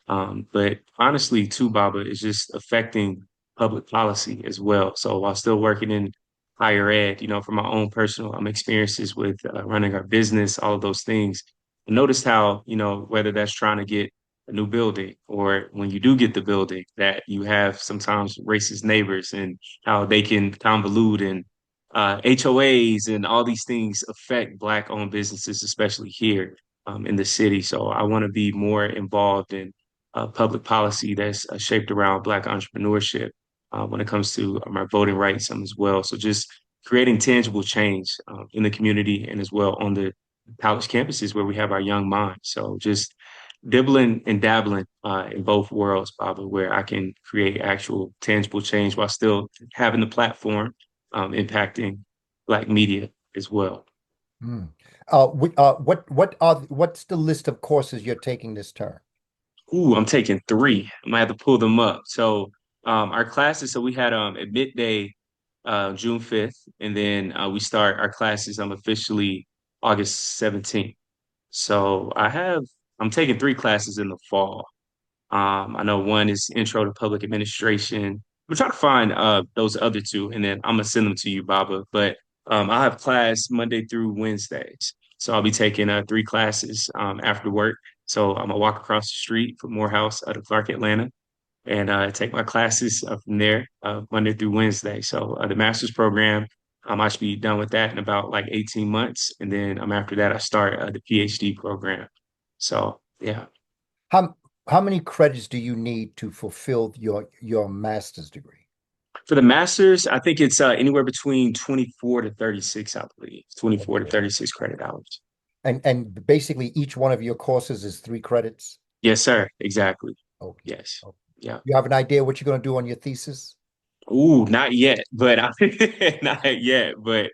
S1: But honestly, too, Baba, is just affecting public policy as well. So while still working in higher ed, from my own personal experiences with running our business, all of those things, I noticed how, whether that's trying to get a new building or when you do get the building, that you have sometimes racist neighbors and how they can convolute and HOAs and all these things affect Black-owned businesses, especially here in the city. So I want to be more involved in public policy that's shaped around Black entrepreneurship when it comes to our voting rights as well. So just creating tangible change in the community and as well on the college campuses where we have our young minds. So just dibbling and dabbling in both worlds, Baba, where I can create actual tangible change while still having the platform impacting Black media as well.
S2: Hmm. What's the list of courses you're taking this term?
S1: Ooh, I'm taking three. I might have to pull them up. So our classes, so we had at midday June 5th, and then we start our classes officially August 17th. So I'm taking three classes in the fall. I know one is Intro to Public Administration. I'm trying to find those other two, and then I'm gonna send them to you, Baba. But I'll have class Monday through Wednesdays, so I'll be taking three classes after work. So I'm gonna walk across the street from Morehouse to Clark, Atlanta, and take my classes from there Monday through Wednesday. So the master's program, I should be done with that in about like 18 months, and then after that I start the PhD program. So yeah.
S2: How how many credits do you need to fulfill your master's degree?
S1: For the masters, I think it's anywhere between 24 to 36, I believe. 24 to
S2: Okay.
S1: 36 credit hours.
S2: And basically each one of your courses is 3 credits?
S1: Yes, sir. Exactly.
S2: Okay.
S1: Yes.
S2: Okay.
S1: Yeah.
S2: You have an idea what you're going to do on your thesis?
S1: Ooh, not yet, but not yet, but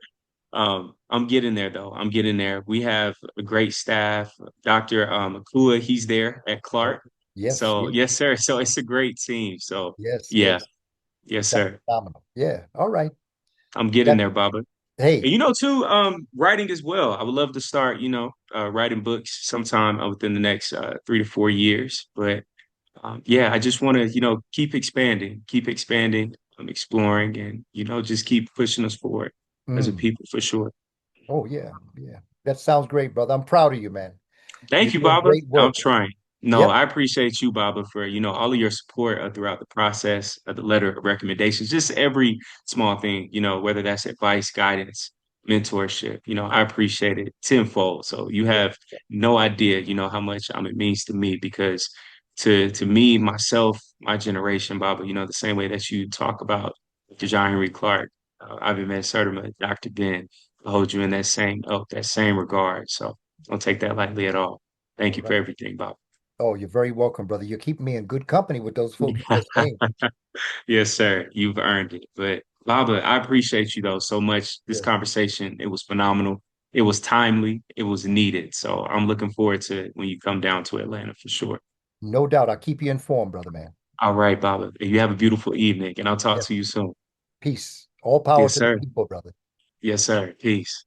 S1: I'm getting there though. I'm getting there. We have a great staff. Dr. Akua, he's there at
S2: Oh,
S1: Clark.
S2: yes,
S1: So
S2: yes,
S1: yes, sir. So it's a great team. So
S2: yes,
S1: yeah,
S2: yes.
S1: yes,
S2: That's
S1: sir.
S2: phenomenal. Yeah. All right.
S1: I'm getting
S2: That
S1: there, Baba. And
S2: hey,
S1: too, writing as well. I would love to start, writing books sometime within the next 3 to 4 years. But yeah, I just want to, keep expanding, exploring, and just keep pushing us forward as a
S2: mm,
S1: people for sure.
S2: oh yeah, yeah. That sounds great, brother. I'm proud of you, man. You're
S1: Thank you,
S2: doing
S1: Baba.
S2: great
S1: I'm
S2: work.
S1: trying. No,
S2: Yep.
S1: I appreciate you, Baba, for all of your support throughout the process of the letter of recommendations. Just every small thing, whether that's advice, guidance, mentorship. I appreciate it tenfold. So you
S2: Yeah.
S1: have no idea, how much it means to me because to me, myself, my generation, Baba, the same way that you talk about John Henry Clark, Ivan Van Sertima, Dr. Ben, I hold you in that same regard. So don't take that lightly at all. Thank
S2: All
S1: you for
S2: right.
S1: everything, Bob.
S2: Oh, you're very welcome, brother. You're keeping me in good company with those folks you just named.
S1: Yes, sir. You've earned it. But Baba, I appreciate you though so much. This
S2: Yeah.
S1: conversation, it was phenomenal. it was timely, it was needed. So I'm looking forward to it when you come down to Atlanta for sure.
S2: No doubt. I'll keep you informed, brother man.
S1: All right, Baba. You have a beautiful evening, and I'll talk
S2: Yes.
S1: to you soon.
S2: Peace. All power
S1: Yes,
S2: to the
S1: sir.
S2: people, brother.
S1: Yes, sir. Peace.